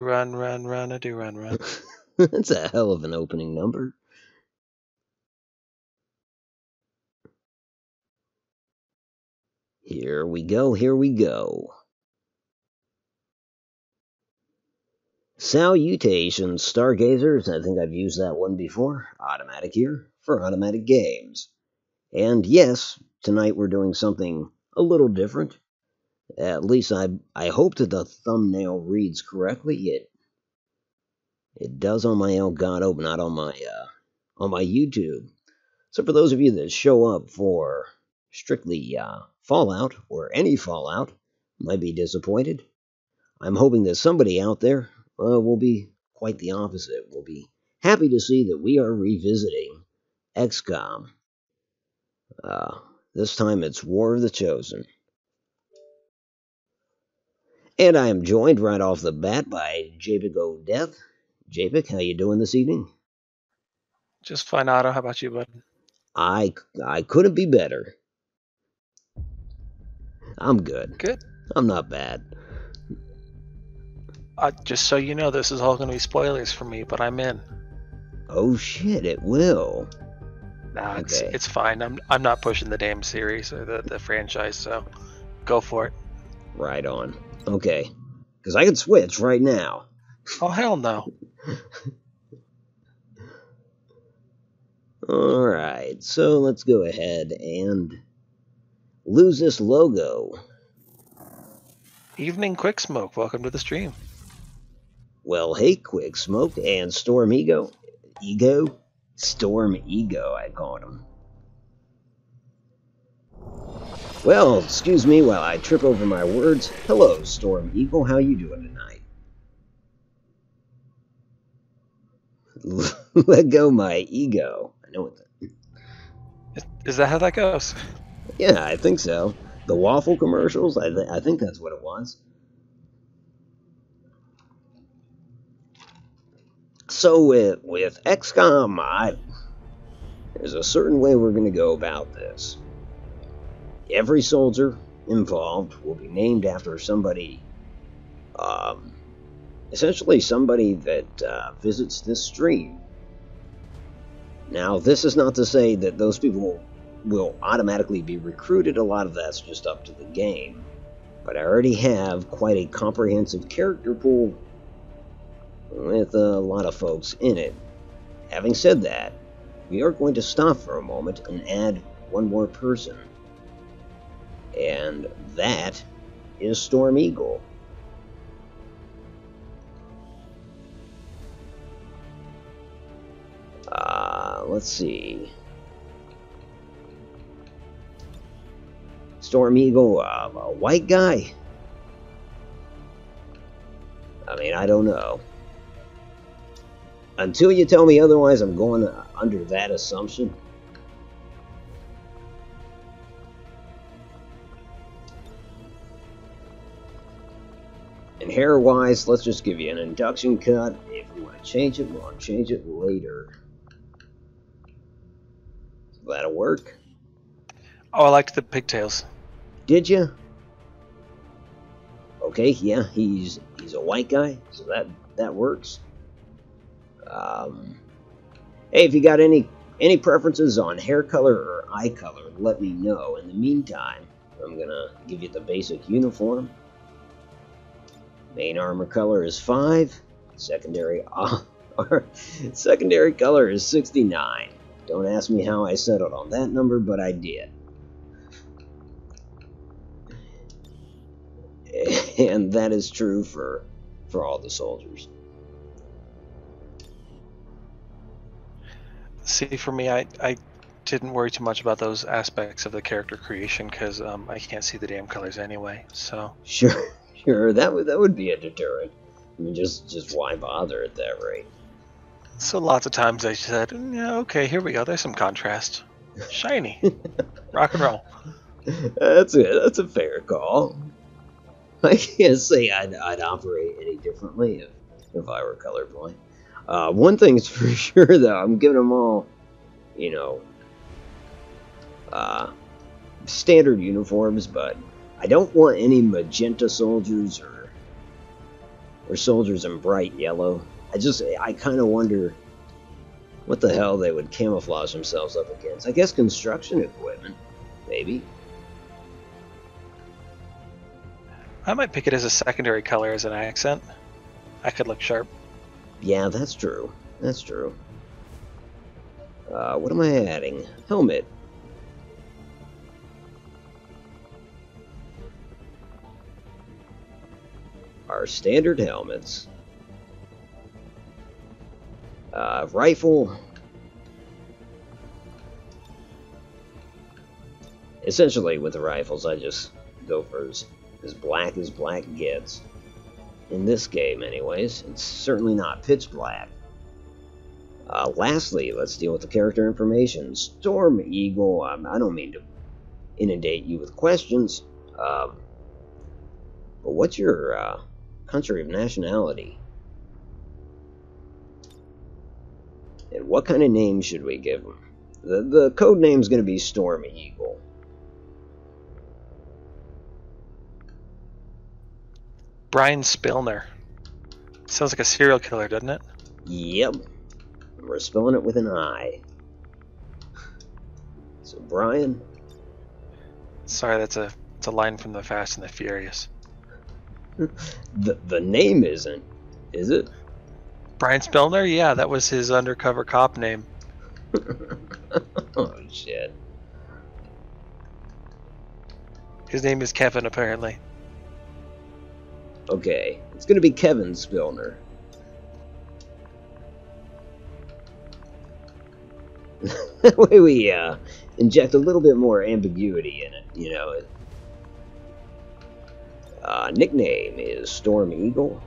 run, run, run, I do run, run. That's a hell of an opening number. Here we go, here we go. Salutations, Stargazers. I think I've used that one before. Otto Mattak here for Automatic Games. And yes, tonight we're doing something a little different. At least I hope that the thumbnail reads correctly. It does on my Elgato, but not on my YouTube. So for those of you that show up for strictly Fallout or any Fallout, might be disappointed. I'm hoping that somebody out there will be quite the opposite. Will be happy to see that we are revisiting XCOM. This time it's War of the Chosen. And I am joined right off the bat by Japik O'Death. Japik, how you doing this evening? Just fine, Otto. How about you, bud? I couldn't be better. I'm good. Good. I'm not bad. Just so you know, this is all going to be spoilers for me, but I'm in. Oh shit, it will. Nah, Okay. it's fine. I'm not pushing the damn series or the franchise, so go for it. Right on. Okay. Because I can switch right now. Oh, hell no. Alright, so let's go ahead and lose this logo. Evening Quick Smoke, welcome to the stream. Well, hey, Quick Smoke and Storm Ego. Storm Ego, I called him. Well, excuse me while I trip over my words. Hello, Storm Eagle. How you doing tonight? Let go my ego. I know what that is. That how that goes? Yeah, I think so. The waffle commercials, I think that's what it was. So with XCOM, there's a certain way we're going to go about this. Every soldier involved will be named after somebody, essentially somebody that visits this stream. Now, this is not to say that those people will automatically be recruited. A lot of that's just up to the game. But I already have quite a comprehensive character pool with a lot of folks in it. Having said that, we are going to stop for a moment and add one more person. And that is Storm Eagle. Let's see. Storm Eagle, a white guy? I mean, I don't know. Until you tell me otherwise, I'm going under that assumption. And hair-wise, let's just give you an induction cut. If we want to change it, we'll change it later. So that'll work. Oh, I liked the pigtails. Did you? Okay, yeah, he's a white guy, so that works. Hey, if you got any preferences on hair color or eye color, let me know. In the meantime, I'm gonna give you the basic uniform. Main armor color is 5. Secondary color is 69. Don't ask me how I settled on that number, but I did. And that is true for all the soldiers. See, for me, I didn't worry too much about those aspects of the character creation because I can't see the damn colors anyway. So sure, that would be a deterrent. I mean, just why bother at that rate? So lots of times I said, yeah, okay, here we go. There's some contrast. Shiny. Rock and roll. That's a fair call. I can't say I'd operate any differently if I were colorblind. One thing's for sure, though, I'm giving them all, standard uniforms, but I don't want any magenta soldiers or or soldiers in bright yellow. I kind of wonder what the hell they would camouflage themselves up against. I guess construction equipment, maybe. I might pick it as a secondary color as an accent. I could look sharp. Yeah, that's true. That's true. What am I adding? Helmet. Our standard helmets. Rifle. Essentially, with the rifles, I just go for as black as black gets. In this game, anyways. It's certainly not pitch black. Lastly, let's deal with the character information. Storm Eagle. I don't mean to inundate you with questions. But what's your country of nationality? And what kind of name should we give him? The code name's going to be Storm Eagle. Brian Spillner. Sounds like a serial killer, doesn't it? Yep. We're spelling it with an I. So, Brian. Sorry, it's a line from the Fast and the Furious. The name isn't, is it? Brian Spillner? Yeah, that was his undercover cop name. Oh, shit. His name is Kevin, apparently. Okay, it's gonna be Kevin Spillner. That way we inject a little bit more ambiguity in it, you know. Nickname is Storm Eagle.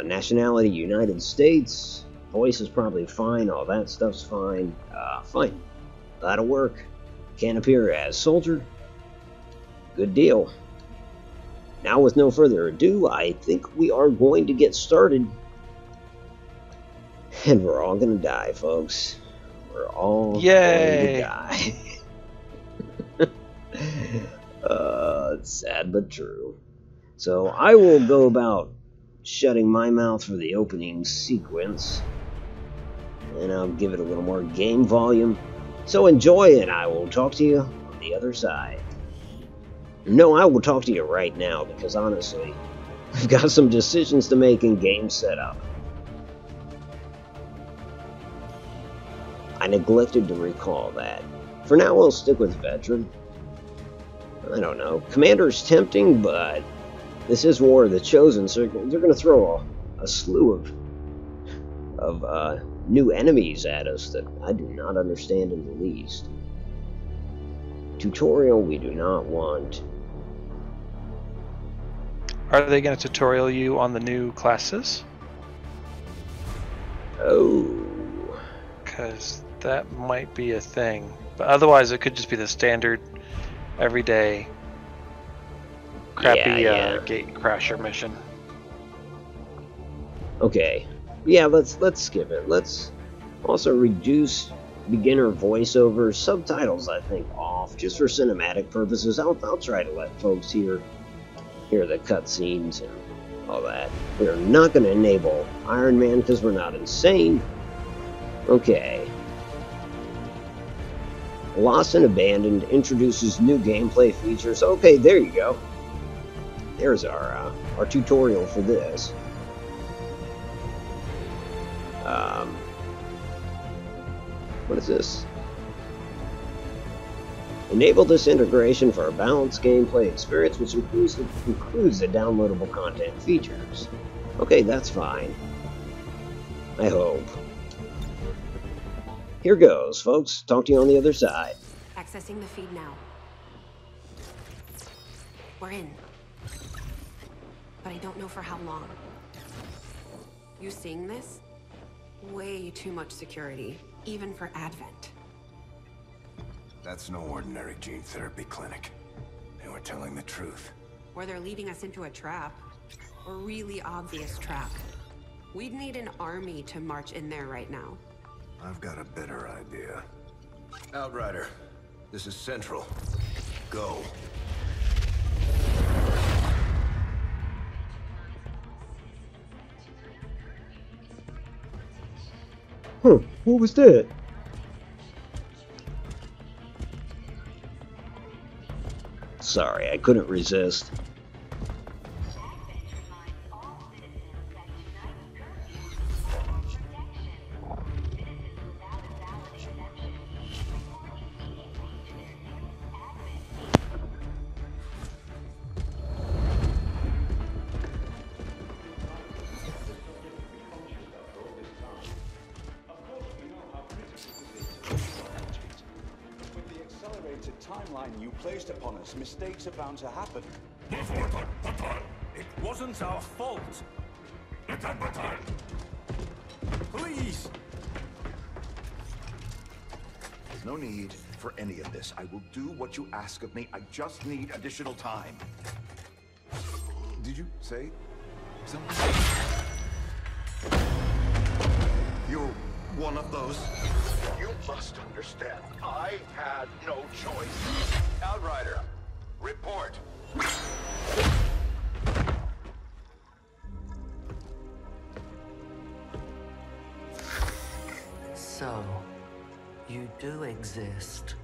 Nationality, United States. Voice is probably fine. All that stuff's fine. Fine. That'll work. Can appear as soldier. Good deal. Now, with no further ado, I think we are going to get started. And we're all going to die, folks. We're all going to die. It's sad but true. So I will go about shutting my mouth for the opening sequence, and I'll give it a little more game volume. So enjoy it. I will talk to you on the other side. No, I will talk to you right now, because honestly, I've got some decisions to make in game setup. I neglected to recall that. For now, we'll stick with veteran. I don't know. Commander's tempting, but this is War of the Chosen, so they're going to throw a slew of new enemies at us that I do not understand in the least. Tutorial we do not want. Are they going to tutorial you on the new classes? Oh. Because that might be a thing. But otherwise, it could just be the standard, everyday, crappy gate crasher mission. Okay. Yeah, let's skip it. Let's also reduce beginner voiceover, subtitles I think off, just for cinematic purposes. I'll try to let folks hear the cutscenes and all that. We're not going to enable Iron Man because we're not insane. Okay. Lost and Abandoned introduces new gameplay features. Okay, there you go. There's our tutorial for this. What is this? Enable this integration for a balanced gameplay experience, which includes the downloadable content features. Okay, that's fine. I hope. Here goes, folks. Talk to you on the other side. Accessing the feed now. We're in. But I don't know for how long. You seeing this? Way too much security, even for Advent. That's no ordinary gene therapy clinic. They were telling the truth. Or they're leading us into a trap. A really obvious trap. We'd need an army to march in there right now. I've got a better idea. Outrider, this is Central. Go. Huh, what was that? Sorry, I couldn't resist. Timeline you placed upon us, mistakes are bound to happen. It wasn't our fault. Please! There's no need for any of this. I will do what you ask of me. I just need additional time. Did you say something? You're one of those? You must understand, I had no choice. Outrider, report. So, you do exist.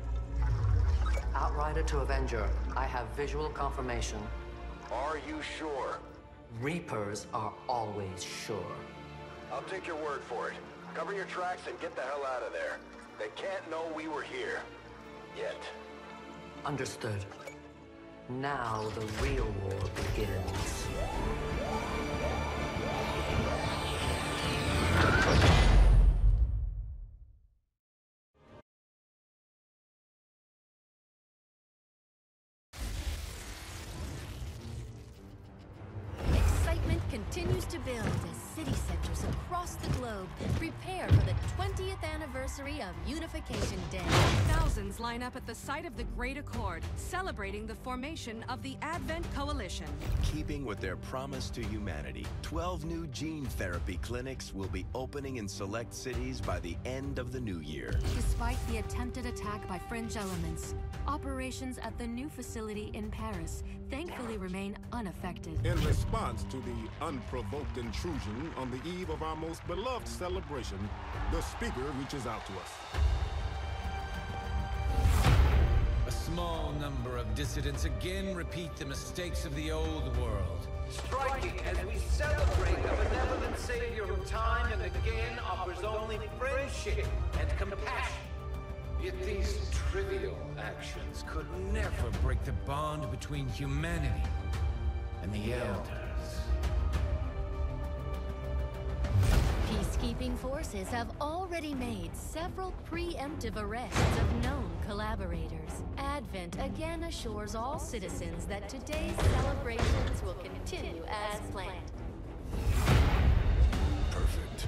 Outrider to Avenger, I have visual confirmation. Are you sure? Reapers are always sure. I'll take your word for it. Cover your tracks and get the hell out of there. They can't know we were here. Yet. Understood. Now the real war begins. Excitement continues to build as city centers across the globe prepare for the 20th anniversary of Unification Day. Thousands line up at the site of the Great Accord, celebrating the formation of the Advent Coalition. Keeping with their promise to humanity, 12 new gene therapy clinics will be opening in select cities by the end of the new year. Despite the attempted attack by fringe elements, operations at the new facility in Paris thankfully remain unaffected. In response to the unprovoked intrusion on the eve of our most beloved celebration, the speaker reaches out to us. A small number of dissidents again repeat the mistakes of the old world. Striking as we celebrate a benevolent savior who time and again offers only friendship and compassion. Yet these trivial actions could never break the bond between humanity and the Elders. Peacekeeping forces have already made several preemptive arrests of known collaborators. Advent again assures all citizens that today's celebrations will continue as planned. Perfect.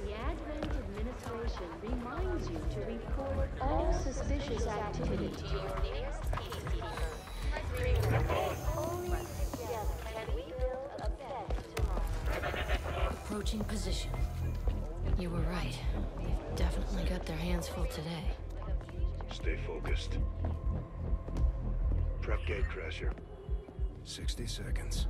The Advent administration reminds you to report all suspicious activity to your nearest peacekeeper. Only together can we build a better tomorrow. Approaching position. You were right. They've definitely got their hands full today. Stay focused. Prep gatecrasher. 60 seconds.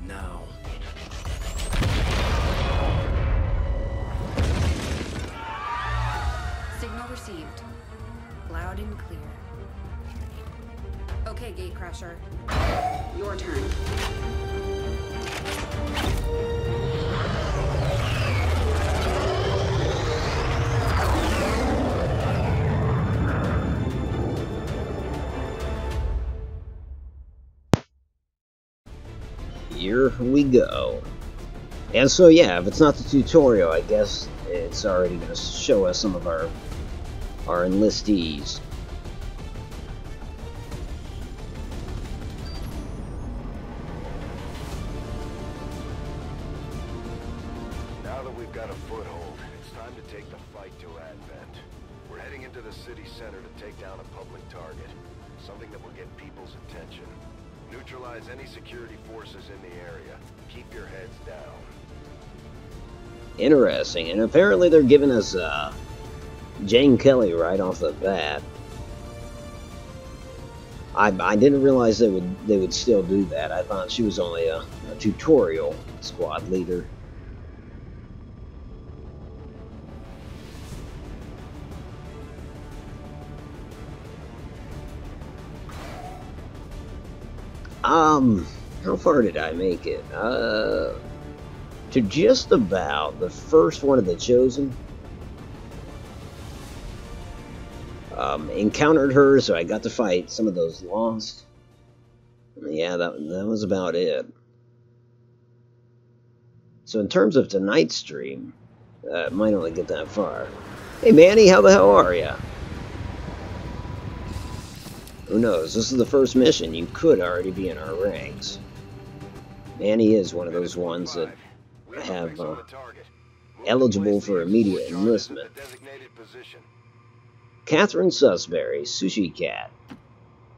Now. Signal received. Loud and clear. Okay, Gatecrasher. Your turn. here we go. And so yeah, if it's not the tutorial, I guess it's already going to show us some of our enlistees. Now that we've got a foothold, it's time to take the fight to Advent. We're heading into the city center to take down a public target. Something that will get people's attention. Neutralize any security forces in the area. Keep your heads down. Interesting, and apparently they're giving us Jane Kelly right off the bat. I didn't realize they would still do that. I thought she was only a tutorial squad leader. How far did I make it? To just about the first one of the Chosen. Encountered her, so I got to fight some of those lost. Yeah, that was about it. So in terms of tonight's stream, might only get that far. Hey Manny, how the hell are ya? Who knows? This is the first mission. You could already be in our ranks. Manny is one of those ones that have eligible for immediate enlistment. Catherine Susbury, Sushi Cat.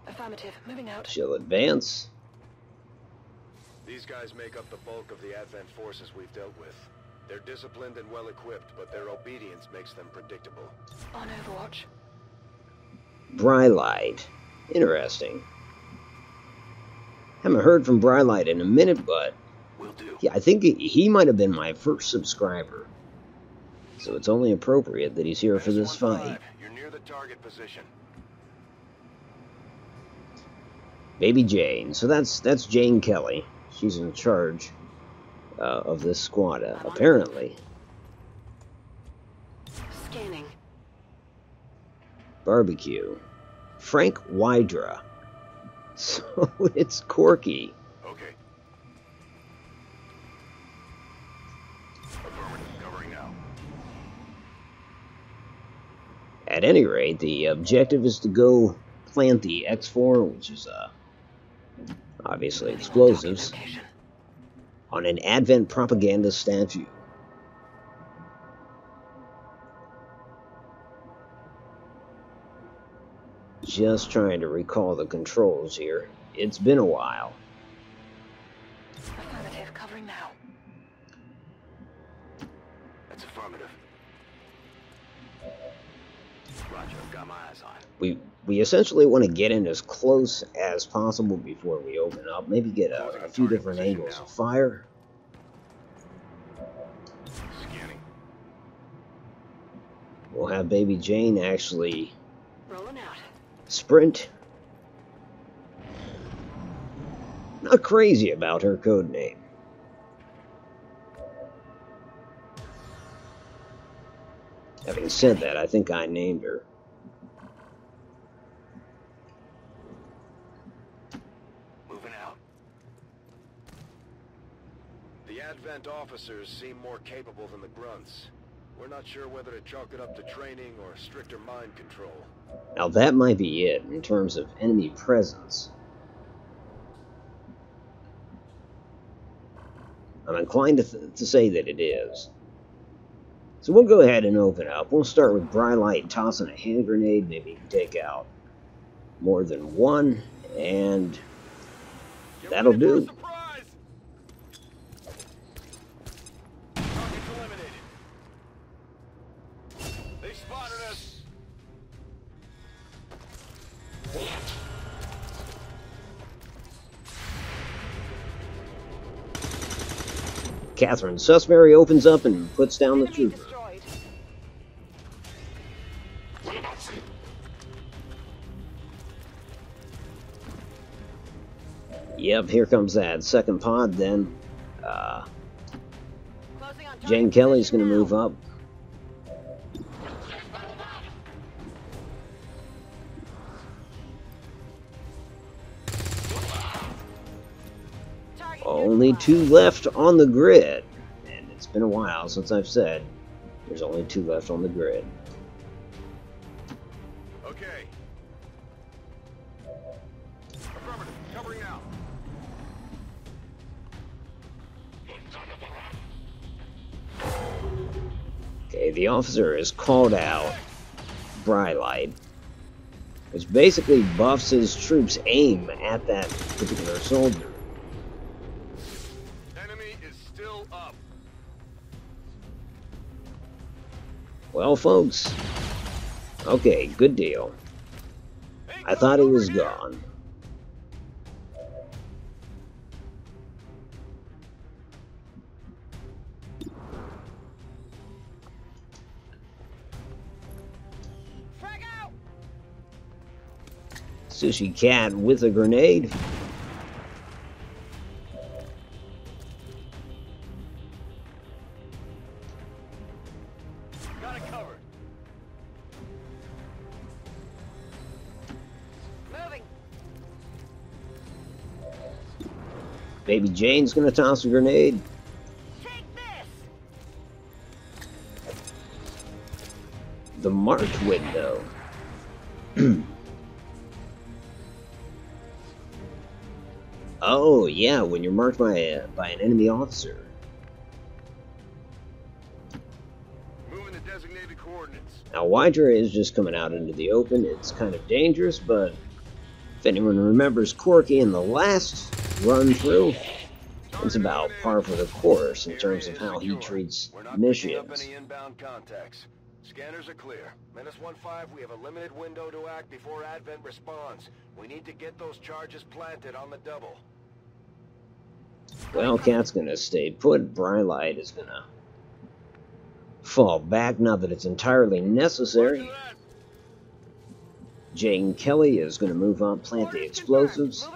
Affirmative. Moving out. She'll advance. These guys make up the bulk of the Advent forces we've dealt with. They're disciplined and well-equipped, but their obedience makes them predictable. On Overwatch. Brylight. Interesting. Haven't heard from Brylight in a minute, but yeah, I think he might have been my first subscriber. So it's only appropriate that he's here for this fight. You're near the target position. Baby Jane. So that's Jane Kelly. She's in charge of this squad, apparently. Scanning. Barbecue. Frank Wydra. So it's Corky. Okay. Affirmative. Covering now. At any rate, the objective is to go plant the X4, which is obviously explosives, on an Advent propaganda statue. Just trying to recall the controls here. It's been a while. Affirmative. Covering now. That's affirmative. Roger, I've got my eyes on. We essentially want to get in as close as possible before we open up. Maybe get a few different angles of fire. Scanning. We'll have Baby Jane actually Rolling out. sprint. Not crazy about her code name. Having said that, I think I named her. Moving out. The Advent officers seem more capable than the grunts. We're not sure whether to chalk it up to training or stricter mind control. Now that might be it in terms of enemy presence. I'm inclined to say that it is. So we'll go ahead and open up. We'll start with Brylight tossing a hand grenade. Maybe you can take out more than one, and that'll do. Target's eliminated. They spotted us. Catherine Susbury opens up and puts down the trooper. Yep, here comes that second pod then. Jane Kelly's going to move up. Only 2 left on the grid. And it's been a while since I've said there's only 2 left on the grid. Okay. Affirmative. Covering now. Okay, the officer has called out Brylight, which basically buffs his troops' aim at that particular soldier. Enemy is still up. Well, folks, okay, good deal. I thought he was gone. Sushi Cat with a grenade. Got it covered. Moving. Baby Jane's gonna toss a grenade. Take this. The marked window. Oh, yeah, when you're marked by an enemy officer. Moving to designated coordinates. Now, Wydra is just coming out into the open. It's kind of dangerous, but if anyone remembers Corky in the last run-through, it's about par for the course in terms of how he treats missions. Any inbound contacts. Scanners are clear. -1-5, we have a limited window to act before Advent responds. We need to get those charges planted on the double. Well, Cat's gonna stay put. Brylight is gonna fall back, not that it's entirely necessary. Jane Kelly is gonna move up, plant the explosives.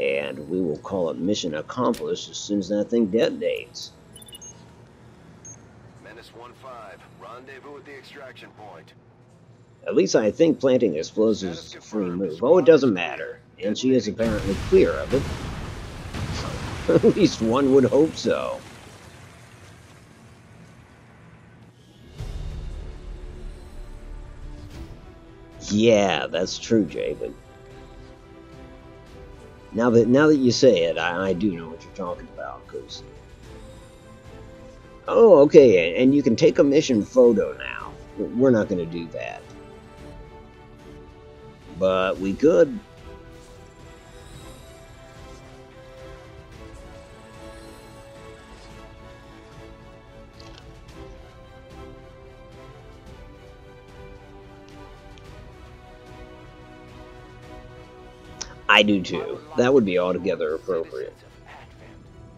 And we will call it mission accomplished as soon as that thing detonates. -1-5, rendezvous at the extraction point. At least I think planting explosives is a free move. Oh, it doesn't matter. And she is apparently clear of it. At least one would hope so. Yeah, that's true, Jay, but now that you say it, I do know what you're talking about, because... Oh, okay, and you can take a mission photo now. We're not going to do that. But we could. I do too. That would be altogether appropriate.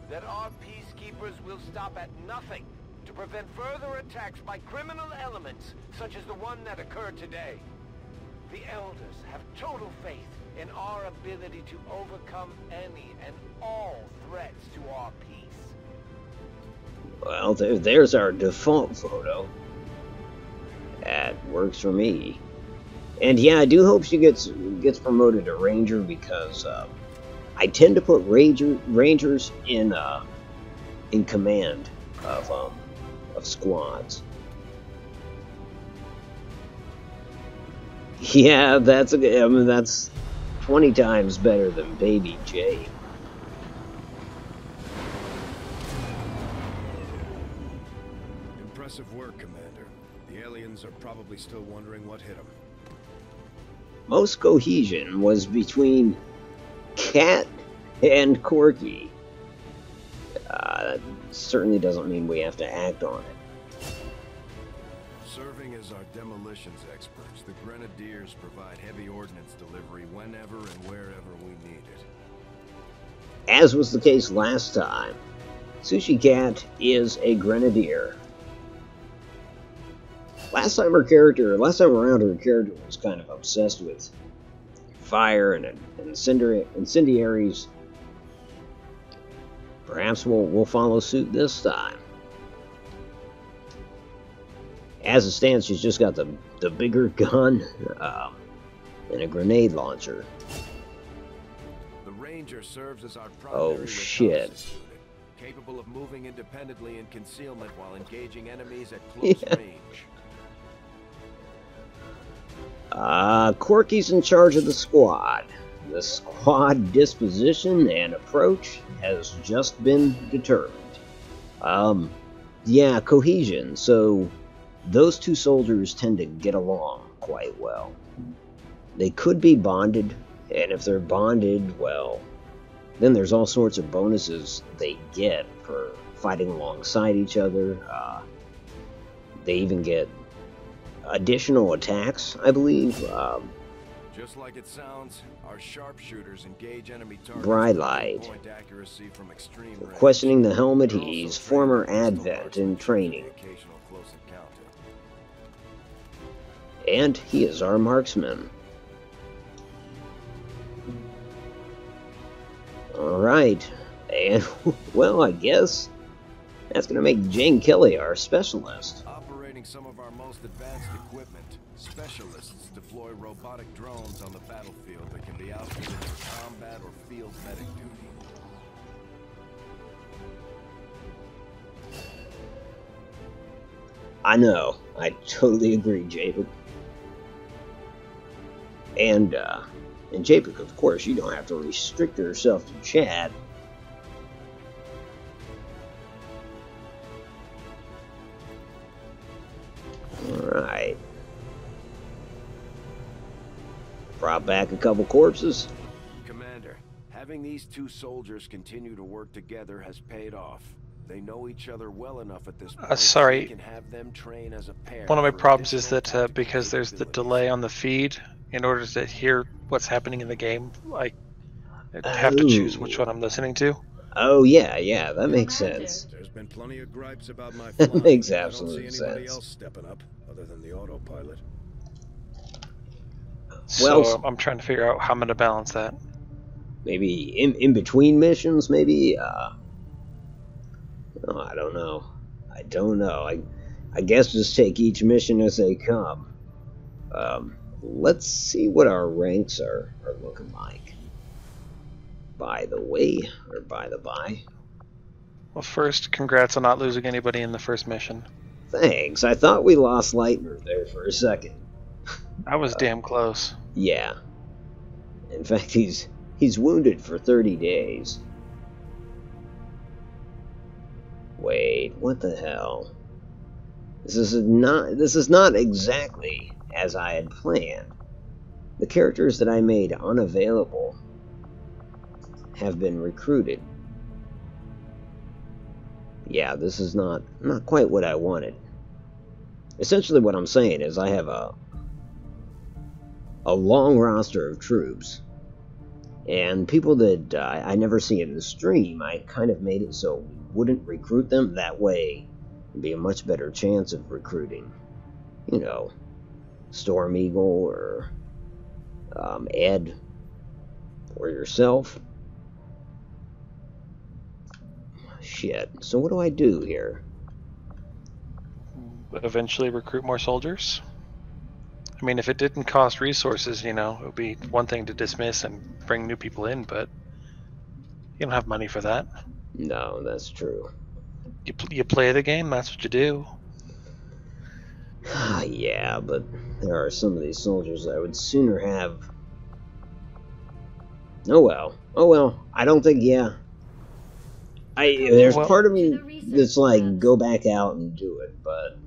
That our peacekeepers will stop at nothing to prevent further attacks by criminal elements such as the one that occurred today. The Elders have total faith in our ability to overcome any and all threats to our peace. Well, there's our default photo. That works for me. And yeah, I do hope she gets promoted to Ranger, because I tend to put Rangers in command of squads. Yeah, that's 20 times better than Baby Jade. Impressive work, Commander. The aliens are probably still wondering what hit them. Most cohesion was between Cat and Corky. Certainly doesn't mean we have to act on it. Serving as our demolitions experts, the Grenadiers provide heavy ordnance delivery whenever and wherever we need it. As was the case last time, Sushi Cat is a Grenadier. Last time around, her character was kind of obsessed with fire and incendiaries. Perhaps we'll follow suit this time. As it stands, she's just got the bigger gun and a grenade launcher. Ranger serves as our Oh, primary shit. reconnaissance unit, capable of moving independently in concealment while engaging enemies at close range. Corky's in charge of the squad. The squad disposition and approach has just been determined. Yeah, cohesion. So those two soldiers tend to get along quite well. They could be bonded, and if they're bonded, well, then there's all sorts of bonuses they get for fighting alongside each other. They even get additional attacks, I believe. Just like it sounds, our sharpshooters engage enemy targets Bright with light. point accuracy from extreme range. Questioning the helmet, he's former Advent in training. Occasional close encounter. And he is our marksman. Alright, and, well, I guess that's gonna make Jane Kelly our specialist. Operating some of our most advanced equipment, specialists deploy robotic drones on the battlefield that can be outfitted for combat or field medic duty. I know, I totally agree, Japek. And Japek, of course, you don't have to restrict yourself to chat. Alright. Brought back a couple corpses. Commander, having these two soldiers continue to work together has paid off. They know each other well enough at this point. Sorry. We can have them train as a pair. One of my for problems is additional that because there's the delay on the feed, in order to hear what's happening in the game, I have to choose which one I'm listening to. Oh, yeah, that makes sense. There's been plenty of gripes about my That flying. makes I absolute don't see anybody sense. else stepping up other than the autopilot. So Well, I'm trying to figure out how I'm going to balance that. maybe in between missions, maybe, oh, I don't know. I guess just take each mission as they come. Let's see what our ranks are looking like. By the way, or by the by. Well, first, congrats on not losing anybody in the first mission. Thanks, I thought we lost Leitner there for a second. I was damn close. Yeah. In fact, he's wounded for 30 days. Wait, what the hell? This is not exactly as I had planned. The characters that I made unavailable have been recruited. Yeah, this is not quite what I wanted. Essentially what I'm saying is I have a long roster of troops, and people that I never see in the stream, I kind of made it so we wouldn't recruit them. That way it'd be a much better chance of recruiting, you know, Storm Eagle or Ed or yourself. Shit, so what do I do here? Eventually recruit more soldiers. I mean, if it didn't cost resources, you know, it would be one thing to dismiss and bring new people in, but you don't have money for that. No, that's true. You play the game, that's what you do. Yeah, but there are some of these soldiers I would sooner have... Oh well, I don't think, yeah. There's part of me that's like, go back out and do it, but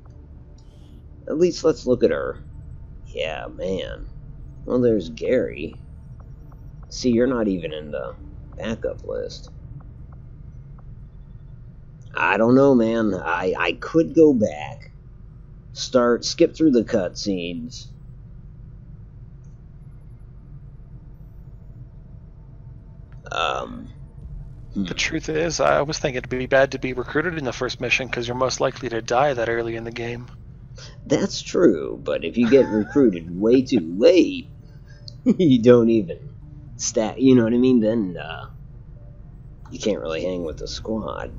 at least let's look at her. Yeah, man. Well, there's Gary. See, you're not even in the backup list. I don't know, man. I could go back, skip through the cutscenes. The truth is, I was thinking it'd be bad to be recruited in the first mission because you're most likely to die that early in the game. That's true, but if you get recruited way too late, you don't even you know what I mean? Then you can't really hang with the squad.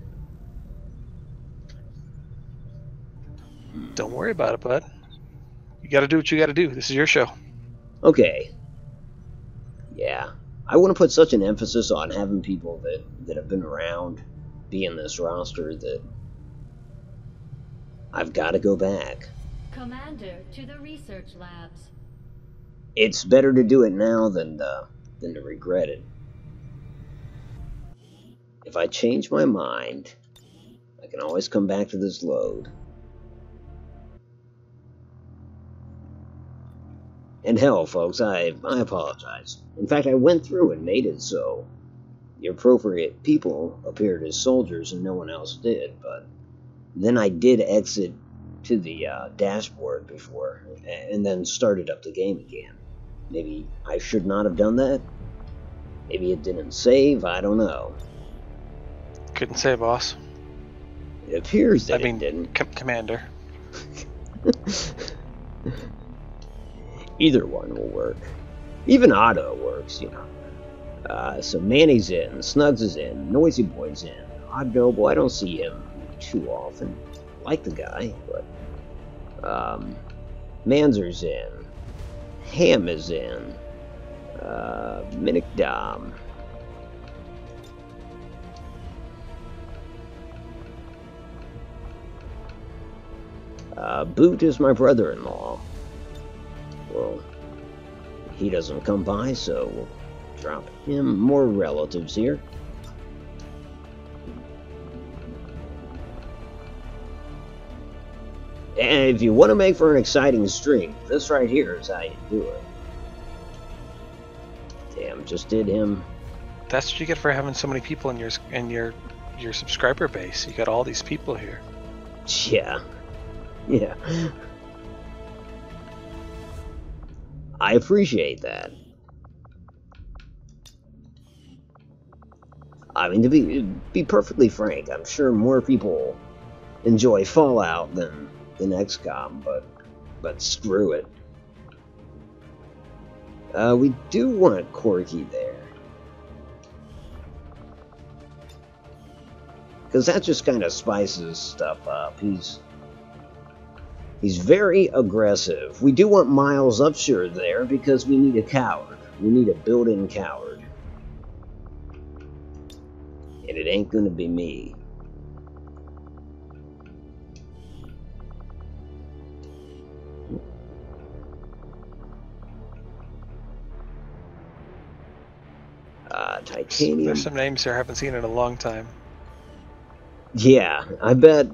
Don't worry about it, bud. You gotta do what you gotta do. This is your show. Okay. Yeah. I want to put such an emphasis on having people that have been around be in this roster that I've got to go back. Commander to the research labs. It's better to do it now than to regret it. If I change my mind, I can always come back to this load. And hell, folks, I apologize. In fact, I went through and made it so the appropriate people appeared as soldiers and no one else did, but then I did exit to the dashboard before, and then started up the game again. Maybe I should not have done that? Maybe it didn't save, I don't know. Couldn't say, boss. It appears that it didn't. Commander. Either one will work. Even Otto works, you know. So Manny's in, Snugs is in, Noisy Boy's in. Odd Noble, I don't see him too often. Like the guy, but Manzer's in. Ham is in. Minnick Dom. Boot is my brother-in-law. Well, he doesn't come by, so we'll drop him. More relatives here. And if you want to make for an exciting stream, this right here is how you do it. Damn, just did him. That's what you get for having so many people in your subscriber base. You got all these people here. Yeah. Yeah. I appreciate that. I mean, to be perfectly frank, I'm sure more people enjoy Fallout than XCOM, but screw it. We do want Corky there. Because that just kind of spices stuff up. He's very aggressive. We do want Miles Upshur there because we need a coward. We need a built-in coward. And it ain't gonna be me. Titanium. There's some names here I haven't seen in a long time. Yeah, I bet.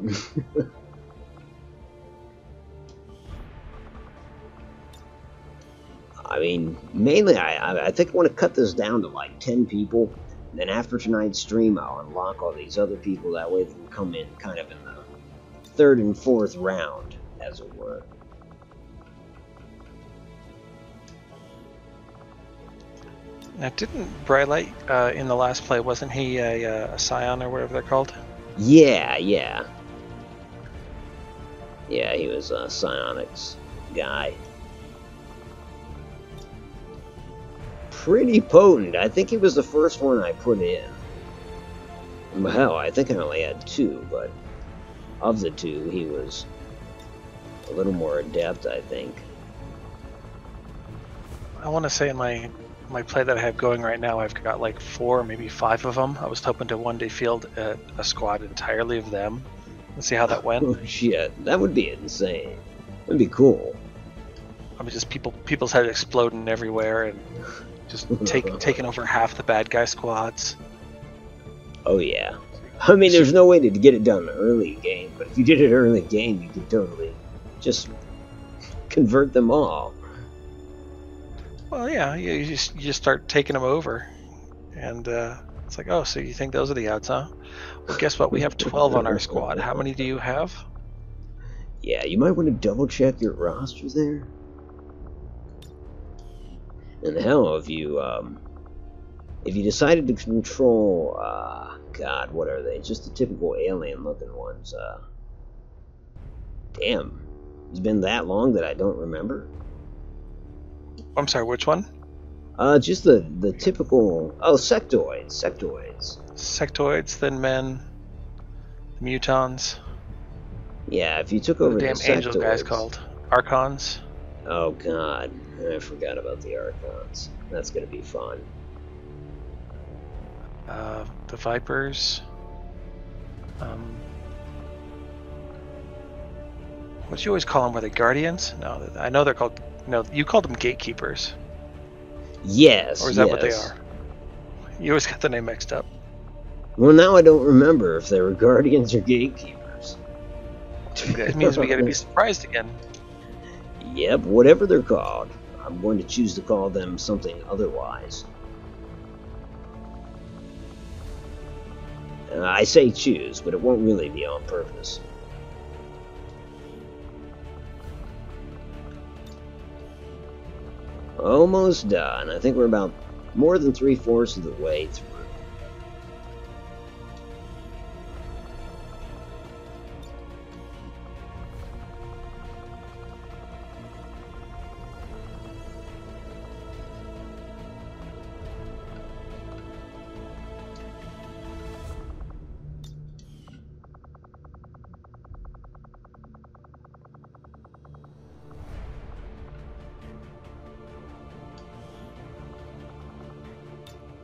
I mean, mainly I think I want to cut this down to like 10 people. And then after tonight's stream, I'll unlock all these other people. That way they can come in kind of in the third and fourth round, as it were. Now, didn't Brightlight in the last play, wasn't he a Scion or whatever they're called? Yeah. Yeah, he was a Psionics guy. Pretty potent. I think he was the first one I put in. Hell, I think I only had 2, but of the 2, he was a little more adept, I think. I want to say in my play that I have going right now, I've got like 4, maybe 5 of them. I was hoping to one day field a squad entirely of them and see how that went. Oh shit, that would be insane. That'd be cool. I mean, just people's heads exploding everywhere and just taking over half the bad guy squads. Oh yeah. I mean, there's no way to get it done early game, but if you did it early game, you could totally just convert them all. Well, yeah, you just start taking them over, and it's like, oh, so you think those are the odds, huh? Well, guess what? We have 12 on our squad. How many do you have? Yeah, you might want to double check your roster there. And hell, if you decided to control, God, what are they? Just the typical alien-looking ones. Damn, it's been that long that I don't remember. I'm sorry, which one? Just the typical. Oh, sectoids. Sectoids, thin men, mutons. Yeah, if you took over the the damn angel guys called Archons. Oh God, I forgot about the Archons. That's gonna be fun. The Vipers. What do you always call them? Were they Guardians? No, I know they're called... No, you called them Gatekeepers. Yes. Or is that what they are? You always got the name mixed up. Well, now I don't remember if they were Guardians or Gatekeepers. It means we gotta be surprised again. Yep, whatever they're called. I'm going to choose to call them something otherwise. I say choose, but it won't really be on purpose. Almost done. I think we're about more than 3/4 of the way through.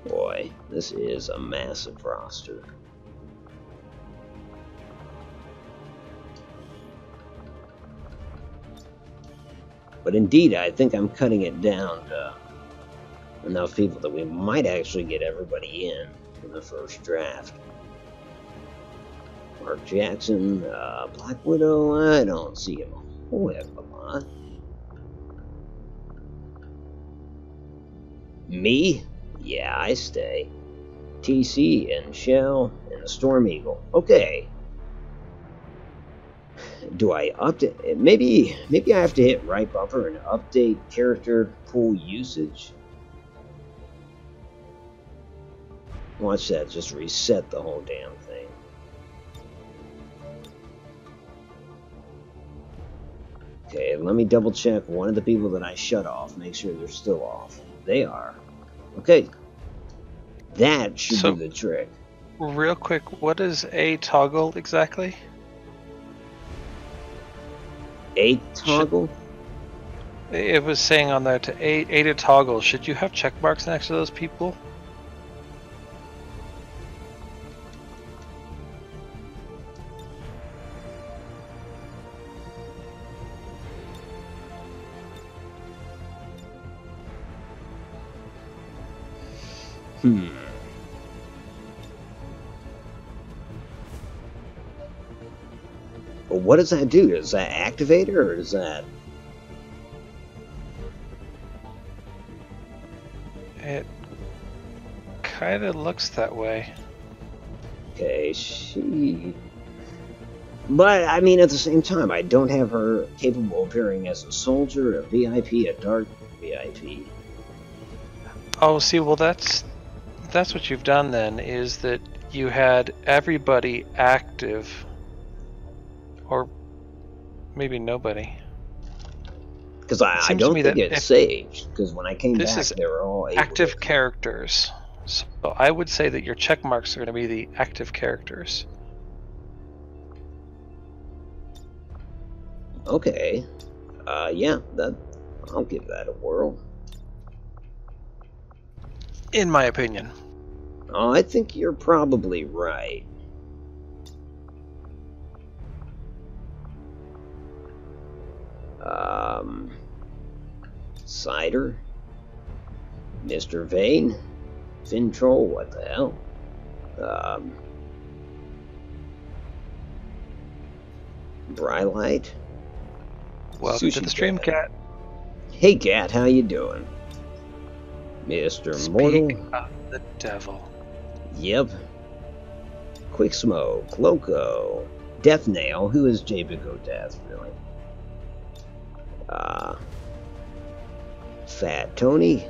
Boy, this is a massive roster. But indeed, I think I'm cutting it down to enough people that we might actually get everybody in the first draft. Mark Jackson, Black Widow, I don't see him a whole heck of a lot. Me? Yeah, I stay. TC and Shell and the Storm Eagle. Okay. Do I update? Maybe I have to hit right bumper and update character pool usage. Watch that just reset the whole damn thing. Okay, let me double check one of the people that I shut off. Make sure they're still off. They are. Okay. That should do the trick. Real quick, what is a toggle exactly? A toggle? It was saying on there to A to toggle. Should you have check marks next to those people? Well, what does that do? Is that activate her, or is that... It kind of looks that way. Okay, she... But, I mean, at the same time, I don't have her capable of appearing as a soldier, a VIP, a dark VIP. Oh, see, well, that's what you've done then, is that you had everybody active, or maybe nobody. Because I don't think it's saved, because when I came back, they were all active characters. So I would say that your check marks are going to be the active characters. Okay. Yeah, I'll give that a whirl. In my opinion. Oh, I think you're probably right. Cider, Mr. Vane, Fintroll, what the hell? Brylight. Welcome to the stream, Cat. Hey, Cat, how you doing? Mr. Mortal. Speak of the devil. Yep. Quick Smoke, Loco, Death Nail. Who is J-Bico Death, really? Fat Tony,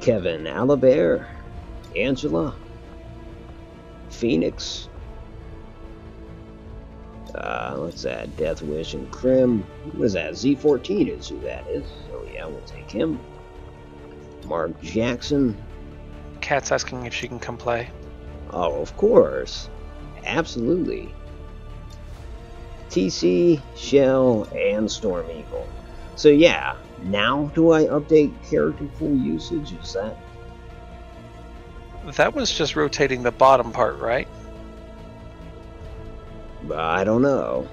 Kevin Alabert, Angela, Phoenix. What's that? Death Wish and Crim. What is that? Z14 is who that is. So yeah, we'll take him. Mark Jackson. Kat's asking if she can come play. Oh, of course. Absolutely. TC, Shell, and Storm Eagle. So yeah, now do I update character pool usage? Is that... That was just rotating the bottom part, right? I don't know.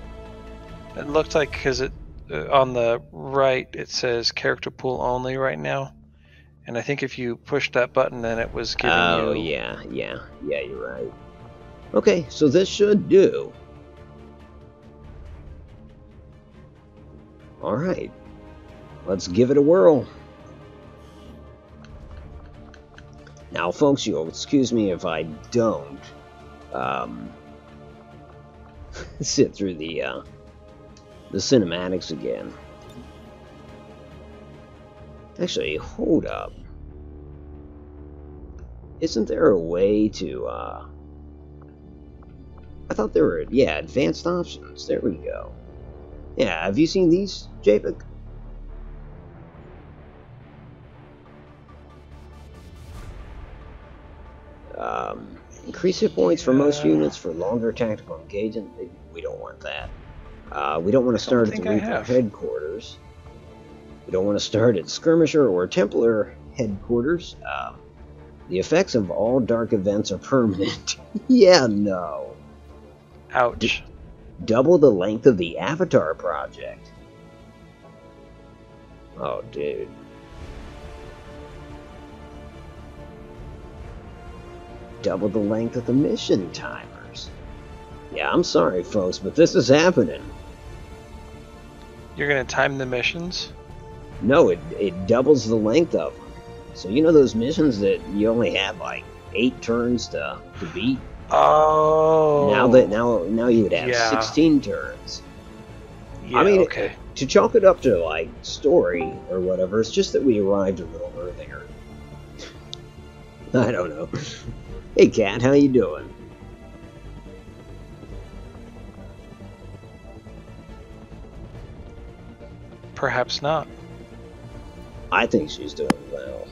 It looked like, because it on the right it says character pool only right now, and I think if you pushed that button, then it was giving you. Oh yeah, you're right. Okay, so this should do. All right, let's give it a whirl. Now, folks, you'll excuse me if I don't sit through the cinematics again. Actually, hold up. Isn't there a way to, I thought there were, yeah, advanced options. There we go. Yeah, have you seen these, JPEG? Increase hit points for most units for longer tactical engagement. We don't want that. We don't want to start at the Reaper headquarters. We don't want to start at Skirmisher or Templar headquarters. The effects of all dark events are permanent. Yeah, no. Ouch. Double the length of the Avatar project. Oh, dude. Double the length of the mission timers. Yeah, I'm sorry, folks, but this is happening. You're going to time the missions? No, it doubles the length of them. So you know those missions that you only have like 8 turns to beat? Oh. Now you would have 16 turns. Yeah, I mean, okay. To chalk it up to like story or whatever, it's just that we arrived a little earlier. I don't know. Hey, Kat, how you doing? Perhaps not. I think she's doing well.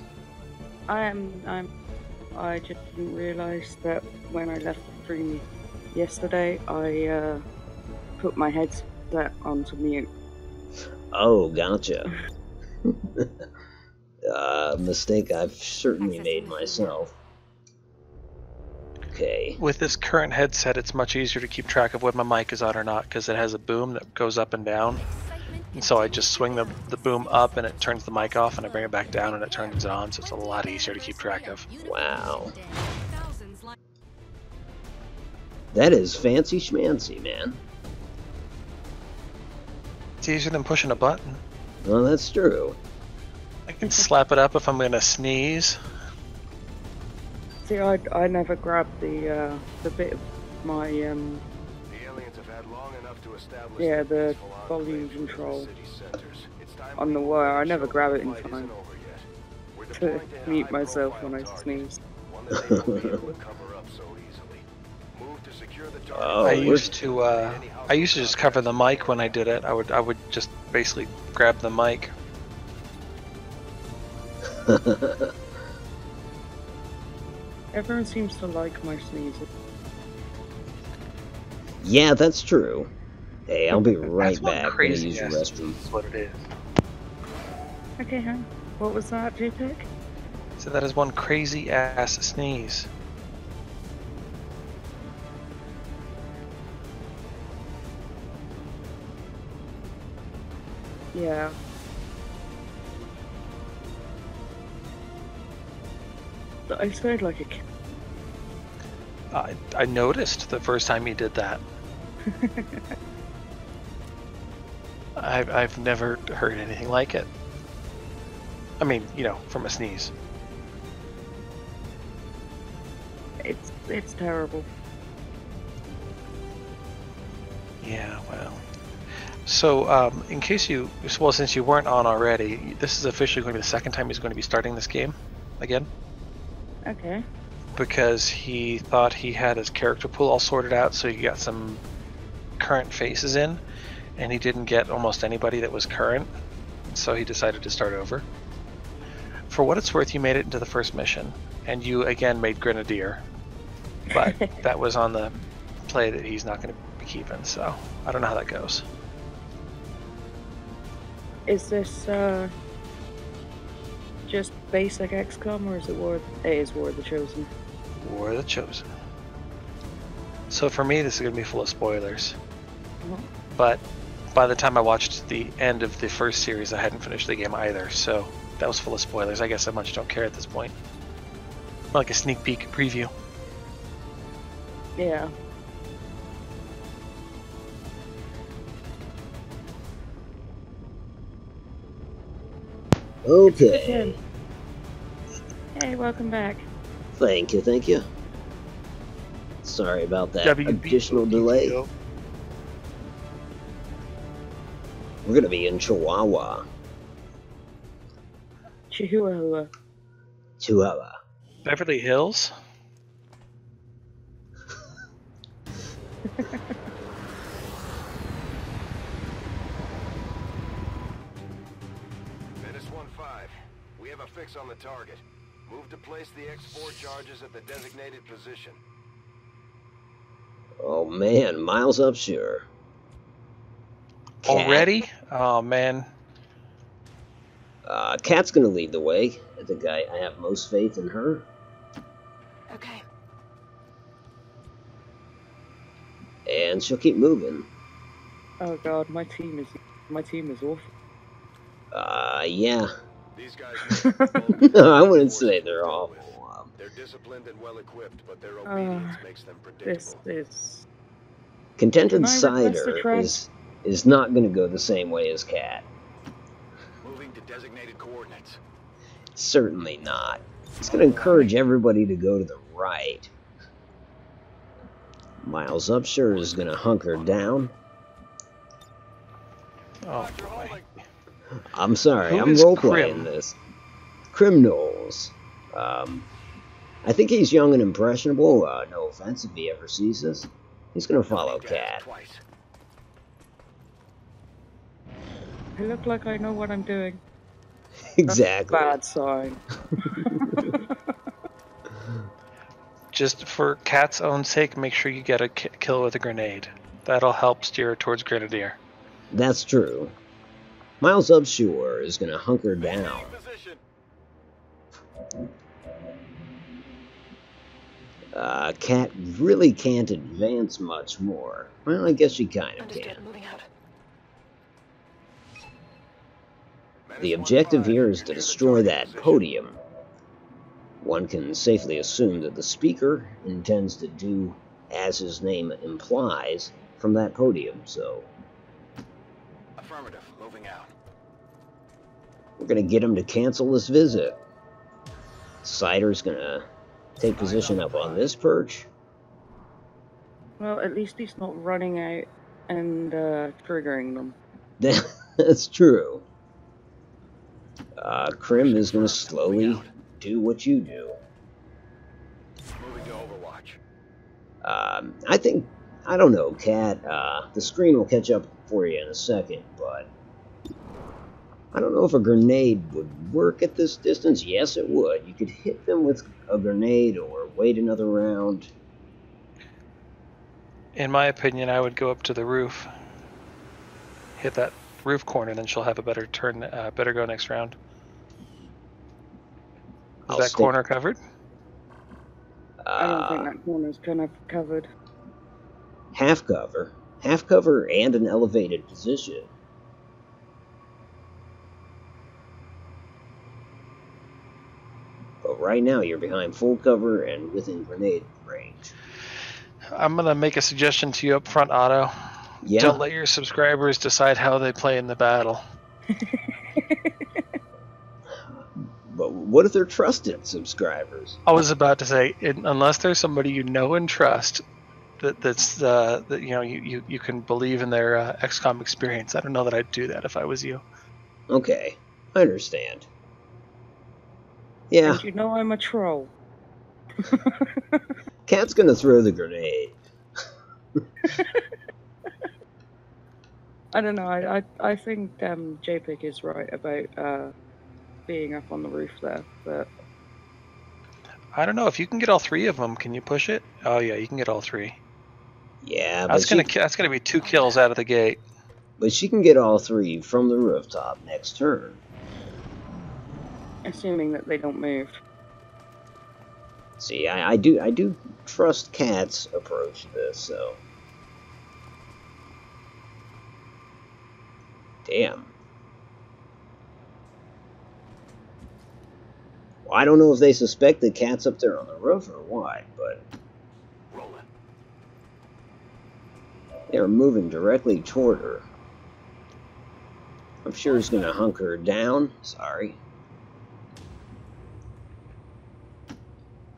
I just didn't realise that when I left the stream yesterday, I put my headset onto mute. Oh, gotcha. Mistake I've certainly made myself. Okay. With this current headset, it's much easier to keep track of when my mic is on or not, because it has a boom that goes up and down. And so I just swing the boom up and it turns the mic off, and I bring it back down and it turns it on, so it's a lot easier to keep track of. Wow. That is fancy schmancy, man. It's easier than pushing a button. Well, that's true. I can slap it up if I'm going to sneeze. See, I never grabbed the bit of my The aliens have had long enough to establish the volume control on the wire. I never grab it in time to mute myself when I sneeze. I used to just cover the mic when I did it. I would just basically grab the mic. Everyone seems to like my sneezes. Yeah, that's true. Hey, I'll be right back. I'm gonna Crazy use the restroom. That's what it is. Okay, hon. What was that, JPEG? So that is one crazy ass sneeze. Yeah. I sound like a kid. I noticed the first time you did that. I've never heard anything like it. I mean, you know, from a sneeze. It's terrible. Yeah, well. So, in case you, well, since you weren't on already, this is officially going to be the second time he's going to be starting this game again. Okay. Because he thought he had his character pool all sorted out, so he got some current faces in, and he didn't get almost anybody that was current, so he decided to start over. For what it's worth, you made it into the first mission, and you again made Grenadier, but that was on the play that he's not going to be keeping, so I don't know how that goes. Is this just basic XCOM, or is it War? It is War of the Chosen. War of the Chosen. So for me, this is going to be full of spoilers. But by the time I watched the end of the first series, I hadn't finished the game either, so that was full of spoilers. I guess I much don't care at this point. Like a sneak peek preview. Yeah. Okay. Hey, welcome back. Thank you, thank you. Sorry about that WB additional delay. We're gonna be in Chihuahua. Chihuahua. Chihuahua. Beverly Hills? Menace 1-5. We have a fix on the target. Move to place the X4 charges at the designated position. Oh man, miles upshore. Already? Oh man. Kat's gonna lead the way. I think I have most faith in her. Okay. And she'll keep moving. Oh god, my team is awful. Yeah. These guys No, I wouldn't say they're awful. They're disciplined and well equipped, but their obedience makes them predictable. This is Contented Cider is not gonna go the same way as Kat. Moving to designated coordinates. Certainly not. It's gonna encourage everybody to go to the right. Miles Upshur is gonna hunker down. Oh boy. I'm sorry, Who I'm is role-playing Krim? this. Krim Knowles. I think he's young and impressionable. No offense if he ever sees this. He's gonna follow Kat. I look like I know what I'm doing. Exactly. That's a bad sign. Just for Kat's own sake, make sure you get a kill with a grenade. That'll help steer her towards Grenadier. That's true. Miles Upshur is gonna hunker down. Kat really can't advance much more. Well, I guess she kind of can. The objective here is to destroy that podium. One can safely assume that the speaker intends to do as his name implies from that podium, so Affirmative. Moving out. we're gonna get him to cancel this visit. Cider's gonna take position up on this perch. Well, at least he's not running out and triggering them. That's true. Krim is gonna slowly do what you do. Moving to Overwatch. I don't know, Kat. The screen will catch up for you in a second, but I don't know if a grenade would work at this distance. Yes, it would. You could hit them with a grenade or wait another round. In my opinion, I would go up to the roof, hit that roof corner, then she'll have a better turn. Better go next round. Is that corner covered? I don't think that corner's kind of covered. Half cover, and an elevated position. But right now, you're behind full cover and within grenade range. I'm gonna make a suggestion to you up front, Otto. Yeah. Don't let your subscribers decide how they play in the battle. But what if they're trusted subscribers? I was about to say, unless there's somebody you know and trust, that you know you can believe in their XCOM experience. I don't know that I'd do that if I was you. Okay, I understand. Yeah. And you know I'm a troll. Kat's gonna throw the grenade. I don't know. I think JPEG is right about being up on the roof there, but I don't know if you can get all three of them. Can you push it? Oh yeah, you can get all three. Yeah, that's gonna be 2 kills out of the gate. But she can get all 3 from the rooftop next turn. assuming that they don't move. See, I do trust Cat's approach to this, so. Damn. Well, I don't know if they suspect that Cat's up there on the roof or what, but they're moving directly toward her. I'm sure he's gonna hunker her down. Sorry.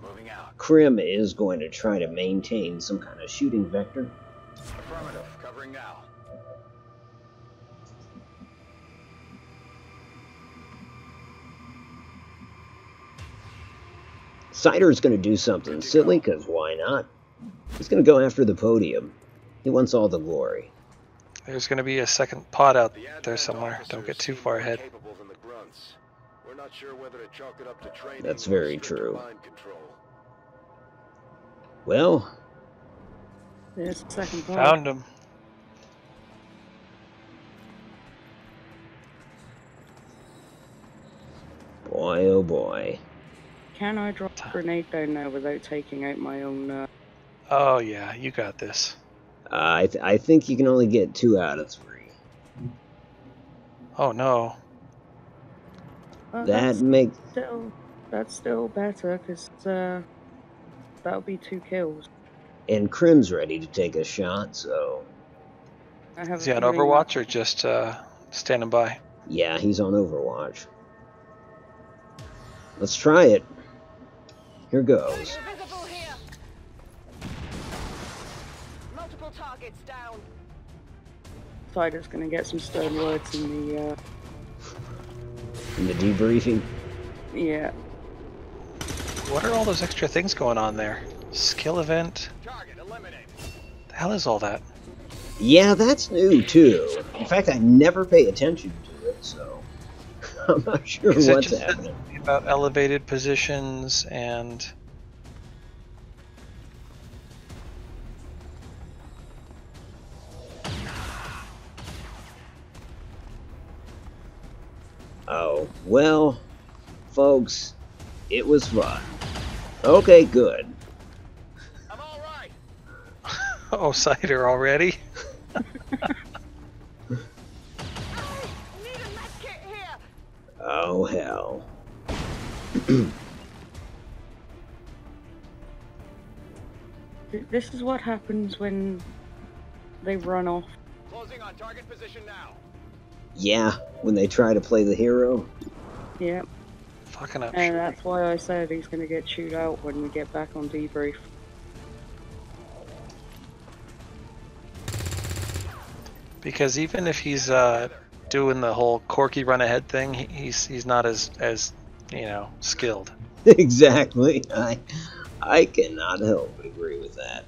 Moving out. Krim is going to try to maintain some kind of shooting vector. Affirmative. Covering now. Cider's going to do something silly, because why not? He's going to go after the podium. He wants all the glory. There's going to be a second pod out there somewhere. Don't get too far ahead. We're not sure whether to chalk it up to training. That's very true. Mind control. Well, there's the second pod. Found him. Boy, oh boy. Can I drop a grenade down there without taking out my own... Oh yeah, you got this. I think you can only get 2 out of 3. Oh no. That's still better, because that'll be 2 kills. And Krim's ready to take a shot, so... Is he on Overwatch or just standing by? Yeah, he's on Overwatch. Let's try it. Here goes. Multiple targets down. Cider's gonna get some stern words in the debriefing. Yeah. What are all those extra things going on there? Skill event? The hell is all that? Yeah, that's new too. In fact, I never pay attention to it, so I'm not sure what's happening. About elevated positions and... Oh, well, folks, it was fun. Okay, good. I'm all right. Oh, Cider already? Oh, hell. This is what happens when they run off. Closing on target position now. Yeah, when they try to play the hero. Yep. Fucking up. And that's why I said he's going to get chewed out when we get back on debrief. Because even if he's doing the whole Corky run ahead thing, he's not as you know, skilled. Exactly. I cannot help but agree with that.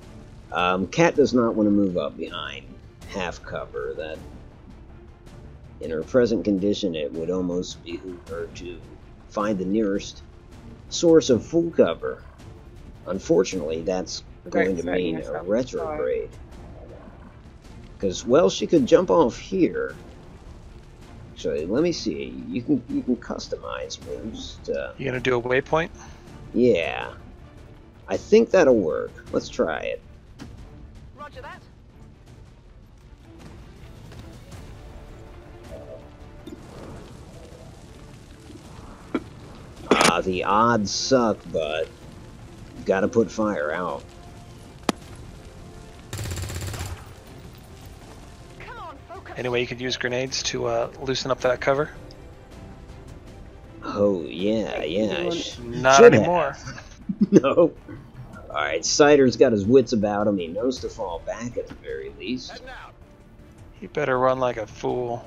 Cat does not want to move up behind half cover. That, in her present condition, it would almost behoove her to find the nearest source of full cover. Unfortunately, that's going to mean a retrograde. Because, well, she could jump off here. Actually, let me see. You can customize moves. You gonna do a waypoint? Yeah. I think that'll work. Let's try it. Roger that. The odds suck, but you gotta put fire out. Anyway, you could use grenades to loosen up that cover. Oh, yeah. Not anymore. No. Alright, Cider's got his wits about him. He knows to fall back at the very least. He better run like a fool.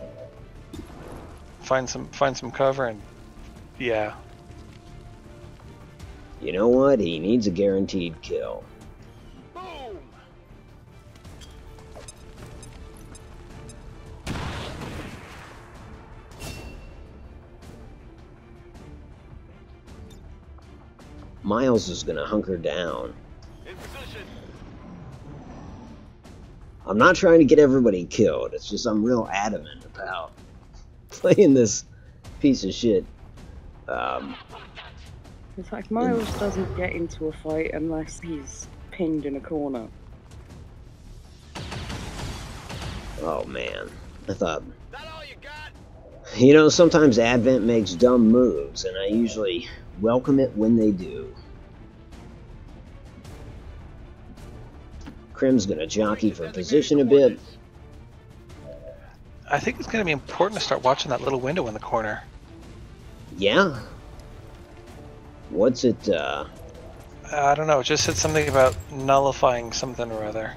Find some cover and... yeah. You know what? He needs a guaranteed kill. Miles is going to hunker down. In position. I'm not trying to get everybody killed. It's just I'm real adamant about playing this piece of shit It's like Miles doesn't get into a fight unless he's pinned in a corner. Oh man, I thought... You know, sometimes Advent makes dumb moves, and I usually welcome it when they do. Crim's gonna jockey for position a bit. I think it's gonna be important to start watching that little window in the corner. Yeah? What's it, I don't know, it just said something about nullifying something or other.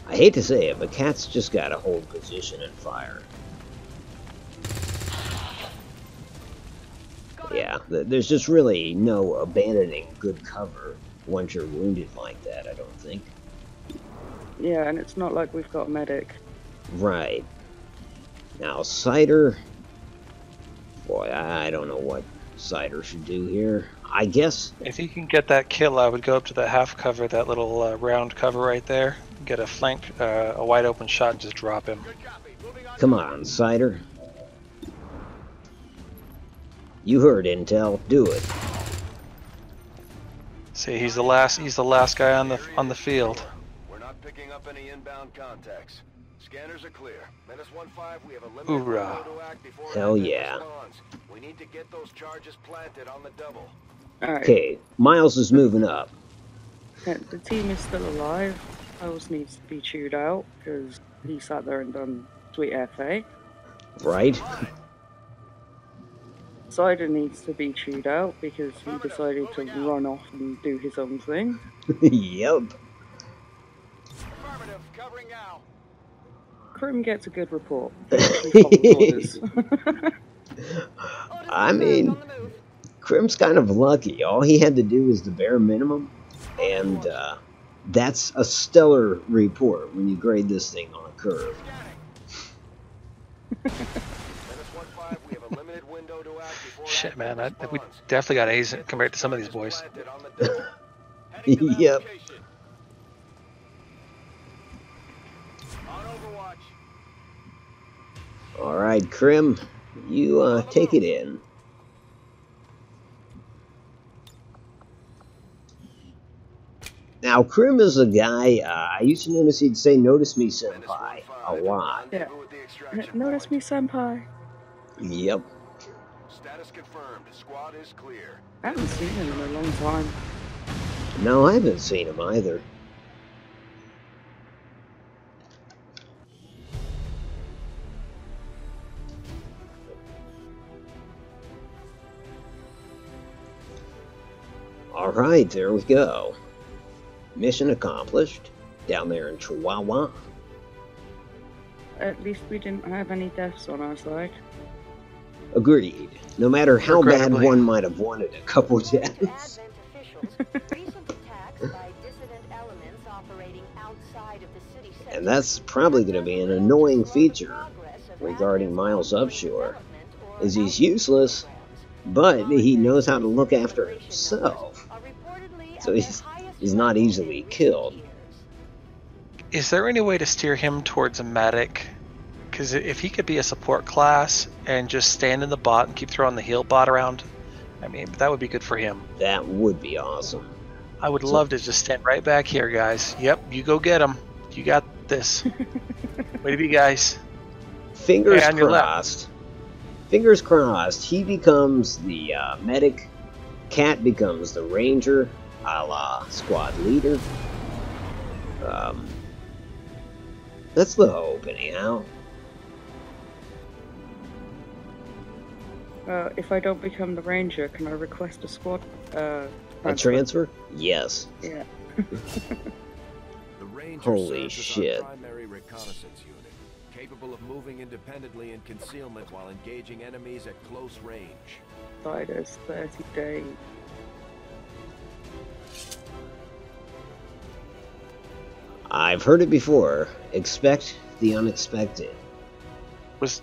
I hate to say it, but Cat's just gotta hold position and fire. Yeah, there's just really no abandoning good cover once you're wounded like that, I don't think. Yeah, and it's not like we've got a medic. Right. Now, Cider... Boy, I don't know what Cider should do here. I guess... If he can get that kill, I would go up to the half cover, that little round cover right there. Get a flank, a wide open shot and just drop him. Come on, Cider. You heard intel. Do it. See, he's the last guy on the field. We're not picking up any inbound contacts. Scanners are clear. -15, we have a limited Hoorah. window to act before Hell Advent yeah. responds. We need to get those charges planted on the double. Okay, Miles is moving up. The team is still alive. Miles needs to be chewed out because he sat there and done sweet FA. Right? Cider needs to be chewed out because he decided to run off and do his own thing. Yep. Crim gets a good report. Orders. I mean, Crim's kind of lucky. All he had to do was the bare minimum, and that's a stellar report when you grade this thing on a curve. Shit, man, we definitely got A's compared to some of these boys. Yep. Alright, Crim, you take it in. Now, Crim is a guy, I used to notice he'd say, "Notice me, senpai," a lot. Yeah. Notice me, senpai. Yep. Status confirmed. Squad is clear. I haven't seen him in a long time. No, I haven't seen him either. Alright, there we go. Mission accomplished. Down there in Chihuahua. At least we didn't have any deaths on our side. Agreed. No matter how bad one might have wanted a couple deaths. And that's probably going to be an annoying feature regarding Miles Upshur, is he's useless, but he knows how to look after himself. So he's not easily killed. Is there any way to steer him towards a medic? Because if he could be a support class and just stand in the bot and keep throwing the heal bot around, I mean, that would be good for him. That would be awesome. I would love to just stand right back here, guys. Yep, you go get him. You got this. Way to be, guys. Fingers crossed. Fingers crossed. He becomes the medic. Cat becomes the ranger, a la squad leader. That's the hope, anyhow. If I don't become the ranger, can I request a squad transfer? A transfer? Yes. Yeah. The ranger Holy serves shit. as our primary reconnaissance unit, capable of moving independently in concealment while engaging enemies at close range. Cider's 30 days. I've heard it before. Expect the unexpected. Was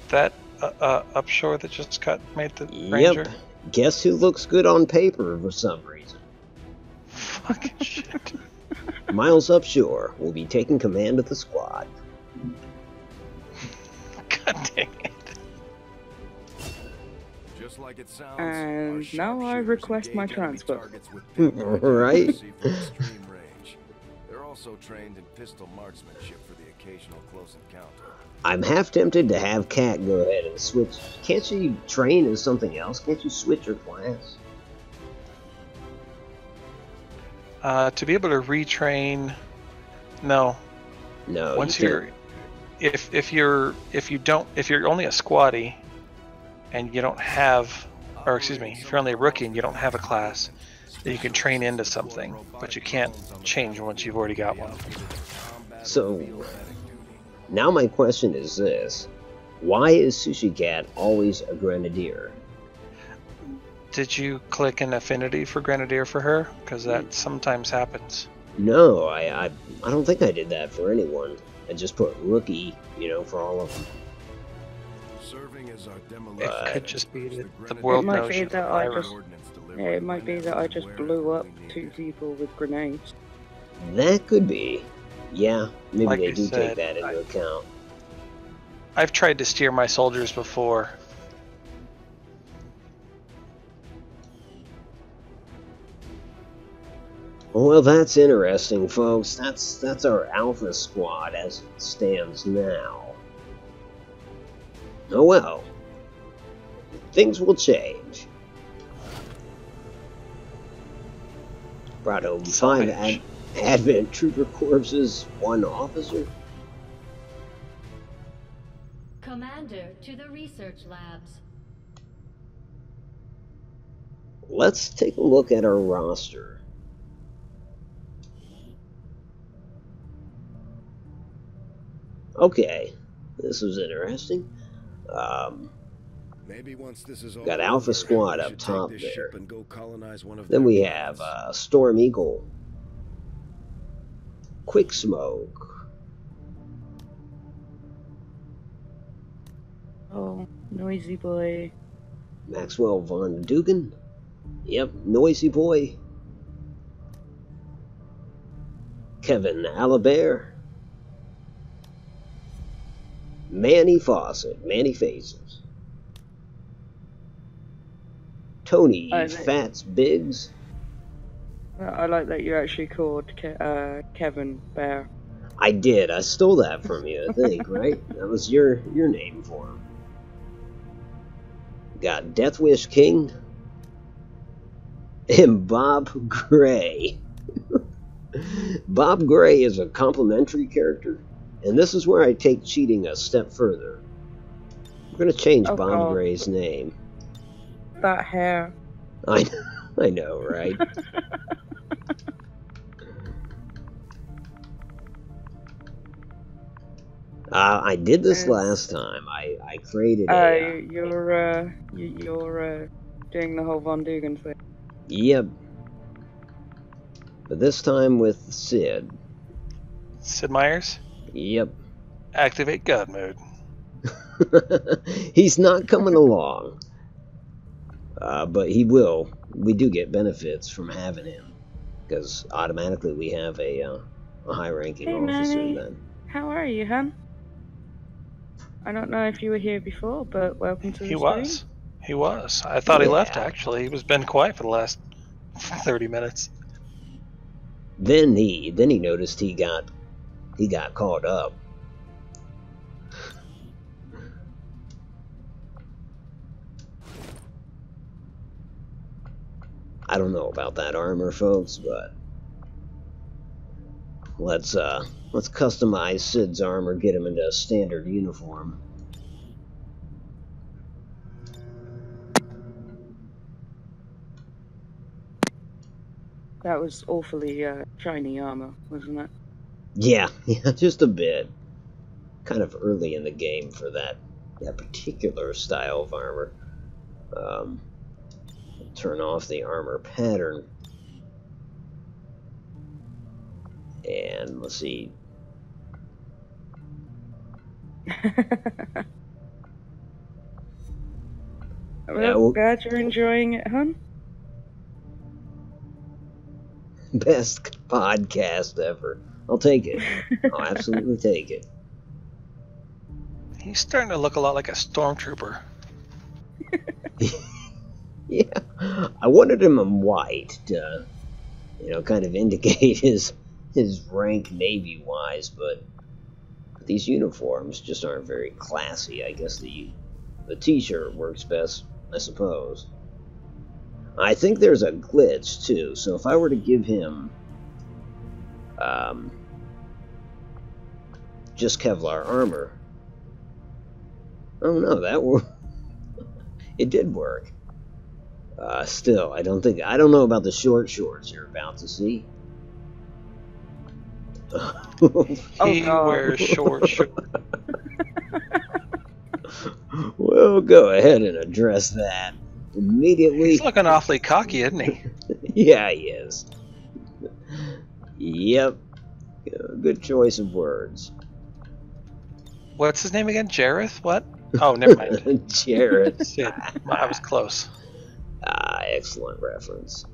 that Upshur that just made the ranger? Yep. Guess who looks good on paper for some reason? Fucking shit. Miles Upshur will be taking command of the squad. Dang it. Just like it sounds, And now I request my transfer. Right? They're also trained in pistol marksmanship for the occasional close encounter. I'm half tempted to have Kat go ahead and switch. Can't she train as something else? Can't you switch her class? To be able to retrain, no. No. Once you're, if you're only a squatty, and you don't have, or excuse me, if you're only a rookie and you don't have a class, then you can train into something, but you can't change once you've already got one. So, now my question is this. Why is Sushi Cat always a grenadier? Did you click an affinity for grenadier for her? Because that sometimes happens. No, I don't think I did that for anyone. I just put rookie, for all of them. It could just be that the world knows you. It might be that I just blew up 2 people with grenades. That could be. Yeah, maybe Like they I do said, take that into account. I've tried to steer my soldiers before. Well, that's interesting, folks. That's our Alpha Squad as it stands now. Oh well. Things will change. Brought home 5 Advent Trooper corpses, 1 officer. Commander to the research labs. Let's take a look at our roster. Okay, this was interesting. Maybe once this is all got Alpha Squad up top there. and go colonize one of Then their we have Storm Eagle, Quick Smoke, Oh, Noisy Boy. Maxwell Von Dugan. Yep, Noisy Boy. Kevin Alabert. Manny Fawcett, Manny Faces. Tony Fats Biggs. I like that you actually called Kevin Bear. I did. I stole that from you, I think, right? That was your name for him. Got Deathwish King and Bob Gray. Bob Gray is a complimentary character, and this is where I take cheating a step further. I'm going to change Bob Gray's name. That hair. I know, right? I did this last time. I created a... You're doing the whole Von Dugan thing. Yep. But this time with Sid. Sid Meier's? Yep. Activate God mode. He's not coming along. But he will. We do get benefits from having him. Because automatically we have a high-ranking officer Manny. then. How are you, hon? I don't know if you were here before, but welcome to the stream. He was. I thought he left, actually. He was been quiet for the last 30 minutes. Then he noticed he got caught up. I don't know about that armor, folks, but let's customize Sid's armor, get him into a standard uniform. That was awfully shiny armor, wasn't it? Yeah, just a bit. Kind of early in the game for that particular style of armor. Turn off the armor pattern. And let's see. Well, glad you're enjoying it, hon. Best podcast ever. I'll take it. I'll absolutely take it. He's starting to look a lot like a stormtrooper. Yeah, I wanted him in white to, kind of indicate his rank Navy-wise, but these uniforms just aren't very classy. I guess the t-shirt works best, I suppose. I think there's a glitch, too, so if I were to give him just Kevlar armor... Oh no, that worked. It did work. Still, I don't know about the short shorts you're about to see. He wears short shorts. We'll go ahead and address that immediately. He's looking awfully cocky, isn't he? Yeah, he is. Yep. Good choice of words. What's his name again? Jareth? What? Oh, never mind. Jareth. I was close. Excellent reference.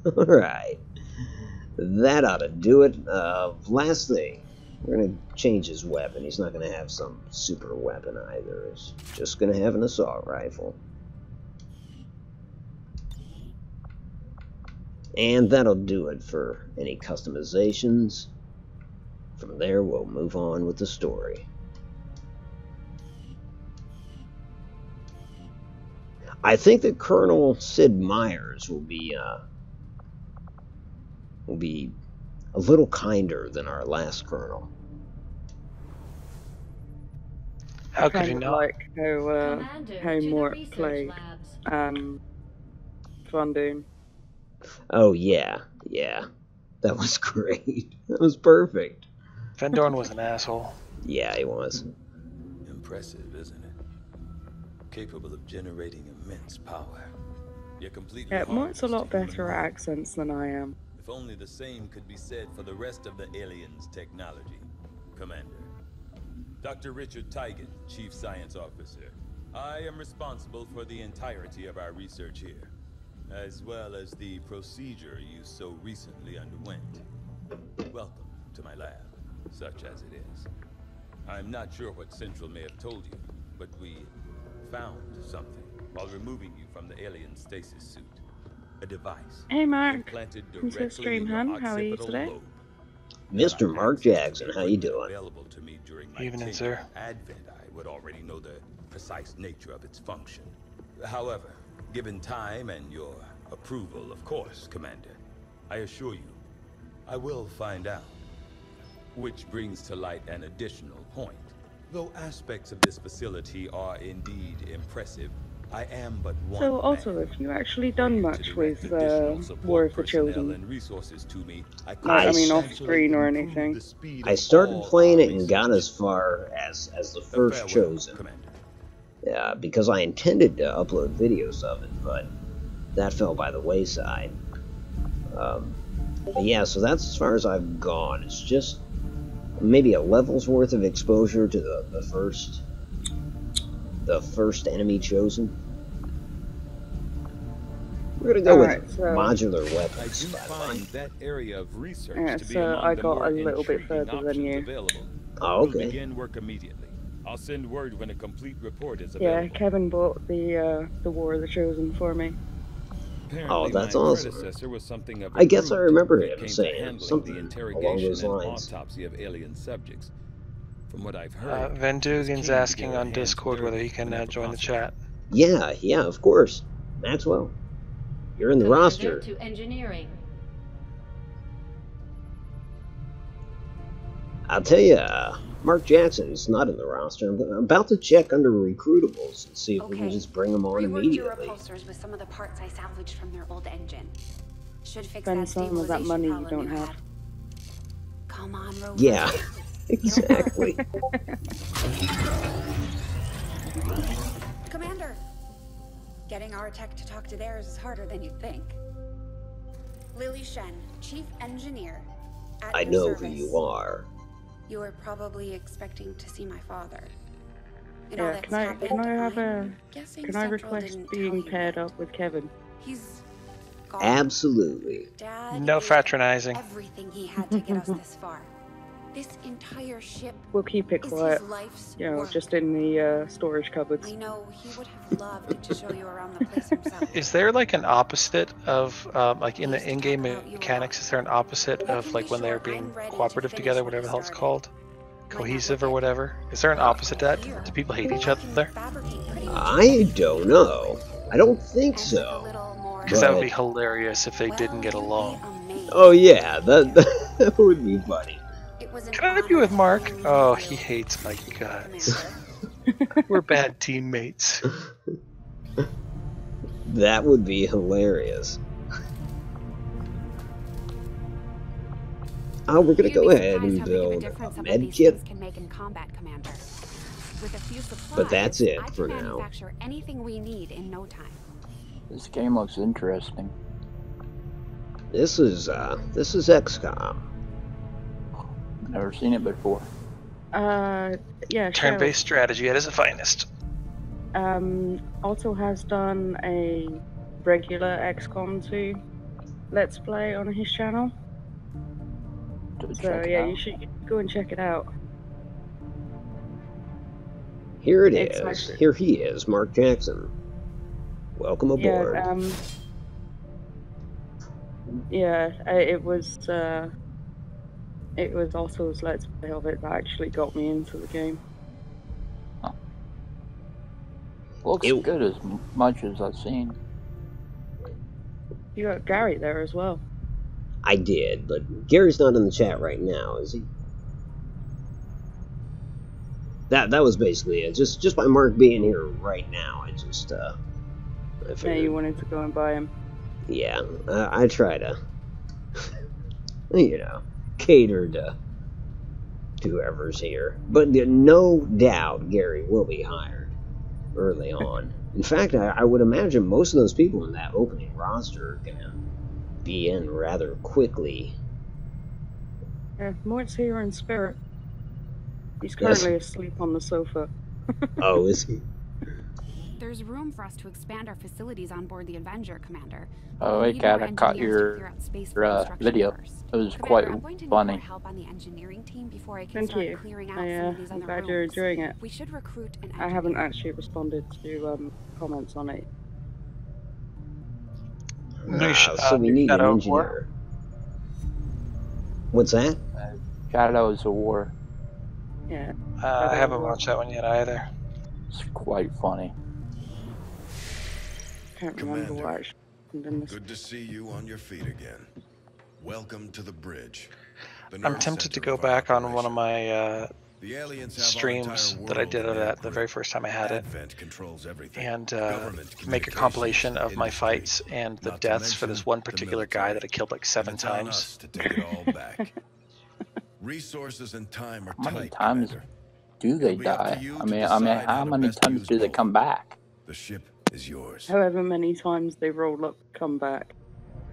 Alright. That ought to do it. Last thing. We're going to change his weapon. He's not going to have some super weapon either. He's just going to have an assault rifle. And that'll do it for any customizations. From there, we'll move on with the story. I think that Colonel Sid Myers will be a little kinder than our last colonel. How could you not? Like how Mort played Von Doom. Oh yeah, that was great. That was perfect. Van Dorn was an asshole. Yeah, he was. Impressive, isn't it? Capable of generating immense power. You're completely Yeah, Mort's a lot better at accents than I am. If only the same could be said for the rest of the aliens' technology. Commander. Dr. Richard Tigan, Chief Science Officer. I am responsible for the entirety of our research here, as well as the procedure you so recently underwent. Welcome to my lab, such as it is. I'm not sure what Central may have told you, but we found something while removing you from the alien stasis suit. A device. Hey Mark, implanted Mr. directly in your Streamhand, how are you occipital today? lobe. Mr. Mark Jackson, how you doing? Available to me during my Evening, tenure sir. at Advent, I would already know the precise nature of its function. However, given time and your approval, of course, Commander, I assure you, I will find out. Which brings to light an additional point. Though aspects of this facility are indeed impressive, I am but one. So also, have you actually done much with War of the Chosen? And resources to me, I mean, off screen or anything. I started playing it and got as far as the first Chosen. Yeah, because I intended to upload videos of it, but that fell by the wayside. But yeah, so that's as far as I've gone. It's just maybe a level's worth of exposure to the first enemy chosen. We're gonna go with modular weapons. I do find that area of research to be so among I the got more a little bit intriguing further than you. available. Oh, okay. We'll begin work immediately. I'll send word when a complete report is Yeah, available. Kevin bought the War of the Chosen for me. Oh, that's my awesome. predecessor was something of a I guess I brute remember when it him came to saying handling the something interrogation along those and lines. autopsy of alien subjects. From what I've heard, Van Dugan's it's key to asking get our on hands Discord dirty whether he can whenever join the possible. chat. Yeah, of course. Maxwell, you're in the roster. To engineering. I'll tell you, Mark Jackson's not in the roster. I'm about to check under recruitables and see if we can just bring him on Reworked your immediately. repulsors with some of the parts I salvaged from their old engine. Should fix Spend that some of that stabilization money you problem don't have. had. Come on, Rover. Yeah, exactly. Commander, getting our tech to talk to theirs is harder than you'd think. Lily Shen, Chief Engineer. At I your know service. who you are. You were probably expecting to see my father. And all Yeah, that's can I happened, have I'm guessing can I Central request didn't being tell you paired yet. up with Kevin? He's God. Absolutely. Dad No gave fraternizing. everything he had to get us this far. This entire ship We'll keep it is quiet. his life's You know, work. just in the storage cupboards. I know he would have loved to show you around the place himself. Is there like an opposite of like in the in-game mechanics? Is there an opposite of like when they're being cooperative together, whatever the hell it's called, cohesive or whatever? Is there an opposite to that? Do people hate each other? I don't know. I don't think so. Because that would be hilarious if they didn't get along. Oh yeah, that would be funny. Can I be with Mark? Oh, he hates my guts. We're bad teammates. That would be hilarious. Oh, we're gonna go ahead and build a med kit. But that's it for now. Anything we need in no time. This game looks interesting. This is XCOM. Never seen it before. Yeah. Turn-based strategy at its finest. Otto has done a regular XCOM 2 Let's Play on his channel. So yeah, you should go and check it out. Here it is. Here he is, Mark Jackson. Welcome aboard. It was Otto's Let's Play of it that actually got me into the game. Huh. Looks good as much as I've seen. You got Gary there as well. I did, but Gary's not in the chat right now, is he? That was basically it. Just by Mark being here right now, I just I figured, Yeah, you wanted to go and buy him. Yeah, I try to, you know, cater to whoever's here. But no doubt Gary will be hired early on. In fact, I would imagine most of those people in that opening roster are gonna be in rather quickly. Yeah, Mort's here in spirit. He's currently asleep on the sofa. Oh, is he? There's room for us to expand our facilities on board the Avenger, Commander. Oh, hey, Kat, I caught your video. It was quite funny. Thank you. I'm glad you're enjoying it. We should recruit an I haven't actually responded to comments on it. So we need an engineer. What's that? Shadows of War. Yeah. I haven't watched that one yet either. It's quite funny. Can't remember what I Good to see you on your feet again. Welcome to the bridge. I'm tempted to go back on one of my streams that I did of that the very first time I had it, and make a compilation of my fights and the deaths for this one particular guy that I killed like 7 times. Resources and time are how many times do they die? I mean, how many times do they come back? The ship is yours. However many times they roll up, come back.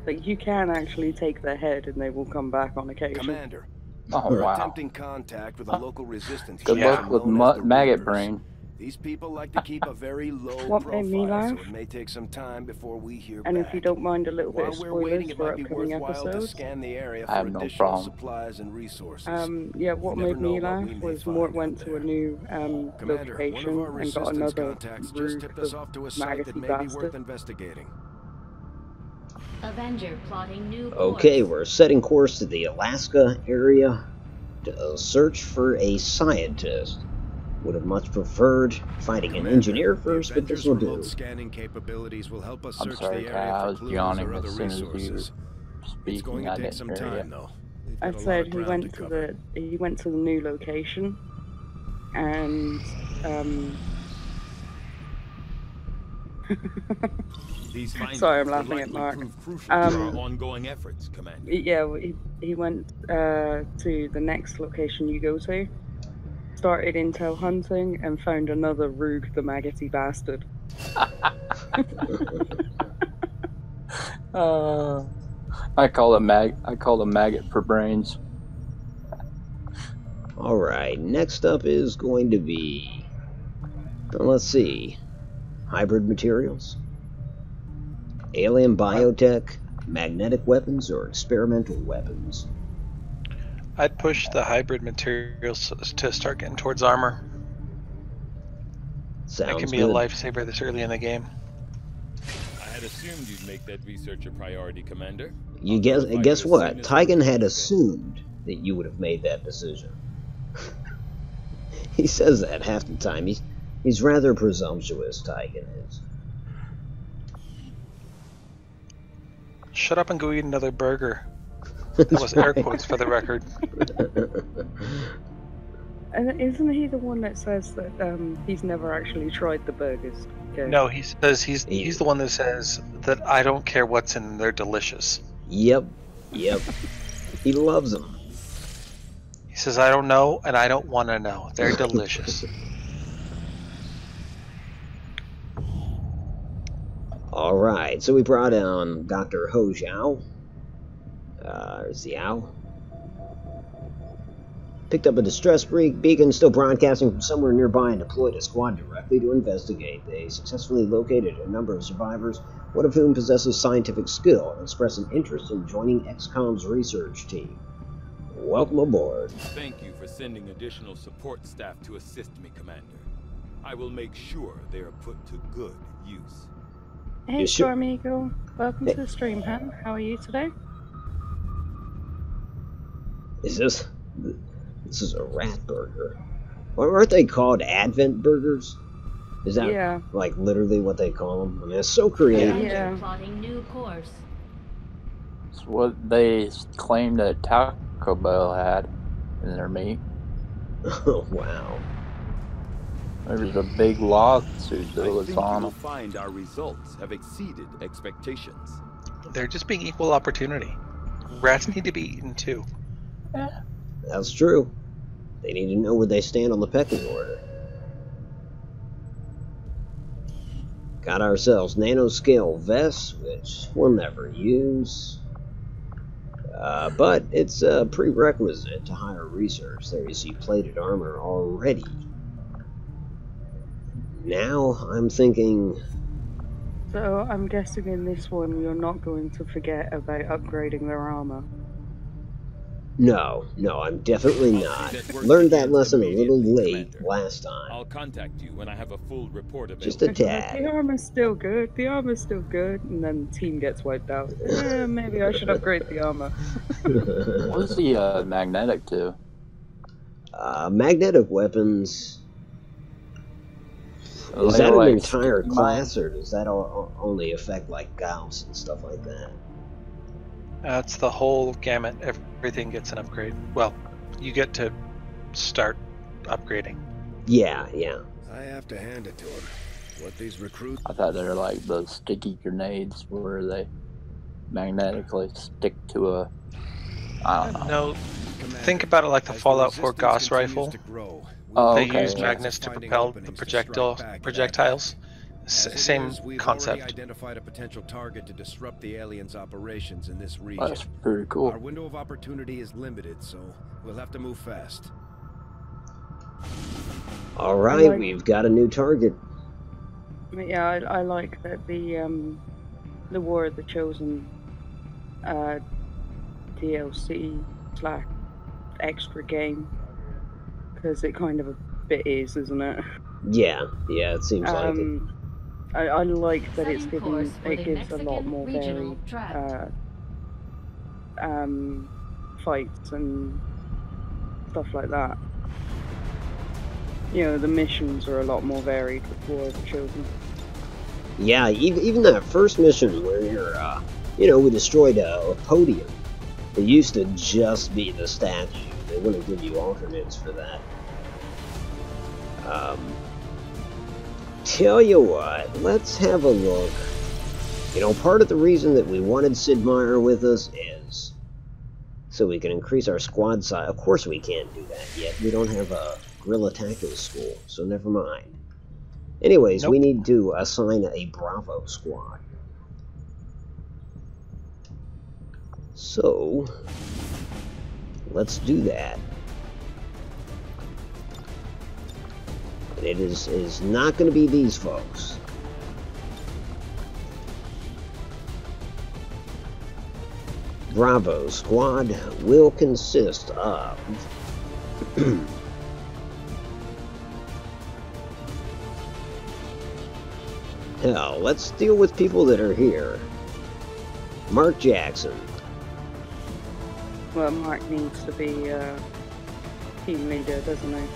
Like, you can actually take their head and they will come back on occasion. Commander, oh we're wow! attempting contact with a local resistance. Good luck with maggot brain. These people like to keep a very low What profile, made me laugh? so it may take some time before we hear And back. if you don't mind a little bit While of we're spoilers waiting, it for might be upcoming worthwhile to episodes. scan the area I have for no additional problem. supplies and resources. Yeah, what You never made know me what laugh we may was find Mort out went to a new Commander, location one of our and got resistance another contacts just rogue tipped us off to a site that maggoty may be bastard. worth investigating. Avenger plotting new Okay, we're setting course to the Alaska area to search for a scientist. Would have much preferred finding an engineer first, but this will do. Scanning capabilities will help us I'm search sorry, the Kat, area I for was clues yawning or other as soon as you resources. were It's going speaking. to I take didn't some hear time, you. though. I said he went to the new location, and These findings sorry, I'm will laughing at likely Mark. prove crucial to our ongoing efforts, Commander. Yeah, he went to the next location you go to, started intel hunting, and found another Rogue the maggoty bastard. I call it maggot for brains. Alright, next up is going to be, let's see, hybrid materials, alien biotech, magnetic weapons or experimental weapons? I'd push the hybrid materials to start getting towards armor. Sounds That can be good. a lifesaver this early in the game. I had assumed you'd make that research a priority, Commander. You guess what? Tygan had assumed that you would have made that decision. He says that half the time. He's rather presumptuous, Tygan is. Shut up and go eat another burger. That was air quotes for the record. And isn't he the one that says that he's never actually tried the burgers? Okay. No, he says he's the one that says that I don't care what's in them, they're delicious. Yep. He loves them. He says I don't know and I don't want to know. They're delicious. Alright, so we brought on Dr. Ho Zhao. Xiao. Picked up a distress beacon still broadcasting from somewhere nearby and deployed a squad directly to investigate. They successfully located a number of survivors, one of whom possesses scientific skill and expressed an interest in joining XCOM's research team. Welcome aboard. Thank you for sending additional support staff to assist me, Commander. I will make sure they are put to good use. Hey, Stormigo. Welcome to the stream, Han. How are you today? This is a rat burger. Aren't they called Advent burgers? Is that like literally what they call them? I mean, it's so creative. Yeah. Plotting new course. It's what they claimed that Taco Bell had in their meat. Oh wow. There was a big lawsuit that was on them. Find our results have exceeded expectations. They're just being equal opportunity. Rats need to be eaten too. That's true. They need to know where they stand on the pecking order. Got ourselves nanoscale vests, which we'll never use. But it's a prerequisite to higher research. There you see plated armor already. Now I'm thinking... So I'm guessing in this one you're not going to forget about upgrading their armor. No, I'm definitely not. Learned that lesson a little late last time. I'll contact you when I have a full report of it. Just a tad. The armor's still good, and then the team gets wiped out. Maybe I should upgrade the armor. What's the magnetic to? Magnetic weapons... Is that an entire class, or does that only affect like Gauss and stuff like that? That's the whole gamut. Everything gets an upgrade. Well, you get to start upgrading. Yeah. I have to hand it to him. What these recruits... I thought they were like those sticky grenades where they magnetically stick to a... I don't know. No, think about it like the Fallout 4 Gauss rifle. They use magnets to propel the projectiles. Same concept. We've identified a potential target to disrupt the aliens' operations in this region. That's pretty cool. Our window of opportunity is limited, so we'll have to move fast. Alright, we've got a new target. Yeah, I like that the War of the Chosen DLC / extra game, because it kind of a bit is, isn't it? Yeah, it seems like it. I like that it gives a lot more varied fights and stuff like that. You know, the missions are a lot more varied with War of the Chosen. Yeah, even that first mission where you're, we destroyed a podium. It used to just be the statue. They wouldn't give you alternates for that. Tell you what, let's have a look. Part of the reason that we wanted Sid Meier with us is so we can increase our squad size. Of course we can't do that yet. We don't have a guerrilla tactics school, so never mind. Anyways, we need to assign a Bravo squad. So, let's do that. And it is not going to be these folks. Bravo squad will consist of hell, let's deal with people that are here. Mark Jackson. Well, Mark needs to be team leader, doesn't he?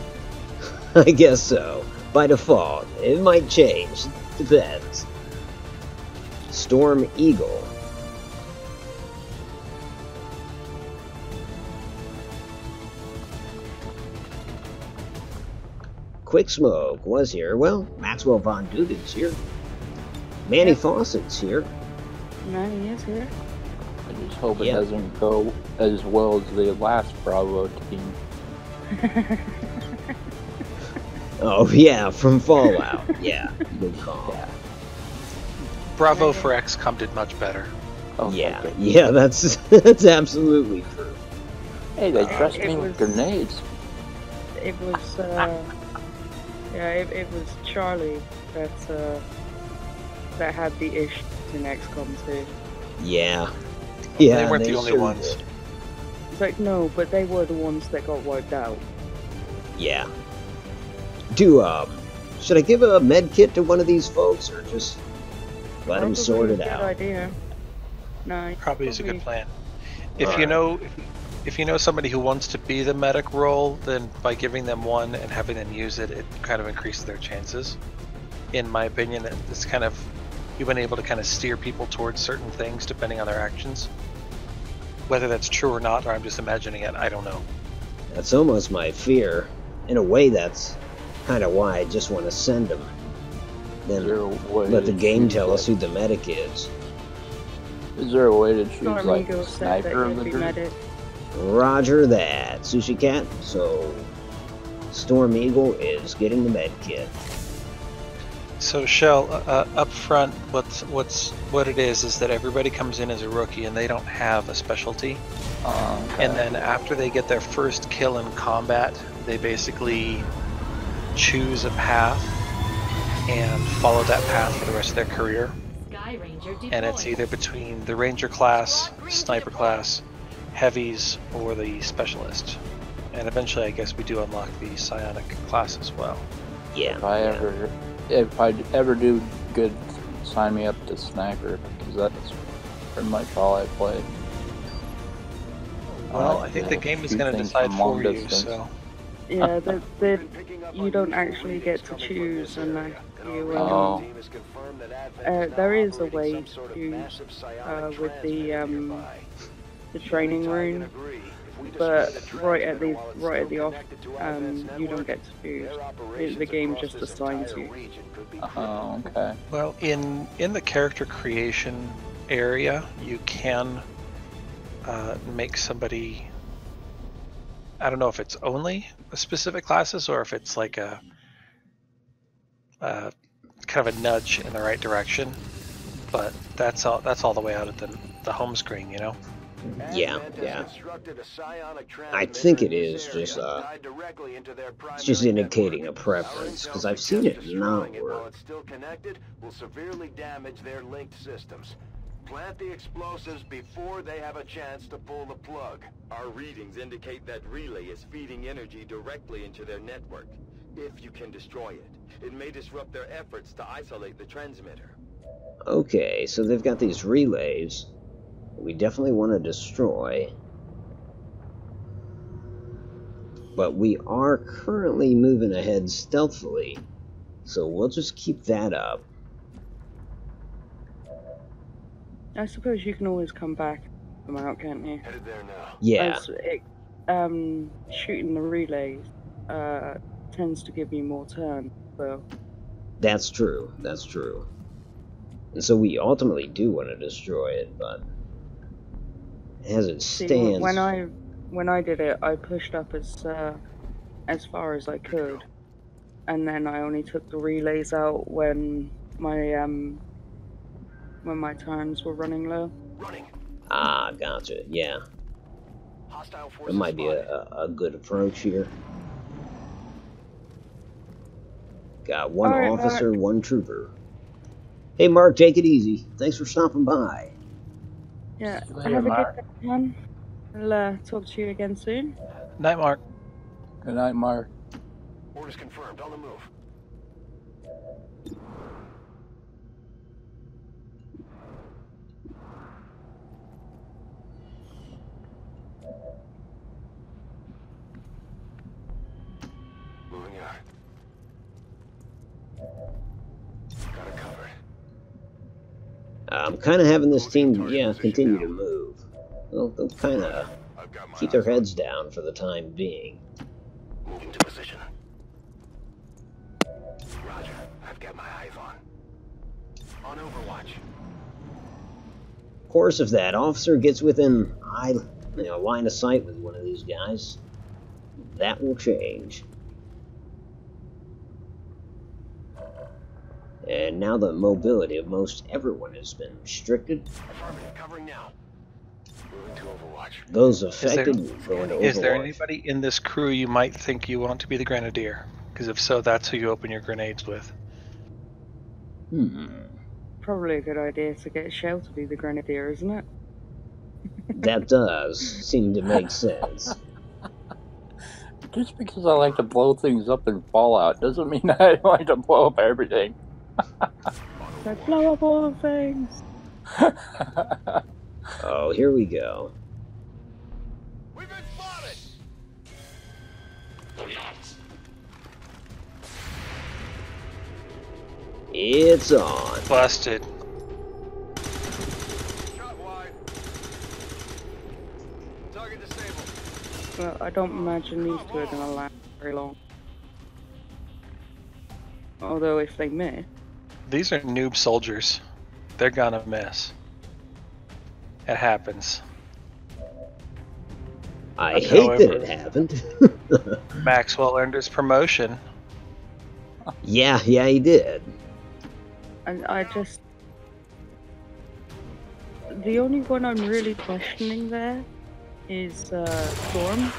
I guess so. By default. It might change. Depends. Storm Eagle. Quick Smoke was here. Well, Maxwell Von Dugan's here. Manny Fawcett's here. Manny is here. I just hope it doesn't go as well as the last Bravo team. Oh yeah, from Fallout. Yeah, good call. Yeah. Bravo for XCOM did much better. Oh, yeah, that's that's absolutely true. Hey, they trust me with grenades. It was, it was Charlie that had the issue in XCOM 2. Yeah. Yeah, they weren't the only ones. It's like, no, but they were the ones that got wiped out. Yeah. Should I give a med kit to one of these folks, or just let them sort it out? Good idea. No, probably is a good plan. If you know somebody who wants to be the medic role, then by giving them one and having them use it, it kind of increases their chances. In my opinion, it's kind of, you've been able to kind of steer people towards certain things depending on their actions. Whether that's true or not, or I'm just imagining it, I don't know. That's almost my fear. In a way, that's kind of why I just want to send them. Then let the game tell us who the medic is. Is there a way to choose like a sniper of the group? Medic. Roger that, Sushi Cat. So Storm Eagle is getting the med kit. So Shell, up front, what it is that everybody comes in as a rookie and they don't have a specialty. Okay. And then after they get their first kill in combat, they basically choose a path and follow that path for the rest of their career. And it's either between the Ranger class, Sniper class, Heavies, or the Specialist. And eventually I guess we do unlock the Psionic class as well. Yeah. If I ever do good, sign me up to Sniper, because that's pretty much all I play. Well, I think the game is going to decide for you, so... Yeah, you don't actually get to choose unless you... there is a way to choose with the training room, but right at the off, you don't get to choose. The game just assigns you. Oh, okay. Well, in the character creation area, you can make somebody. I don't know if it's only a specific classes or if it's like a kind of a nudge in the right direction, but that's all the way out at the home screen, you know. Yeah. I think it is just it's just indicating a preference, because I've seen it not work. It's still connected, will severely damage their linked systems. Plant the explosives before they have a chance to pull the plug. Our readings indicate that relay is feeding energy directly into their network. If you can destroy it, it may disrupt their efforts to isolate the transmitter. Okay, so they've got these relays we definitely want to destroy, but we are currently moving ahead stealthily, so we'll just keep that up. I suppose you can always come back from out, can't you? Headed there now. Yeah. Shooting the relays tends to give you more turn, so... That's true, that's true. And so we ultimately do want to destroy it, but as it stands... When I did it, I pushed up as far as I could, and then I only took the relays out when my turns were running low. Ah, gotcha, yeah. It might be a good approach here. Got one officer, Mark. One trooper. Hey Mark, take it easy. Thanks for stopping by. Yeah, See you later, have a Mark. good day, man. I'll talk to you again soon. Night, Mark. Good night, Mark. Orders confirmed. On the move. Moving out. Got it covered. I'm kind of having this team, continue to move. They'll kind of keep their heads down for the time being. Moving to position. Roger. I've got my eyes on. On Overwatch. Of course, if that officer gets within line of sight with one of these guys, that will change. And now the mobility of most everyone has been restricted. Affirmative. Covering now. Moving to Overwatch. Those affected go into Overwatch. Is there anybody in this crew you might think you want to be the Grenadier? Because if so, that's who you open your grenades with. Probably a good idea to get Shell to be the Grenadier, isn't it? That does seem to make sense. Just because I like to blow things up in Fallout doesn't mean I like to blow up everything. I blow up all the things. Oh, here we go. We've been spotted. It's on. Busted. Shot wide. Target disabled. Well, I don't imagine these two are going to last very long. Although if they miss... These are noob soldiers. They're gonna miss. It happens. I hate that it happened. Maxwell earned his promotion. Yeah, he did. And I just... The only one I'm really questioning there is Storm.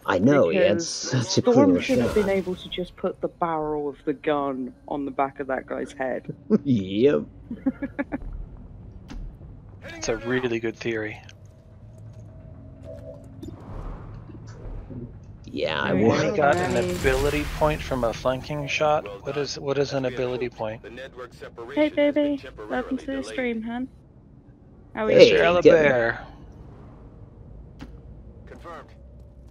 I know, he had Because such a Storm clear should have shot. been able to just put the barrel of the gun on the back of that guy's head. Yep. It's a really good theory. Yeah, I He want. got an ability point from a flanking shot. What is an ability point? Hey baby, welcome to the stream, hun. How are Hey, you? Ella Kevin. Bear. Confirmed.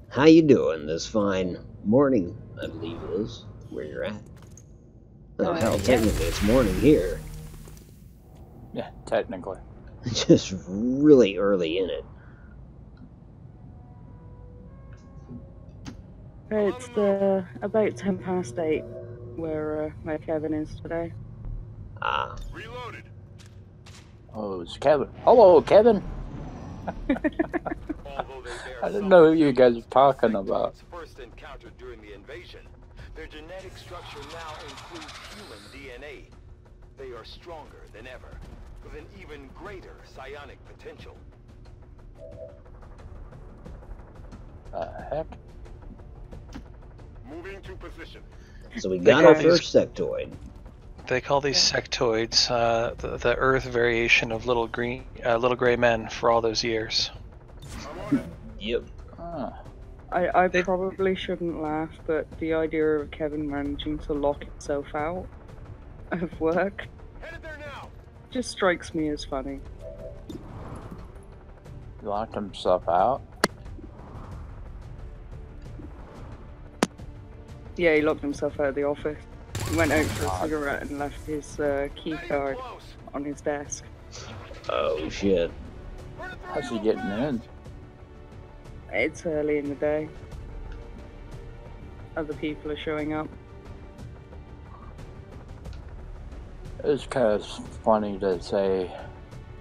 How you doing this fine morning, I believe it is, where you're at? Oh, hell, yeah. technically it's morning here. Yeah, technically. Just really early in it. It's about 10:08 where Kevin is today. Ah. Reloaded. Oh, it's Kevin. Hello, Kevin. I didn't know who you guys were talking about. First encountered during the invasion. Their genetic structure now includes human DNA. They are stronger than ever, with an even greater psionic potential. Heck? Moving to position. So we got our first sectoid. They call these sectoids the Earth variation of little gray men for all those years. Yep. I probably shouldn't laugh, but the idea of Kevin managing to lock himself out of work just strikes me as funny. He locked himself out? Yeah, he locked himself out of the office. He went out for a cigarette and left his key card on his desk. Oh shit. How's he getting in? It's early in the day. Other people are showing up. It's kind of funny to say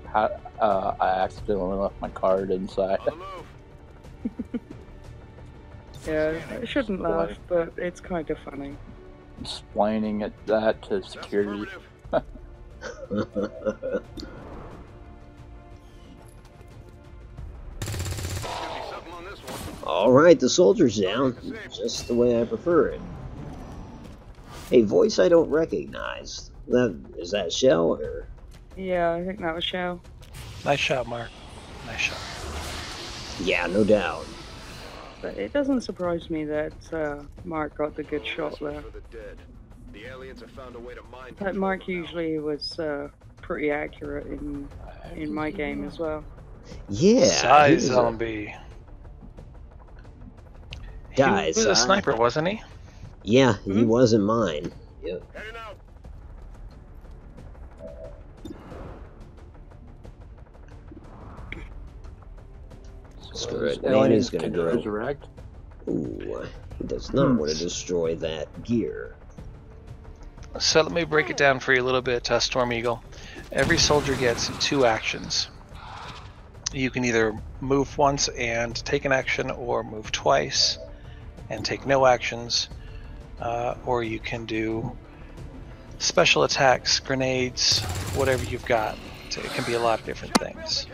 how I accidentally left my card inside. Yeah, I shouldn't laugh, but it's kind of funny. Explaining that to security. Alright, the soldier's down. Just the way I prefer it. Hey, voice I don't recognize. Is that Shell or? Yeah, I think that was Shell. Nice shot, Mark. Nice shot. Yeah, no doubt. But it doesn't surprise me that Mark got the good shot there. Like Mark usually was pretty accurate in my game as well. Yeah, Size zombie. He was a sniper, wasn't he? Yeah, he wasn't mine. Yep. Screw it, man, he's gonna go. Resurrect. Ooh, he does not want to destroy that gear. So let me break it down for you a little bit, Storm Eagle. Every soldier gets 2 actions. You can either move once and take an action, or move twice and take no actions, or you can do special attacks, grenades, whatever you've got. So it can be a lot of different things.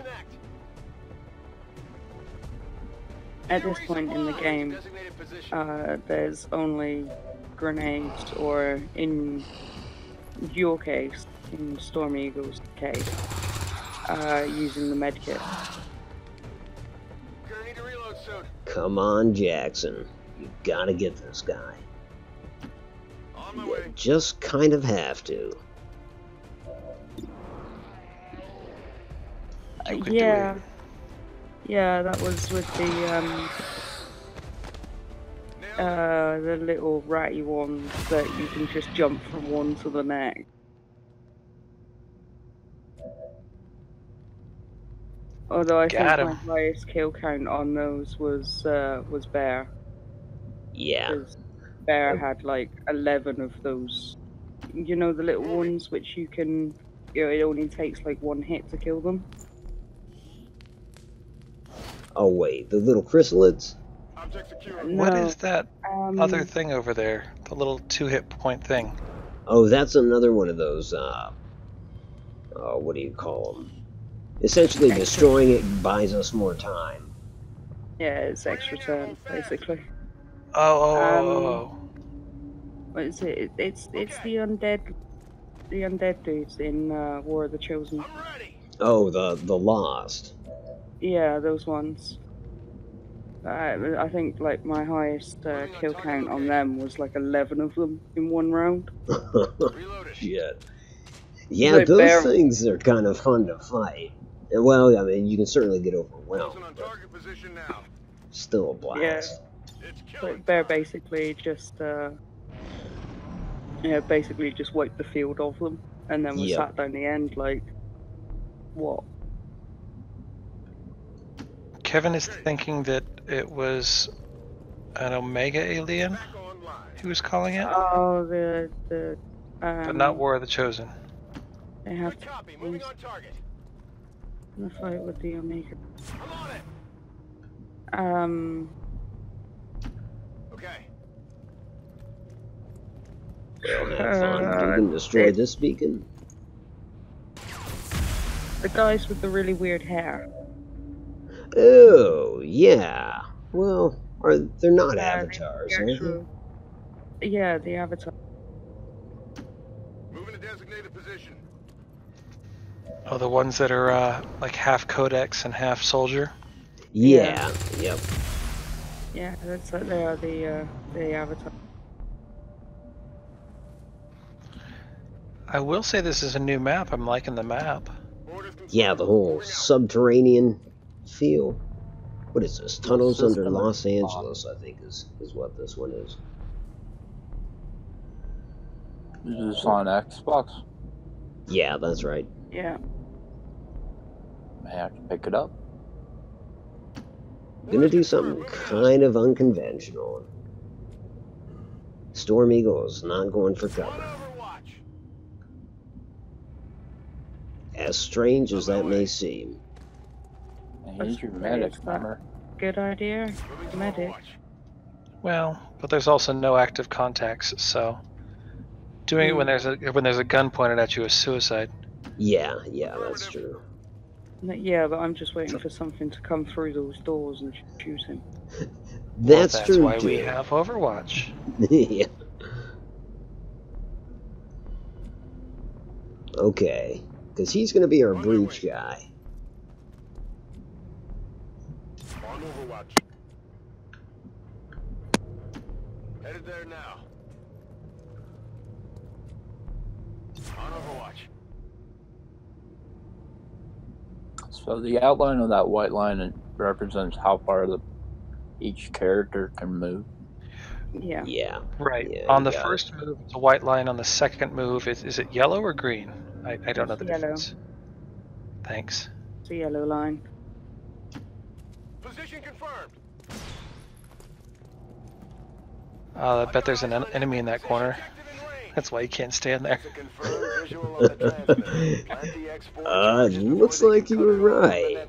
At this point in the game, there's only grenades, or in your case, in Storm Eagle's case, using the medkit. Come on, Jackson. You gotta get this guy. You just kind of have to. Yeah. Yeah, that was with the little ratty ones that you can just jump from one to the next. Although I think my highest kill count on those was Bear. Yeah. Because Bear had like 11 of those. You know, the little ones which you can, it only takes like 1 hit to kill them. Oh wait, the little chrysalids? No, what is that other thing over there? The little 2-hit point thing. Oh, that's another one of those, what do you call them? Essentially, destroying it buys us more time. Yeah, it's extra turn, basically. Oh. What is it? It's the undead dudes in War of the Chosen. Oh, the Lost. Yeah, those ones. I think like my highest kill count on them was like 11 of them in one round. Shit. Yeah, those things are kind of fun to fight. Well, I mean, you can certainly get overwhelmed, but still a blast. Yeah. But Bear basically just basically just wiped the field of them, and then was sat down the end like, what? Kevin is thinking that it was an Omega alien he was calling it. Oh, but not War of the Chosen. They have to the fight with the Omega. Okay. Well, have fun. You can destroy this beacon. The guys with the really weird hair. Oh, yeah. Well, they're not avatars, are they? Yeah, the avatar. Moving to designated position. Oh, the ones that are like half Codex and half Soldier? Yeah, yep. Yeah, that's what they are, the avatar. I will say this is a new map. I'm liking the map. Yeah, the whole subterranean feel. What is this? Tunnels under Los Angeles, I think, is what this one is. Is this on Xbox? Yeah, that's right. Yeah. May I have to pick it up? Gonna do something kind of unconventional. Storm Eagle is not going for cover. As strange as that may seem. He's your medic, remember? Good idea, medic. Well, but there's also no active contacts, so doing it when there's a gun pointed at you is suicide. Yeah, that's true. Yeah, but I'm just waiting for something to come through those doors and shoot him. That's true, why we have Overwatch. Yeah. Okay, because he's going to be our breach guy. Headed there now. On Overwatch. So the outline of that white line, it represents how far each character can move. Yeah. Yeah. Right. Yeah, On the got first move, it's a white line. On the second move, is it yellow or green? I don't know the Yellow. difference. Thanks. It's a yellow line. Position confirmed. I bet there's an enemy in that corner. That's why you can't stand there. Looks like you were right.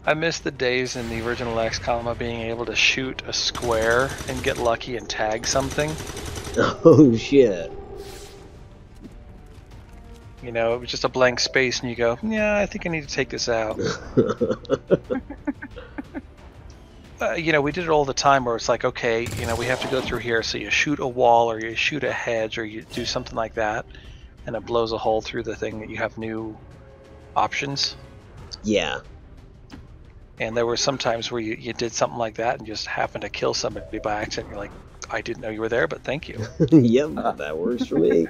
I miss the days in the original XCOM of being able to shoot a square and get lucky and tag something. Oh shit. You know, it was just a blank space and you go, yeah, I think I need to take this out. You know, we did it all the time where it's like, okay, you know, we have to go through here, so you shoot a wall or you shoot a hedge or you do something like that and it blows a hole through the thing that you have new options. Yeah. And there were some times where you did something like that and just happened to kill somebody by accident. You're like, I didn't know you were there, but thank you. Yep, that works for me.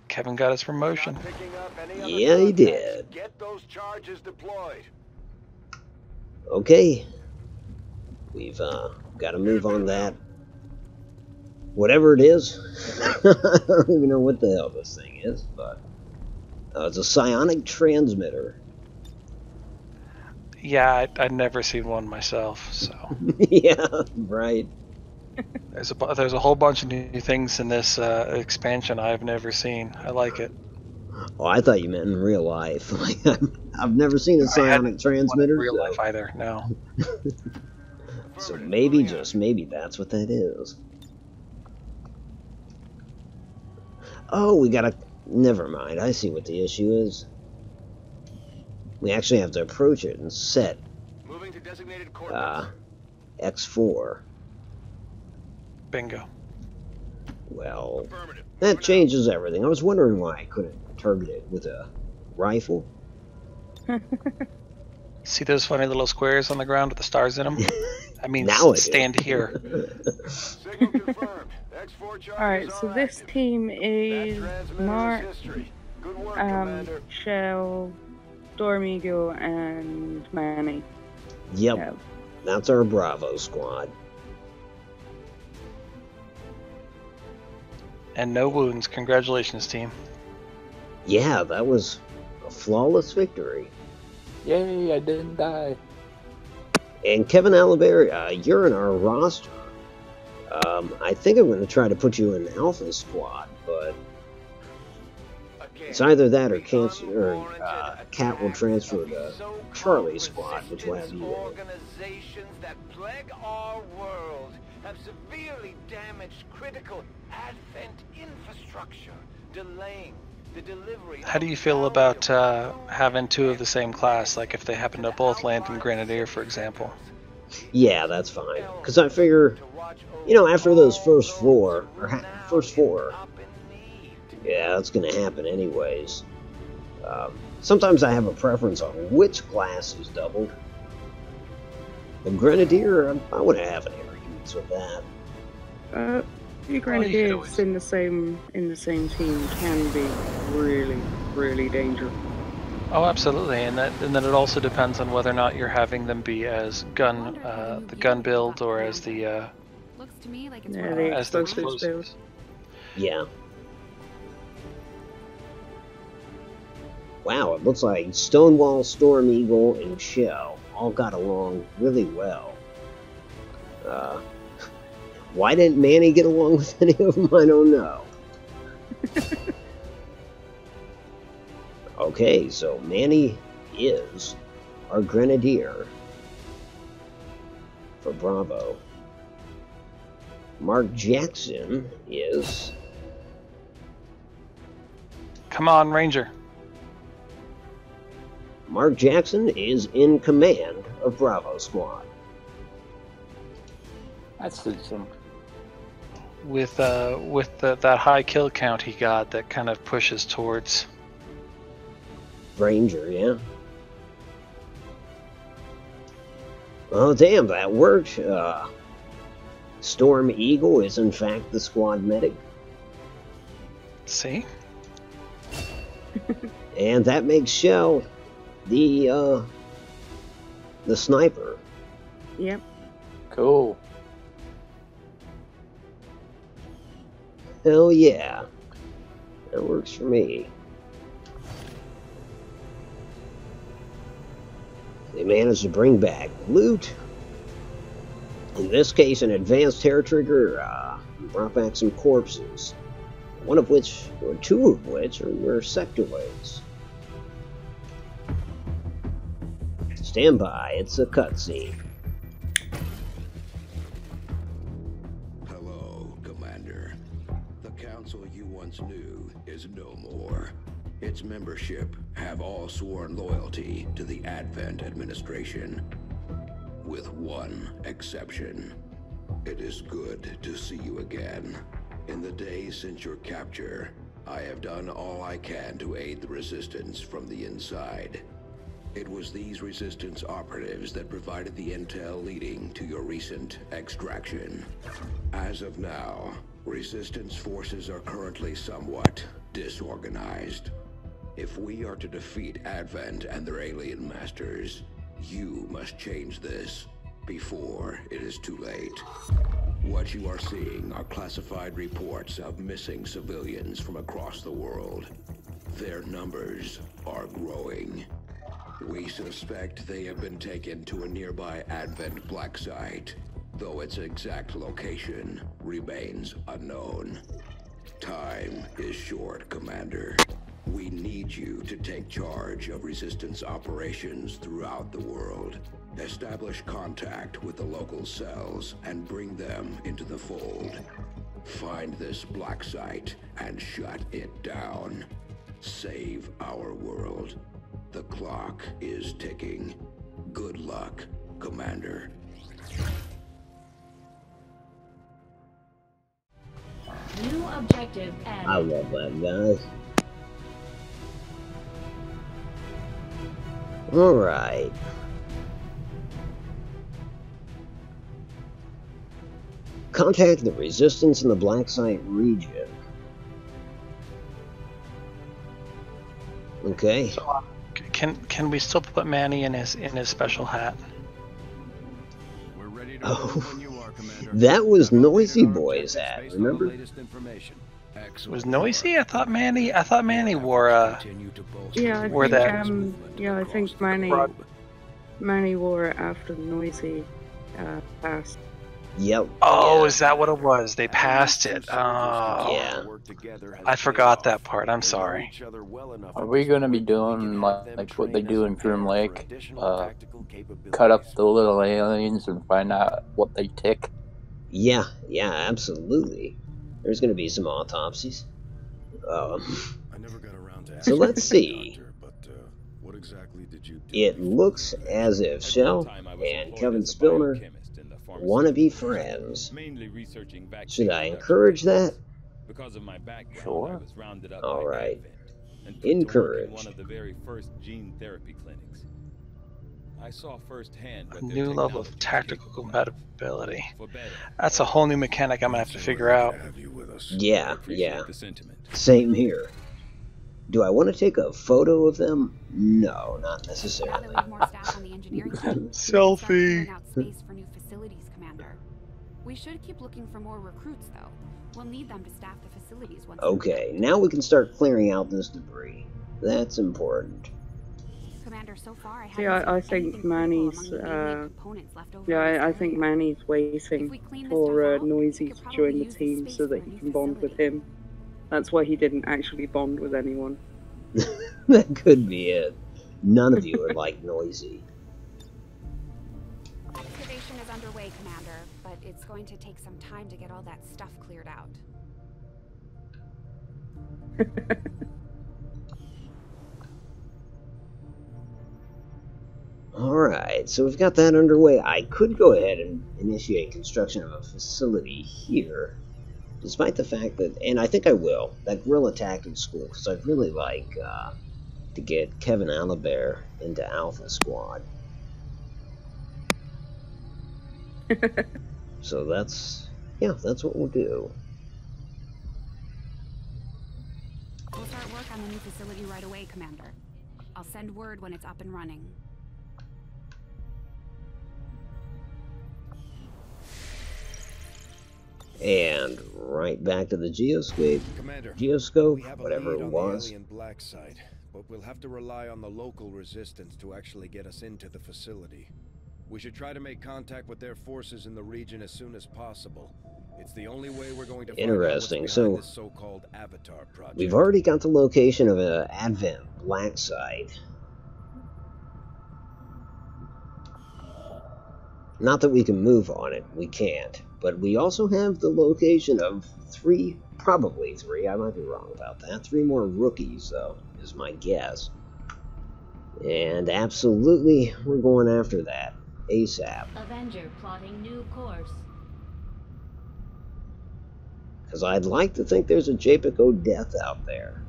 Kevin got his promotion. Yeah, he did. Get those charges deployed. Okay. We've got to move on that. Whatever it is. I don't even know what the hell this thing is, but it's a psionic transmitter. Yeah, I'd never seen one myself, so. Yeah, right. There's a whole bunch of new things in this expansion I've never seen. I like it. Oh, I thought you meant in real life. Like, I've never seen a psionic transmitter. In real life either, no. So maybe, just maybe, that's what that is. Oh, we gotta... Never mind, I see what the issue is. We actually have to approach it and set X4. Bingo. Well, that changes everything. I was wondering why I couldn't target it with a rifle. See those funny little squares on the ground with the stars in them? I mean, now stand here. Alright, so this team is Mark, Shell, Storm Eagle, and Manny. Yep, that's our Bravo squad. And no wounds. Congratulations, team. Yeah, that was a flawless victory. Yay, I didn't die. And Kevin Alaberry, you're in our roster. I think I'm going to try to put you in Alpha Squad, but it's either that or Cat will transfer to Charlie Squad, which will have you in. Organizations that plague our world have severely damaged critical Advent infrastructure, delaying the delivery. How do you feel about having two of the same class, like if they happen to both land in Grenadier, for example? Yeah, that's fine. Because I figure, you know, after those first four, yeah, that's going to happen anyways. Sometimes I have a preference on which class is doubled. The Grenadier, I wouldn't have any arguments with that. The Grenadiers in the same team can be really, really dangerous. Oh, absolutely, and then it also depends on whether or not you're having them be as the gun build or as the Looks to me like it's as the explosives. Yeah. Wow, it looks like Stonewall, Storm Eagle, and Shell all got along really well. Why didn't Manny get along with any of them? I don't know. Okay, so Manny is our Grenadier for Bravo. Mark Jackson is... Come on, Ranger. Mark Jackson is in command of Bravo Squad. That suits him. that high kill count he got, that kind of pushes towards Ranger, yeah. Oh, damn, that worked. Storm Eagle is in fact the squad medic. See? And that makes Shell the sniper. Yep. Cool. Hell yeah. That works for me. They managed to bring back loot. In this case, an advanced hair trigger brought back some corpses. One of which, or two of which, were sectoids. Stand by, it's a cutscene. Hello, Commander. The council you once knew is no more. Its membership have all sworn loyalty to the Advent administration. With one exception. It is good to see you again. In the days since your capture, I have done all I can to aid the resistance from the inside. It was these resistance operatives that provided the intel leading to your recent extraction. As of now, resistance forces are currently somewhat disorganized. If we are to defeat Advent and their alien masters, you must change this before it is too late. What you are seeing are classified reports of missing civilians from across the world. Their numbers are growing. We suspect they have been taken to a nearby Advent black site, though its exact location remains unknown. Time is short, Commander. We need you to take charge of resistance operations throughout the world. Establish contact with the local cells and bring them into the fold. Find this black site and shut it down. Save our world. The clock is ticking. Good luck, Commander. New objective added. I love that, guys. Alright. Contact the resistance in the Black Site region. Okay. So, can we still put Manny in his special hat? We're ready to Oh, when you are, Commander. that was Noisy Boy's hat, remember? Was Noisy? I thought Manny wore Yeah, I wore think, that. yeah, I think Manny wore it after Noisy passed. Yep. Oh, yeah. is that what it was? They passed it. Oh, Yeah. I forgot that part. I'm sorry. Are we gonna be doing like what they do in Grim Lake? Cut up the little aliens and find out what they tick? Yeah, absolutely. There's going to be some autopsies. I never got around to So let's see. what exactly did you do? It looks as if Shell and Kevin Spillner want to be friends. Should I encourage that? Because of my background, Sure. I was rounded up All by right. Advent and put to work in Encourage. one of the very first gene therapy clinics. I saw firsthand what A their new level of technology tactical could do. compatibility. For better. That's a whole new mechanic I'm gonna have to figure out. Yeah. The sentiment. Same here. Do I want to take a photo of them? No, not Now necessarily. that we have more staff on the engineering team, we can Selfie. start clearing out space for new facilities, Commander. We should keep looking for more recruits, though. We'll need them to staff the facilities once. Okay, now we can start clearing out this debris. That's important. Commander, so far I Yeah, I think Manny's, I think Manny's waiting for Noisy to join the team so that he can bond with him. That's why he didn't actually bond with anyone. That could be it. None of you are like Noisy. Excavation is underway, Commander, but it's going to take some time to get all that stuff cleared out. Alright, so we've got that underway. I could go ahead and initiate construction of a facility here. Despite the fact that, and I think I will, that Guerrilla Tactics School, because I'd really like to get Kevin Alibert into Alpha Squad. So that's what we'll do. We'll start work on the new facility right away, Commander. I'll send word when it's up and running. And right back to the geoscope. Commander, Geoscope, we have a whatever lead it on was. the alien black site, but we'll have to rely on the local resistance to actually get us into the facility. We should try to make contact with their forces in the region as soon as possible. It's the only way we're going to find out what's behind this so-called Avatar project. We've already got the location of an Advent black site. Not that we can move on it, we can't. But we also have the location of probably three, I might be wrong about that, 3 more rookies, though, is my guess. And absolutely, we're going after that, ASAP. Avenger plotting new course. Because I'd like to think there's a JPEG death out there.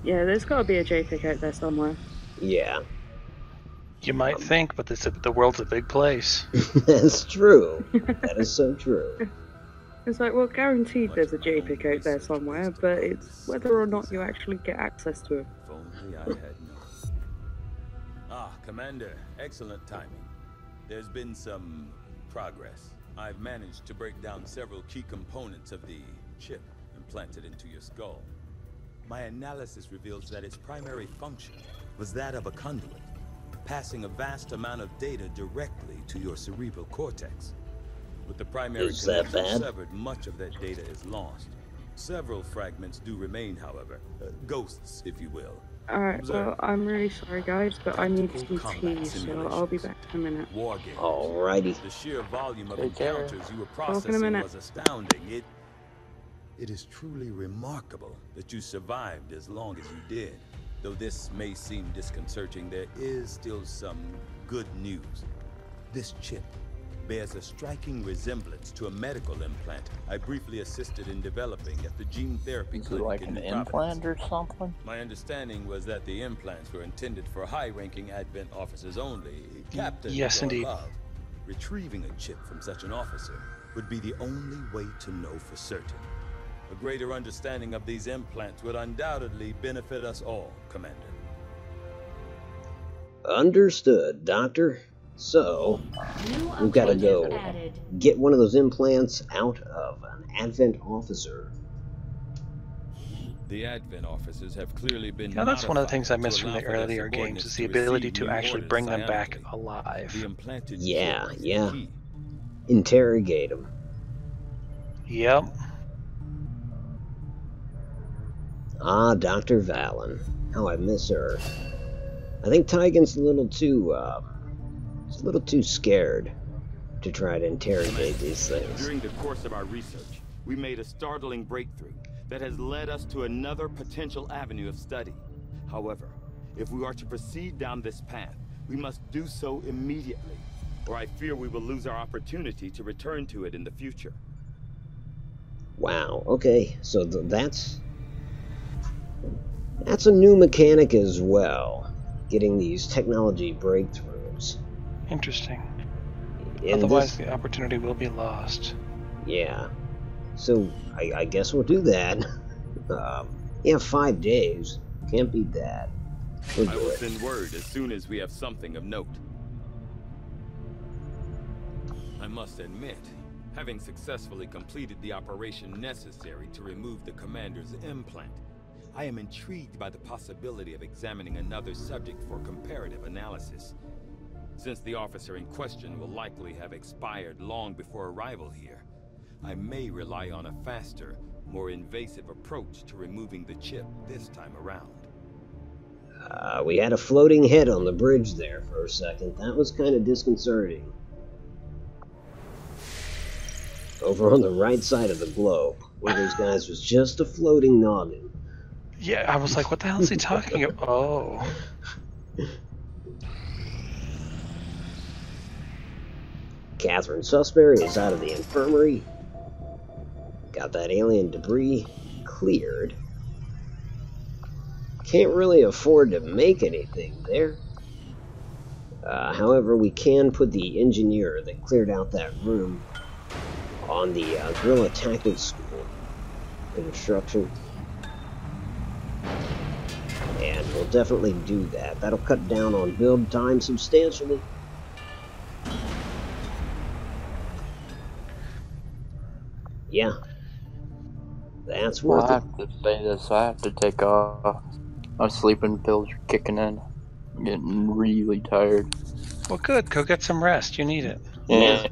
Yeah, there's got to be a JPEG out there somewhere. Yeah. You might think, but the world's a big place. That's true. That is so true. It's like, well, guaranteed there's a JPEG out there somewhere, but it's whether or not you actually get access to it. If only I had known. Ah, Commander, excellent timing. There's been some progress. I've managed to break down several key components of the chip implanted into your skull. My analysis reveals that its primary function was that of a conduit, passing a vast amount of data directly to your cerebral cortex. With the primary connection severed, much of that data is lost. Several fragments do remain, however. Ghosts, if you will. Alright, well, I'm really sorry, guys, but I need some tea, so I'll be back in a minute. Alrighty. The sheer volume of encounters you were processing was astounding. It is truly remarkable that you survived as long as you did. Though this may seem disconcerting, there is still some good news. This chip bears a striking resemblance to a medical implant I briefly assisted in developing at the gene therapy clinic like in an New implant Providence. or something? My understanding was that the implants were intended for high-ranking Advent officers only. Captain, yes, indeed. Love, retrieving a chip from such an officer would be the only way to know for certain. A greater understanding of these implants would undoubtedly benefit us all, Commander. Understood, Doctor. So, we've got to go get one of those implants out of an Advent officer. The Advent officers have clearly been. Now that's one of the things I missed from the earlier games, is the ability to actually bring them back alive. Yeah. Interrogate them. Yep. Ah, Dr. Valen. How I miss her. I think Tygan's a little too scared to try to interrogate these things. During the course of our research, we made a startling breakthrough that has led us to another potential avenue of study. However, if we are to proceed down this path, we must do so immediately, or I fear we will lose our opportunity to return to it in the future. Wow, okay, so that's a new mechanic as well, getting these technology breakthroughs. Interesting. And otherwise, the opportunity will be lost. Yeah. So, I guess we'll do that. Yeah, 5 days. Can't beat that. I will send word as soon as we have something of note. I must admit, having successfully completed the operation necessary to remove the commander's implant, I am intrigued by the possibility of examining another subject for comparative analysis. Since the officer in question will likely have expired long before arrival here, I may rely on a faster, more invasive approach to removing the chip this time around. We had a floating head on the bridge there for a second. That was kind of disconcerting. Over on the right side of the globe, one of those guys was just a floating noggin. Yeah, I was like, what the hell is he talking about? Oh. Catherine Sussbury is out of the infirmary. Got that alien debris cleared. Can't really afford to make anything there. However, we can put the engineer that cleared out that room on the Guerrilla Tactics School construction. And we'll definitely do that. That'll cut down on build time substantially. Yeah. That's worth it. I have to say this, I have to take off. My sleeping pills are kicking in. I'm getting really tired. Well, good. Go get some rest. You need it. Yeah.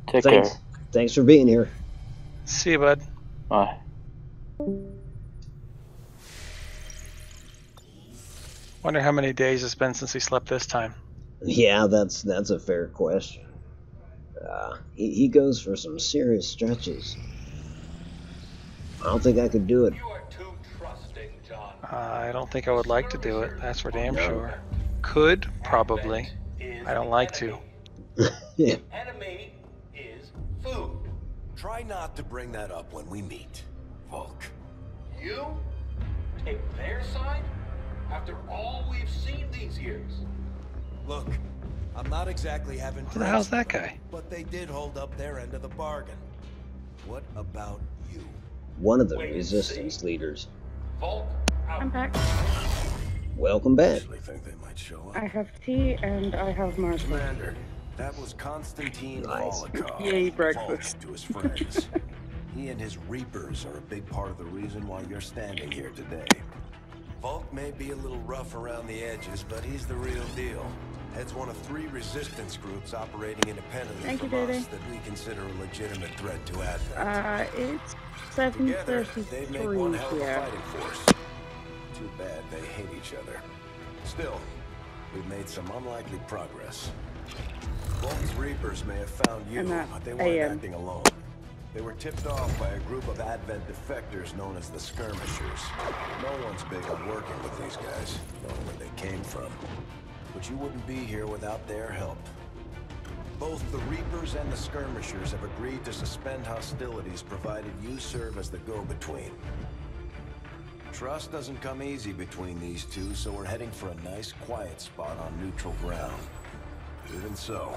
Take care. Thanks for being here. See you, bud. Bye. Wonder how many days it's been since he slept this time. Yeah, that's a fair question. He goes for some serious stretches. I don't think I could do it. You are too trusting, John. I don't think I would like to do it. That's for damn sure. Could, probably. I don't like to. Yeah. Enemy is food. Try not to bring that up when we meet, Volk. You take their side after all we've seen these years. Look, I'm not exactly having Who the hell's that guy? but they did hold up their end of the bargain. What about you? One of the resistance leaders. Volk, I'm back. Welcome back. Think they might show up. I have tea and I have marshmallows. Commander, that was Konstantin Nice. Volokov. Yay, breakfast. To his friends. He and his Reapers are a big part of the reason why you're standing here today. Volk may be a little rough around the edges, but he's the real deal. Heads one of 3 resistance groups operating independently Thank you, from Daddy. us that we consider a legitimate threat to Advent. It's Together, they've made one 7:33 hell of a here. fighting force. Too bad they hate each other. Still, we've made some unlikely progress. Volk's Reapers may have found you, And that but they weren't AM. acting alone. They were tipped off by a group of Advent defectors known as the Skirmishers. No one's big on working with these guys, knowing where they came from. But you wouldn't be here without their help. Both the Reapers and the Skirmishers have agreed to suspend hostilities provided you serve as the go-between. Trust doesn't come easy between these two, so we're heading for a nice, quiet spot on neutral ground. Even so,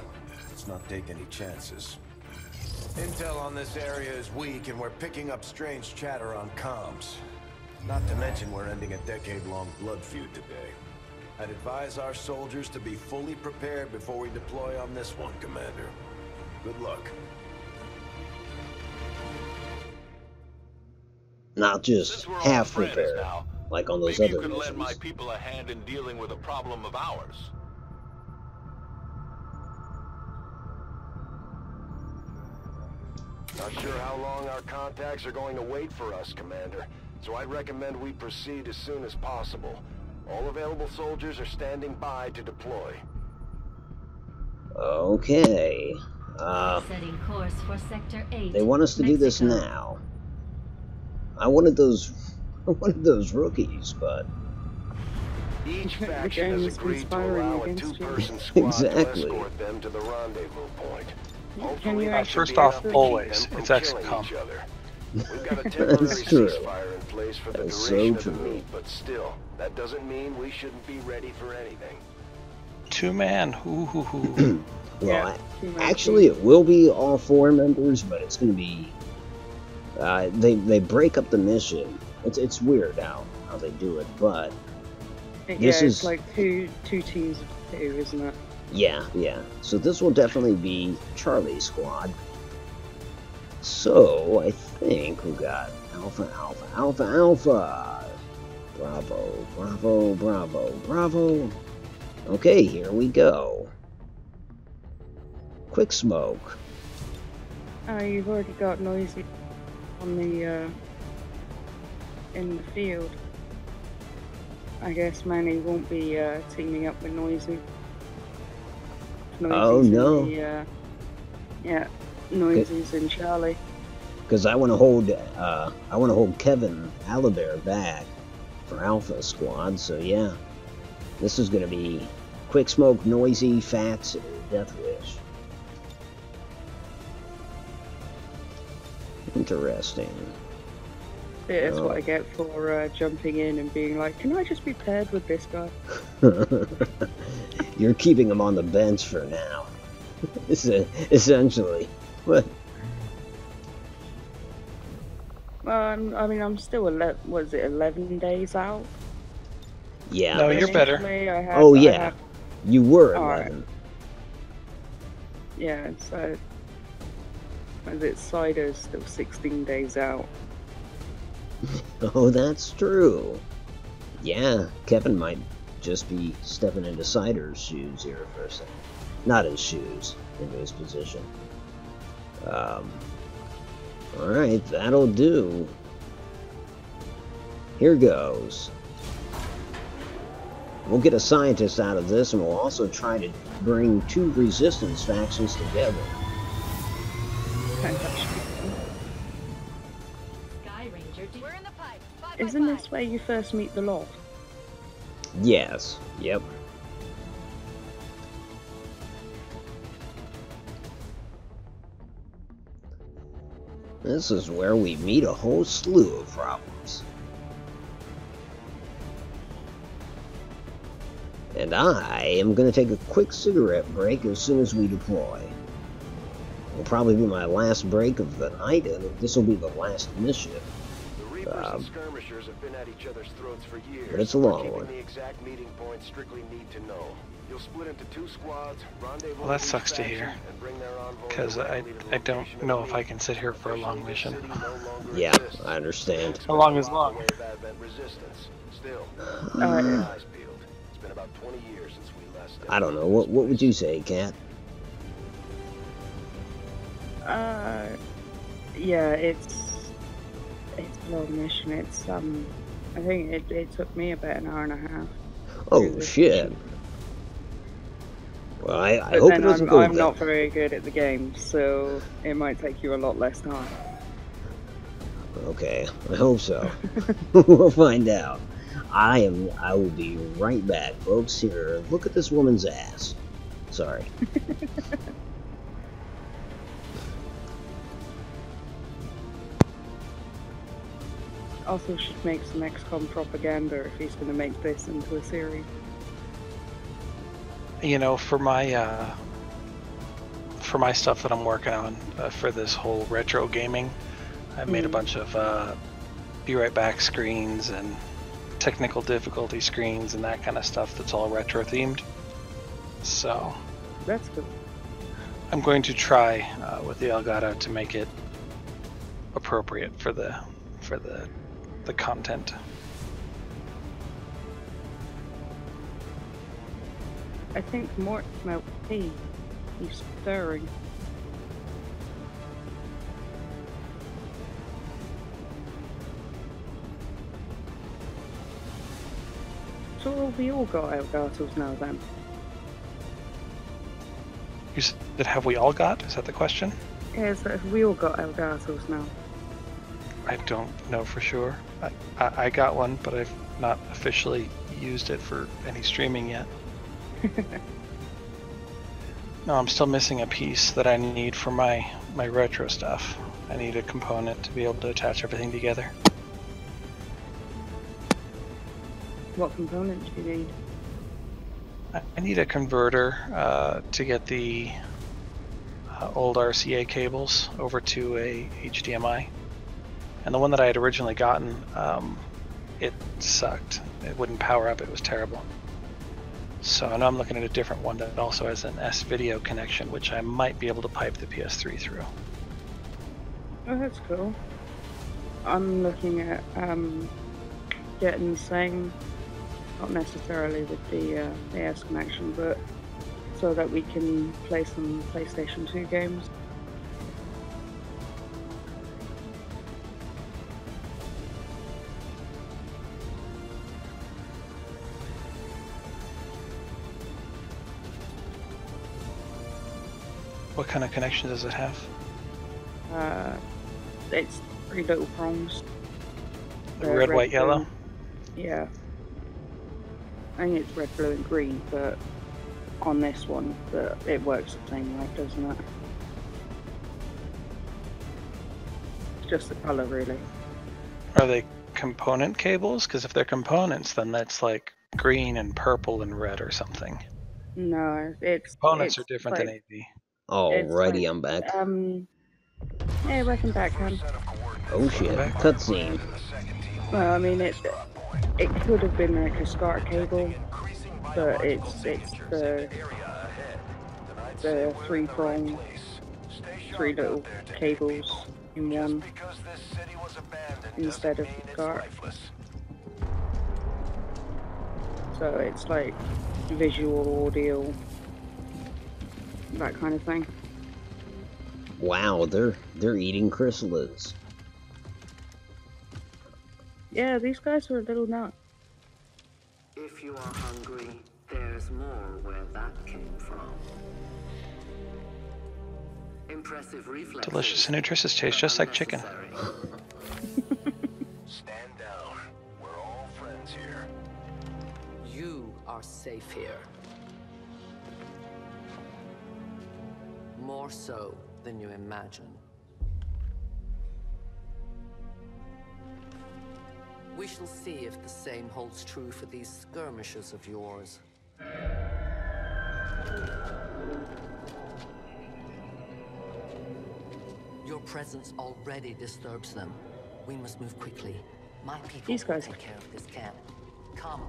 let's not take any chances. Intel on this area is weak, and we're picking up strange chatter on comms. Not to mention we're ending a decade-long blood feud today. I'd advise our soldiers to be fully prepared before we deploy on this one, Commander. Good luck. Not just half prepared, like on those Maybe you other could lend my missions. people a hand in dealing with a problem of ours. Not sure how long our contacts are going to wait for us, Commander. So I'd recommend we proceed as soon as possible. All available soldiers are standing by to deploy. Okay. Setting course for Sector 8. They want us to do this now. I wanted those rookies, but Each The faction game has is agreed to conspiring allow a against you. two-person squad Exactly. to escort them to the rendezvous point. Can Hopefully you that actually should First be off, enough to keep always, them from it's killing XCOM. each other. We've got a temporary That's true. ceasefire in place for the That's duration so of the true. meet, but still, that doesn't mean we shouldn't be ready for anything. 2-man. Ooh. well, actually, it will be all 4 members, but it's going to be. They break up the mission. It's weird how they do it, but this it's is like two teams of 2, isn't it? yeah. So this will definitely be Charlie Squad. So I think we got Alpha, Bravo. Okay, here we go. Quick smoke. Oh, you've already got Noisy on the in the field. I guess Manny won't be teaming up with Noisy. Oh, Noisy's no. in the, yeah, Noisy's in Charlie. Because I want to hold Kevin Alibert back for Alpha Squad. So yeah, this is going to be Quick Smoke, Noisy, Fats, and Death Wish. Interesting. Yeah, that's what I get for jumping in and being like, can I just be paired with this guy? You're keeping him on the bench for now. Essentially. What? I mean, I'm still 11 days out? Yeah. No, you're better. Oh, yeah. You were 11. Right. Yeah, so... As it's Cider's still 16 days out. Oh, that's true. Yeah, Kevin might just be stepping into Cider's shoes here for a second. Not his shoes, into his position. Alright, that'll do. Here goes. We'll get a scientist out of this, and we'll also try to bring 2 resistance factions together. Isn't this where you first meet the Lord? Yes. Yep. This is where we meet a whole slew of problems. And I am going to take a quick cigarette break as soon as we deploy. It'll probably be my last break of the night, and this will be the last mission. The skirmishers have been at each other's throats for years. But it's a long one. The exact meeting point strictly need to know. You'll split into 2 squads, rendezvous. Well, that sucks to hear, because I don't know if I can sit here for a long mission. Yeah, I understand. How long is long? Still, it's been about 20 years since we last. I don't know. What would you say, Kat? Yeah, it's a long mission. It's I think it took me about an hour and a half. Oh shit. Well, I hope it doesn't go I'm not very good at the game, so it might take you a lot less time. Okay, I hope so. We'll find out. I will be right back, folks. Here, look at this woman's ass. Sorry. Also should make some XCOM propaganda if he's going to make this into a series. You know, for my stuff that I'm working on for this whole retro gaming, I've made a bunch of be right back screens and technical difficulty screens and that kind of stuff that's all retro themed. So that's good. I'm going to try with the Elgato to make it appropriate for the content. I think Mort smelled tea. He's stirring. So we all got Elgatos now then? You said, have we all got? Is that the question? Yeah, so have we all got Elgatos now? I don't know for sure. I got one, but I've not officially used it for any streaming yet. No, I'm still missing a piece that I need for my retro stuff. I need a component to be able to attach everything together. What component do you need? I need a converter to get the old RCA cables over to a HDMI. And the one that I had originally gotten, it sucked. It wouldn't power up, it was terrible. So now I'm looking at a different one that also has an S-video connection, which I might be able to pipe the PS3 through. Oh, that's cool. I'm looking at getting the same, not necessarily with the S connection, but so that we can play some PlayStation 2 games. What kind of connection does it have? It's 3 little prongs. Red, white, yellow? Yeah. I think it's red, blue and green, but on this one, it works the same way, doesn't it? just the color, really. Are they component cables? Because if they're components, then that's like green and purple and red or something. No, it's Components are different than AV. Alrighty, I'm back. Hey, welcome back, Cam. Oh shit, cutscene. Well, I mean, it could have been like a SCART cable, but it's the three-prong, three little cables in one instead of the SCART. So it's like visual, audio, that kind of thing. Wow, they're eating chrysalids. Yeah, these guys are a little nuts. If you are hungry, there's more where that came from. Impressive reflexes. Delicious and nutritious, tastes just like chicken. Stand down. We're all friends here. You are safe here. More so than you imagine. We shall see if the same holds true for these skirmishers of yours. Your presence already disturbs them. We must move quickly. My people will take care of this camp. Come.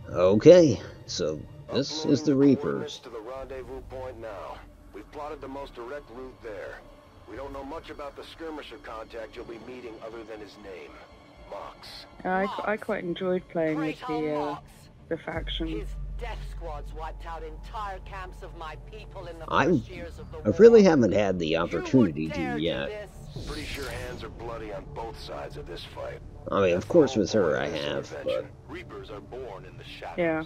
Okay, so this is the Reapers. To the rendezvous point now. We've plotted the most direct route there. We don't know much about the skirmisher contact you'll be meeting other than his name, Mox. I quite enjoyed playing with the faction. His death squads wiped out entire camps of my people in the I first years of the war. really haven't had the opportunity to yet. Pretty sure hands are bloody on both sides of this fight. I mean, of course with her I have, but... Reapers are born in the shadows. Yeah.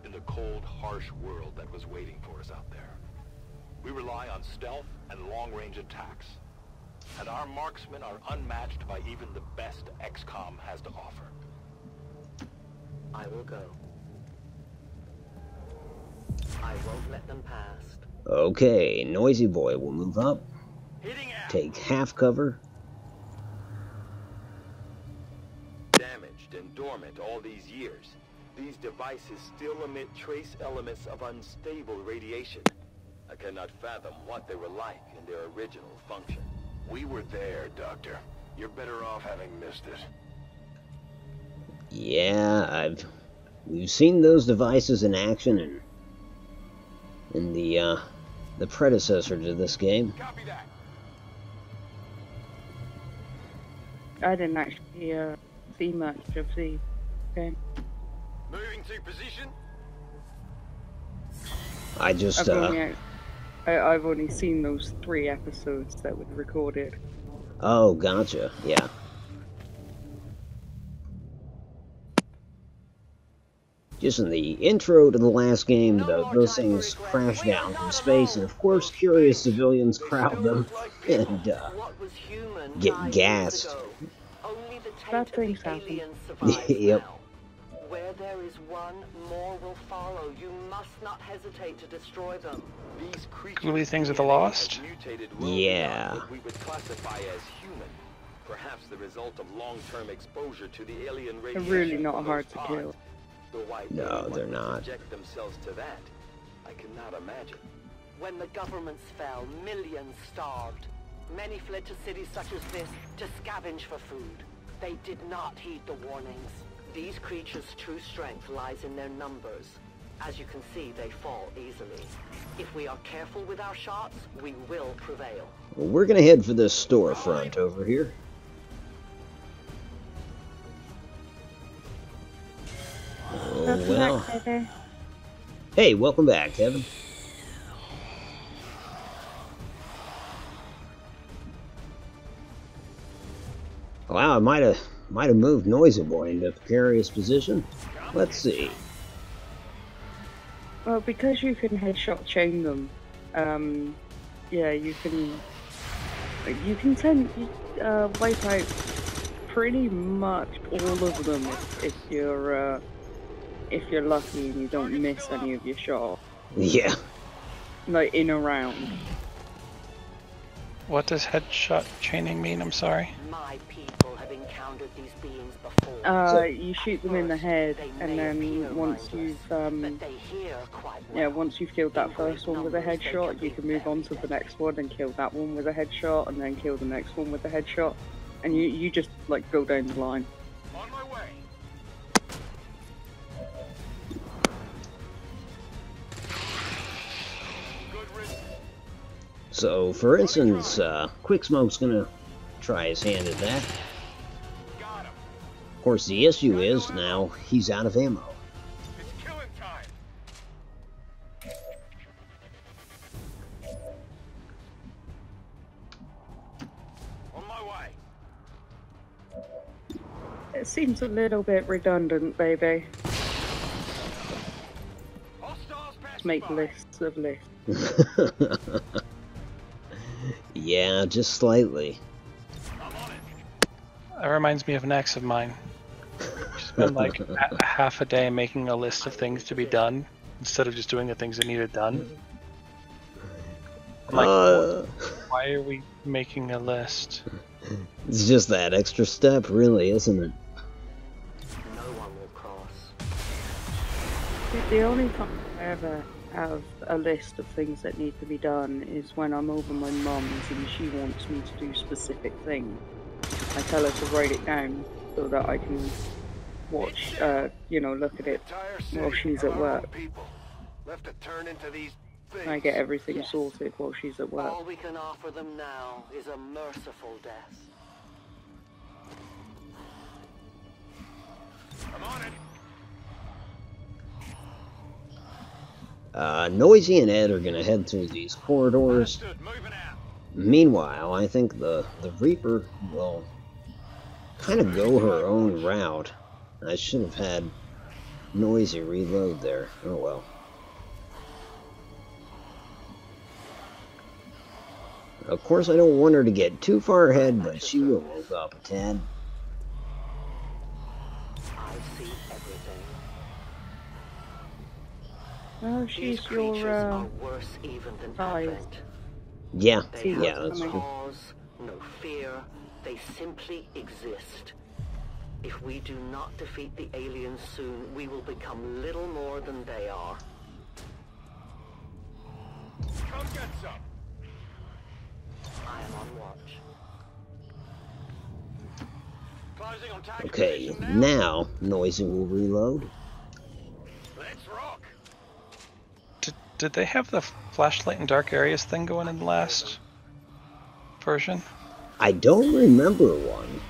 In the cold, harsh world that was waiting for us out there. We rely on stealth and long-range attacks. And our marksmen are unmatched by even the best XCOM has to offer. I will go. I won't let them pass. Okay, Noisy Boy will move up. Take half cover. Damaged and dormant all these years, these devices still emit trace elements of unstable radiation. I cannot fathom what they were like in their original function. We were there, Doctor. You're better off having missed it. Yeah, we've seen those devices in action in the predecessor to this game. Copy that. I didn't actually see much of the game. Moving to position. I just I've only seen those 3 episodes that were recorded. Oh, gotcha. Yeah. Just in the intro to the last game, those things crash down from space, and of course, curious civilians crowd them and get gassed. Bad things happen. Yep. Where there is one, more will follow. You must not hesitate to destroy them. These Ghouly things of the Lost? Yeah. We would classify as human. Perhaps the result of long-term exposure to the alien They're radiation. really not hard to kill. No, they're not. Subject themselves to that. I cannot imagine. When the governments fell, millions starved. Many fled to cities such as this to scavenge for food. They did not heed the warnings. These creatures' true strength lies in their numbers. As you can see, they fall easily. If we are careful with our shots, we will prevail. Well, we're gonna head for this storefront over here. Oh, well. Hey, welcome back, Kevin. Wow, I might have moved Noisy Boy into a precarious position. Let's see. Well, because you can headshot chain them, yeah, you can wipe out pretty much all of them if you're lucky and you don't miss any of your shots. Yeah. Like, in a round. What does headshot chaining mean? I'm sorry. My people have encountered these beings before. You shoot them in the head, and then once you've once you've killed that first one with a headshot, you can move on to the next one and kill that one with a headshot, and then kill the next one with a headshot, and you just like go down the line. On my way. So, for instance, Quick Smoke's gonna try his hand at that. Of course, the issue is now he's out of ammo. It's killing time. On my way. It seems a little bit redundant, baby. Let's make lists of lists. Yeah, just slightly. That reminds me of an ex of mine. She's been like a half a day making a list of things to be done instead of just doing the things that needed done. I'm like, why are we making a list? It's just that extra step, really, isn't it? No one will cross. The only time I ever have a list of things that need to be done is when I'm over my mum's and she wants me to do specific things. I tell her to write it down so that I can watch, look at it while she's at work. Left to turn into these things. I get everything sorted while she's at work. All we can offer them now is a merciful death. I'm on it. Noisy and Ed are gonna head through these corridors. Meanwhile, I think the Reaper will kind of go her own route. I should have had Noisy reload there. Oh well. Of course, I don't want her to get too far ahead, but she will move up a tad. I see everything. Oh, she's your worse even than size. Yeah, They yeah, have that's no true. cause, no fear. They simply exist. If we do not defeat the aliens soon, we will become little more than they are. Come get some. I am on watch. Closing on target Okay, position now. now Noisy will reload. Let's rock. Did they have the flashlight in dark areas thing going in the last version? I don't remember one.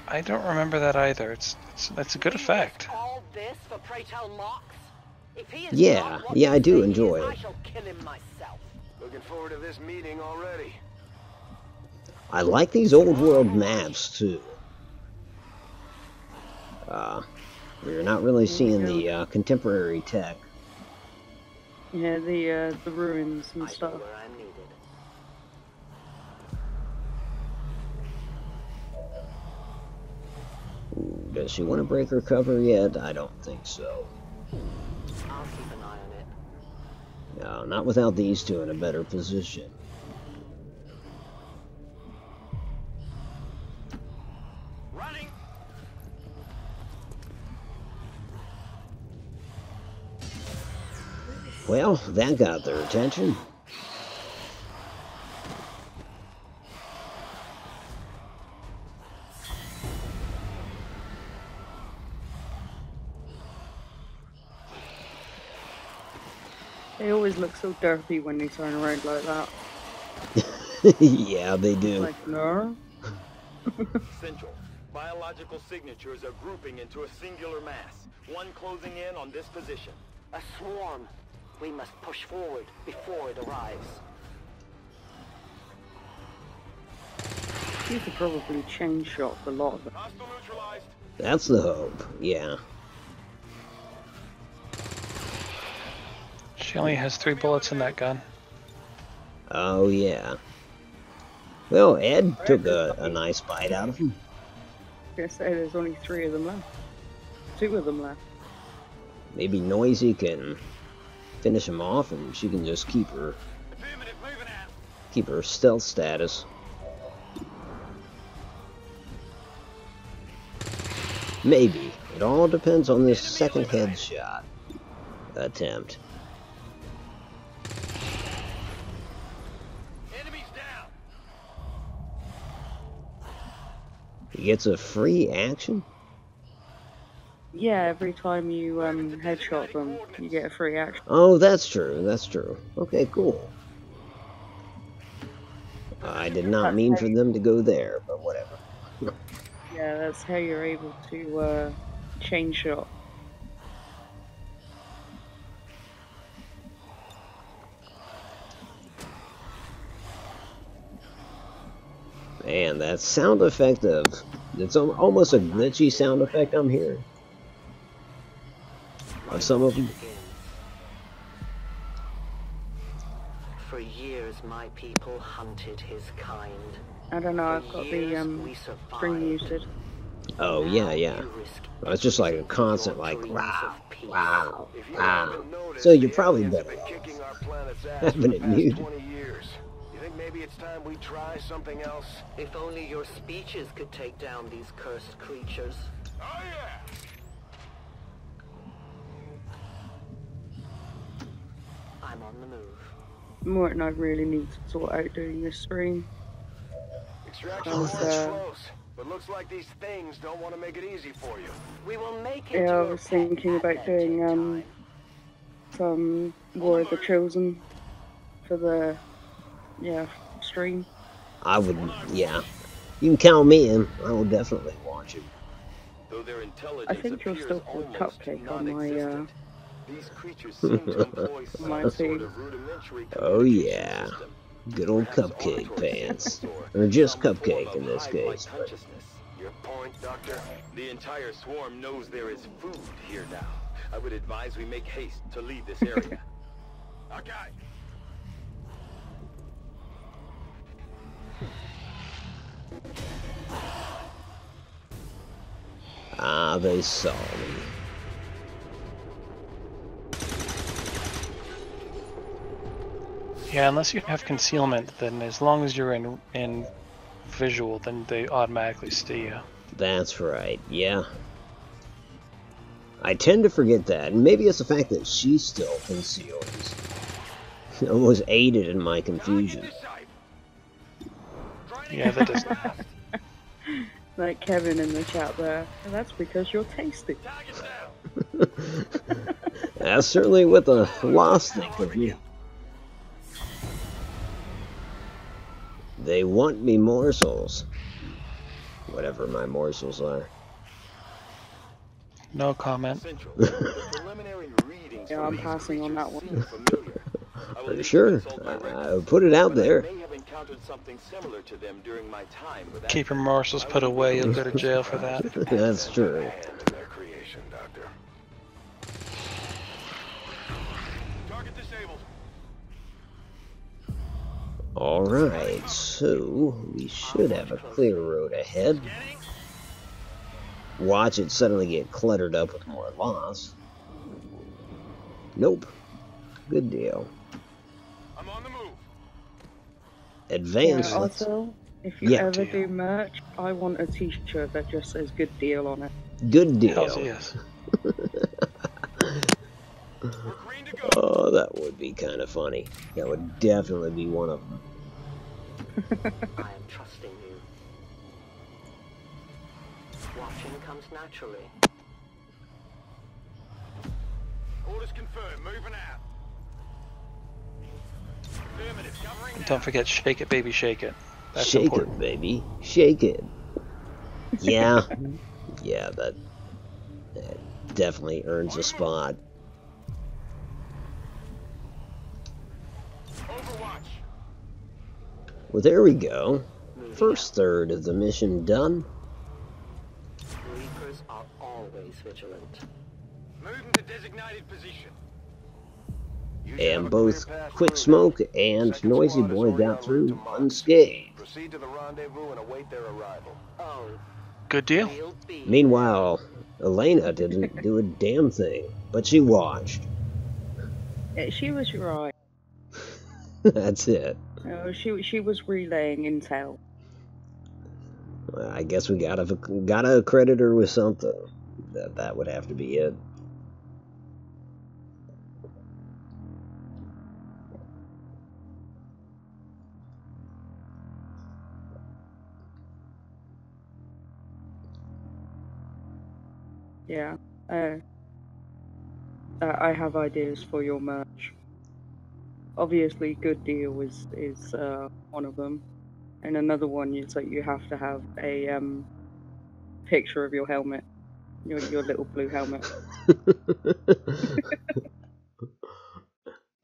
I don't remember that either. It's a good effect. All this for pray tell Mox? If he is Yeah, not what yeah, I you do say he enjoy is, it. I shall kill him myself. Looking forward to this meeting already. I like these old world maps too. We're not really seeing the contemporary tech. Yeah, the ruins and stuff. Where I'm needed. Ooh, does she want to break her cover yet? I don't think so. I'll keep an eye on it. No, not without these two in a better position. Running. Well, that got their attention. They always look so derpy when they turn around like that. Yeah, they do. Like, no. Central. Biological signatures are grouping into a singular mass. One closing in on this position. A swarm. We must push forward before it arrives. You could probably chain shot a lot of it. Hostile neutralized. That's the hope, yeah. She only has 3 bullets in that gun. Oh, yeah. Well, Ed took a nice bite out of him. I was gonna say there's only 3 of them left. 2 of them left. Maybe Noisy can finish him off, and she can just keep her stealth status. Maybe. It all depends on this second headshot attempt. He gets a free action? Yeah, every time you headshot them, you get a free action. Oh, that's true. That's true. Okay, cool. I did not mean for them to go there, but whatever. Yeah, that's how you're able to chain shot. Man, that sound effect it's almost a glitchy sound effect I'm hearing. Of some of them. For years, my people hunted his kind. I don't know, I've got the string muted. Oh, yeah, yeah. It's just like a constant, like, wow, wow, wow. So you're probably better off having it muted. You think maybe it's time we try something else? If only your speeches could take down these cursed creatures. Oh, yeah! I'm on the move. Morton, I really need to sort out doing this stream. Extraction is close, but looks like these things don't want to make it easy for you. We will make it. Yeah, I was thinking about doing some War of the Chosen for the stream. I would, yeah. You can count me in. I will definitely watch it. I think you're still called Cupcake on my These creatures seem to employ some sort of rudimentary Oh yeah, good old Cupcake fans, or just Cupcake in this case. Your point, Doctor? The entire swarm knows there is food here now. I would advise we make haste to leave this area. Okay. Ah, they saw me. Yeah, unless you have concealment, then as long as you're in visual, then they automatically see you. That's right, yeah. I tend to forget that, and maybe it's the fact that she's still concealed. It was aided in my confusion. Yeah, that doesn't happen. Like Kevin in the chat there. Well, that's because you're tasty. That's certainly what the lost think of me. They want me morsels. Whatever my morsels are. No comment. Yeah, I'm passing on that one. For sure. I put it out there. Keep your morsels put away, you'll go to jail for that. That's true. Alright, so we should have a clear road ahead. Watch it suddenly get cluttered up with more loss. Nope. Good deal. I'm on the move. Advance. Yeah, also, if you ever do merch, I want a t-shirt that just says good deal on it. Good deal. Hells yes. Oh, that would be kind of funny. That would definitely be one of them. I am trusting you. Watching comes naturally. Orders confirmed. Moving out. Affirmative. Covering Don't forget, shake it, baby, shake it. That's shake important. it, baby. Shake it. Yeah. Yeah, that definitely earns a spot. Well, there we go. First third of the mission done. Reapers are always vigilant. Moving to designated position. And both Quick Smoke and Noisy Boy got through unscathed. Proceed to the rendezvous and await their arrival. Oh. Good deal. Meanwhile, Elena didn't do a damn thing, but she watched. Yeah, she was right. That's it. She was relaying intel. Well, I guess we gotta accredit her with something. That would have to be it. Yeah. I have ideas for your merch. Obviously, Good Deal is one of them, and another one is that you have to have a picture of your helmet, your little blue helmet.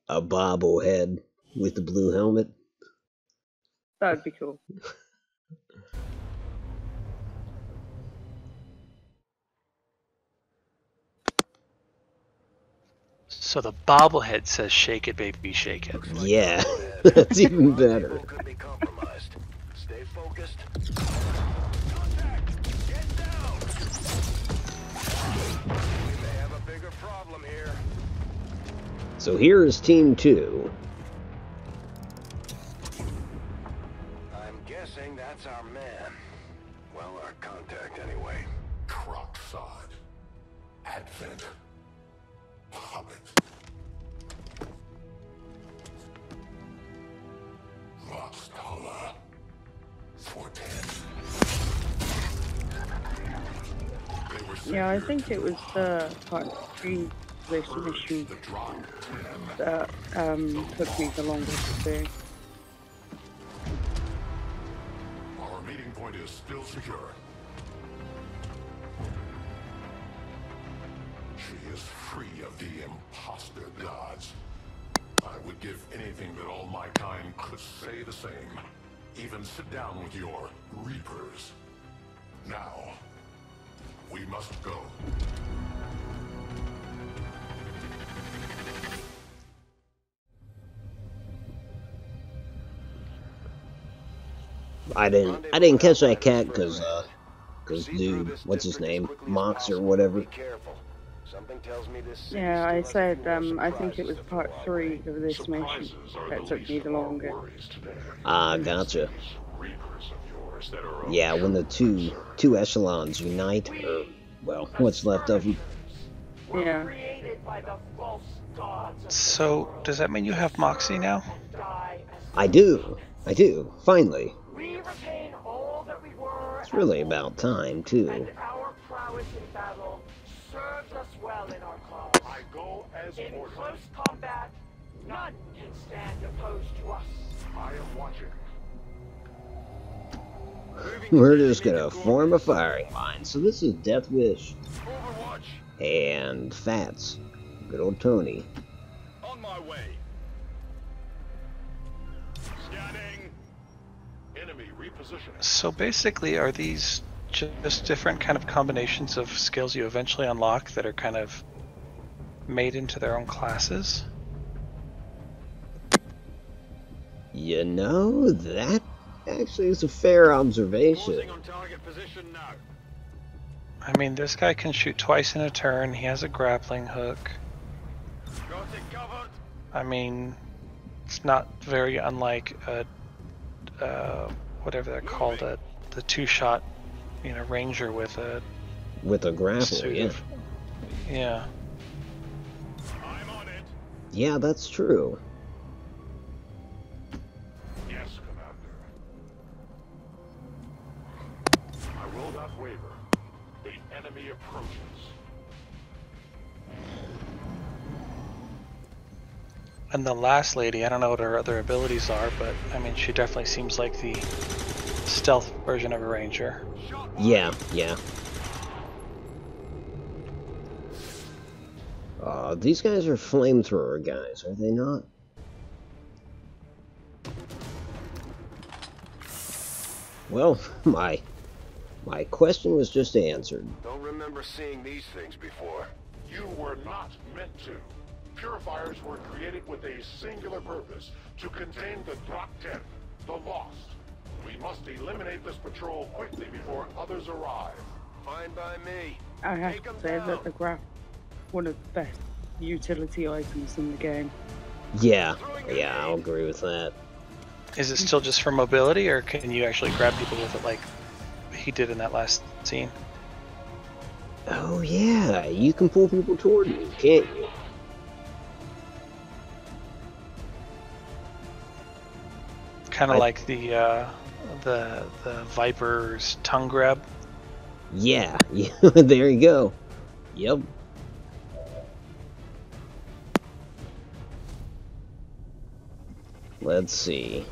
A bobblehead with the blue helmet. That'd be cool. So the bobblehead says "Shake it, baby, shake it." Yeah, that's even better. Stay focused. We may have a bigger problem here. So here is Team 2. I'm guessing that's our man. Well, our contact anyway. Crocksod. Advent. Hobbit. Moxtala. 410. Yeah, I think it was part 3 this mission that took me the longest to do. Our meeting point is still secure. She is free of the imposter gods. I would give anything that all my kind could say the same. Even sit down with your Reapers. Now, we must go. I didn't catch that cat because dude, what's his name, Mox or whatever. Yeah, I said I think it was part 3 of this mission that took me the longest. Ah, gotcha. Yeah, when the two echelons unite, or well, what's left of them. Yeah. So does that mean you have Moxie now? I do. Finally. It's really about time too. Our prowess in battle serves us well in our cause. I go as in ordered. close combat, none can stand opposed to us. I am watching. We're just gonna form a firing line. So this is Death Wish. And Fats. Good old Tony. On my way. Scanning. Enemy repositioning. So basically, are these just different kind of combinations of skills you eventually unlock that are kind of made into their own classes? You know, that actually is a fair observation. I mean, this guy can shoot twice in a turn. He has a grappling hook. I mean, it's not very unlike a whatever they're called, the two-shot, ranger with a grapple. Yeah. Yeah. Yeah, that's true. Yes, Commander. I will not waver. The enemy approaches. And the last lady, I don't know what her other abilities are, but I mean, she definitely seems like the stealth version of a ranger. Yeah. These guys are flamethrower guys, are they not? Well, my question was just answered. Don't remember seeing these things before. You were not meant to. Purifiers were created with a singular purpose, to contain the Drakten, the Lost. We must eliminate this patrol quickly before others arrive. Fine by me. I have to say that the graph one of the best utility items in the game. Yeah, I'll agree with that. Is it still just for mobility, or can you actually grab people with it like he did in that last scene? Oh yeah, you can pull people toward you, can't you? Kind of like the Viper's tongue grab. Yeah, there you go. Yep. Let's see.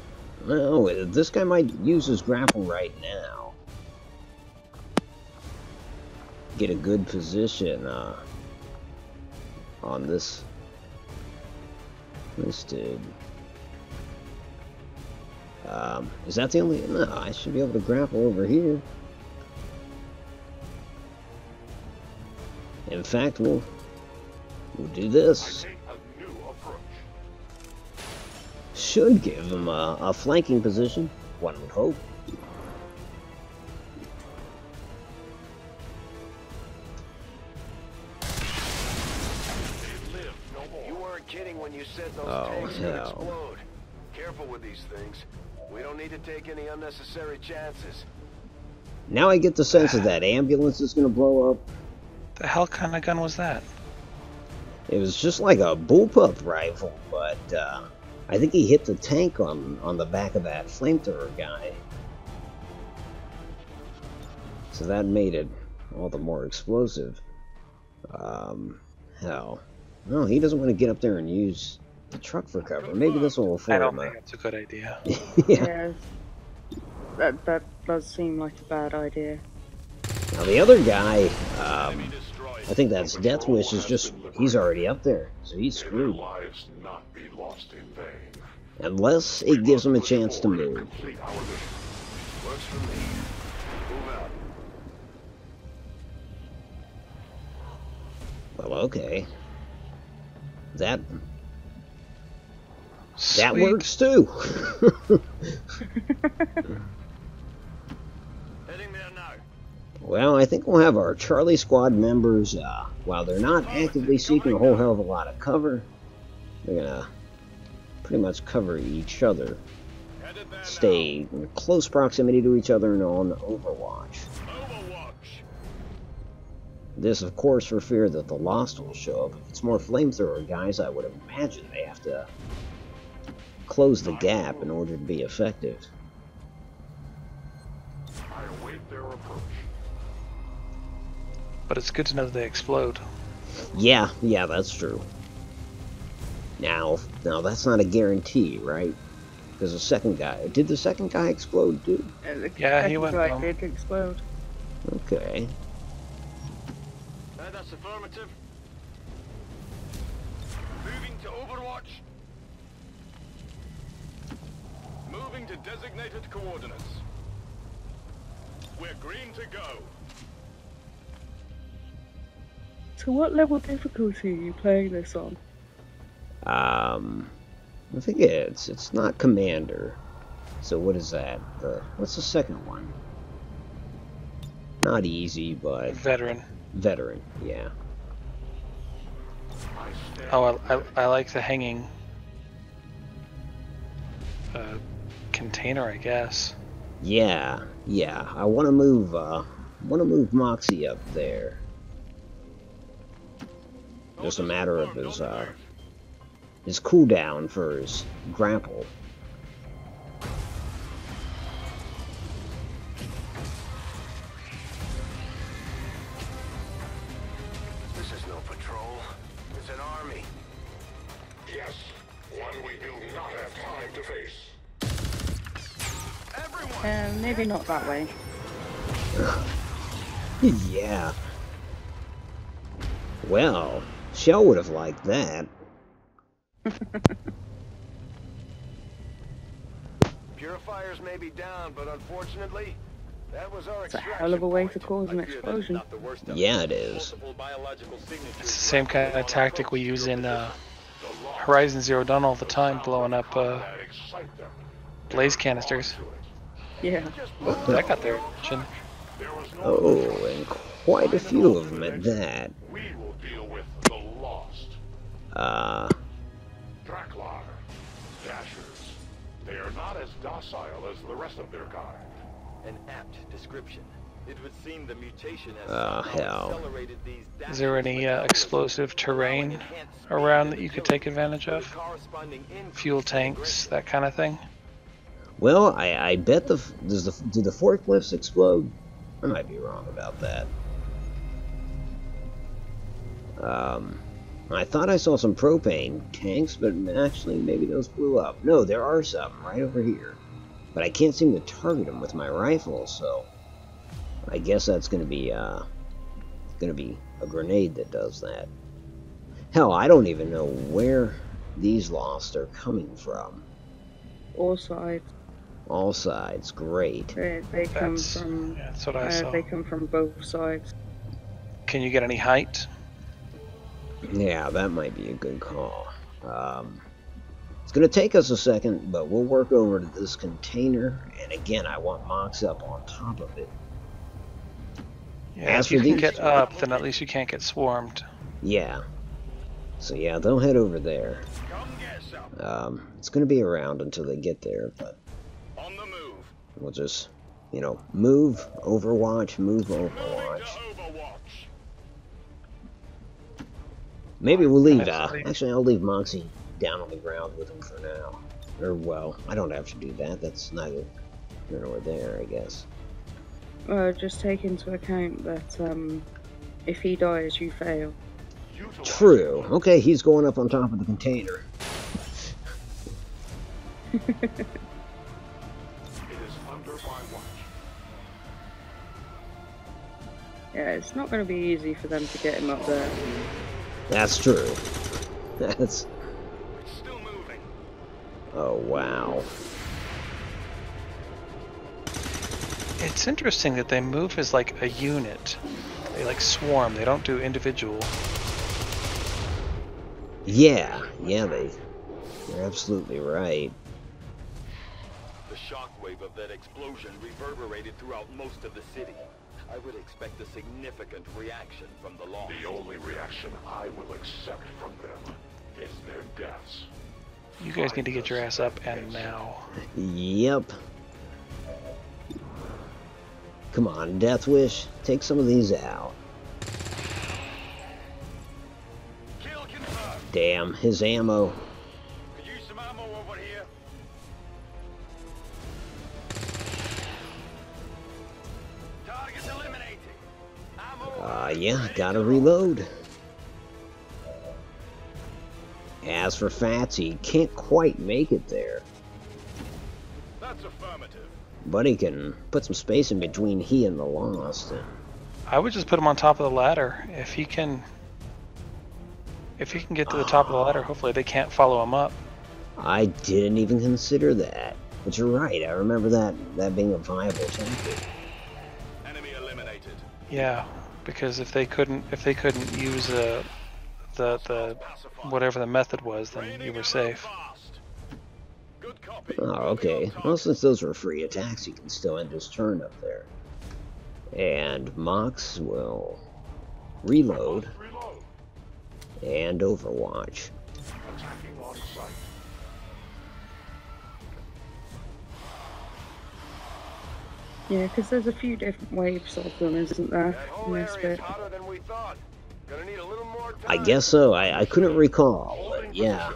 Well, this guy might use his grapple right now. Get a good position on this dude. Is that the only? No, I should be able to grapple over here. In fact, we'll do this. Should give him a flanking position, one would hope. You weren't kidding when you said those tanks could explode. Careful with these things. We don't need to take any unnecessary chances. Now I get the sense that that ambulance is going to blow up. The hell kind of gun was that? It was just like a bullpup rifle, but I think he hit the tank on the back of that flamethrower guy. So that made it all the more explosive. Hell. No, he doesn't want to get up there and use the truck for cover. Maybe this will afford him. I don't think it's a good idea. Yeah. That does seem like a bad idea. Now the other guy, I think that's Death Wish, is just, he's already up there, so he's screwed. Unless it gives him a chance to move. Works for me. Move out. Well, okay. That Sweet. works too. Heading there now. Well, I think we'll have our Charlie Squad members, while they're not actively seeking a whole hell of a lot of cover, they're gonna pretty much cover each other. Stay in close proximity to each other and on Overwatch. This, of course, for fear that the Lost will show up. If it's more flamethrower guys, I would imagine they have to close the gap in order to be effective. I await their approach. But it's good to know they explode. Yeah, that's true. Now that's not a guarantee, right? Because the second guy, did the second guy explode too? Yeah, he went. Did explode. Okay. That's affirmative. Moving to Overwatch. Moving to designated coordinates. We're green to go. So what level difficulty are you playing this on? I think it's not Commander. So what is that? What's the second one? Not easy, but Veteran. Veteran, yeah. Oh, I like the hanging container, I guess. Yeah. I want to move Moxie up there. Just a matter of his cooldown for his grapple. This is no patrol. It's an army. Yes, one we do not have time to face. Maybe not that way. Yeah. Well, Shell would have liked that. Purifiers may be down, but unfortunately, that was our It's a hell of a way to cause an explosion. Yeah, it is. It's the same kind of tactic we use in Horizon Zero Dawn all the time, blowing up blaze canisters. Yeah. Oh, that got their attention. Oh, and quite a few of them at that. We will deal with the Lost. Draklar, Dashers. They are not as docile as the rest of their kind. An apt description. It would seem the mutation has hell. accelerated these. Is there any explosive terrain around that you could take advantage of? Fuel tanks, that kind of thing? Well, I bet do the forklifts explode? I might be wrong about that. I thought I saw some propane tanks, but actually maybe those blew up. No, there are some right over here. But I can't seem to target them with my rifle, so I guess that's gonna be a grenade that does that. Hell, I don't even know where these lost are coming from. All sides. All sides, great. They come from. Yeah, that's what I saw. They come from both sides. Can you get any height? Yeah, that might be a good call. It's going to take us a second, but we'll work over to this container. And again, I want Mox up on top of it. Yeah, if you can get up, then at least you can't get swarmed. Yeah. So yeah, they'll head over there. It's going to be around until they get there, but we'll just, you know, move, Overwatch, move, Overwatch. Maybe we'll leave, actually I'll leave Moxie down on the ground with him for now. Or, well, I don't have to do that, that's neither here nor there, I guess. Just take into account that, if he dies, you fail. True. Okay, he's going up on top of the container. It is under my watch. Yeah, it's not going to be easy for them to get him up there. That's true. That's... Oh, wow. It's interesting that they move as like a unit. They like swarm, they don't do individual. Yeah, they're absolutely right. The shockwave of that explosion reverberated throughout most of the city. I would expect a significant reaction from the law. The only reaction I will accept from them is their deaths. You guys need to get your ass up and now. Yep. Come on, Death Wish, take some of these out. Damn, his ammo. Could use some ammo over here. Target eliminated. Yeah, gotta reload. As for Fatsy, can't quite make it there. That's affirmative. But he can put some space in between he and the Lost. I would just put him on top of the ladder. If he can get to the top of the ladder, hopefully they can't follow him up. I didn't even consider that. But you're right, I remember that being a viable tactic. Enemy eliminated. Yeah, because if they couldn't use the whatever the method was, then you were safe. Oh, okay. Well, since those were free attacks, he can still end his turn up there. And Mox will reload and Overwatch. Yeah, because there's a few different waves of them, isn't there, in this bit? I guess so. I couldn't recall, but yeah.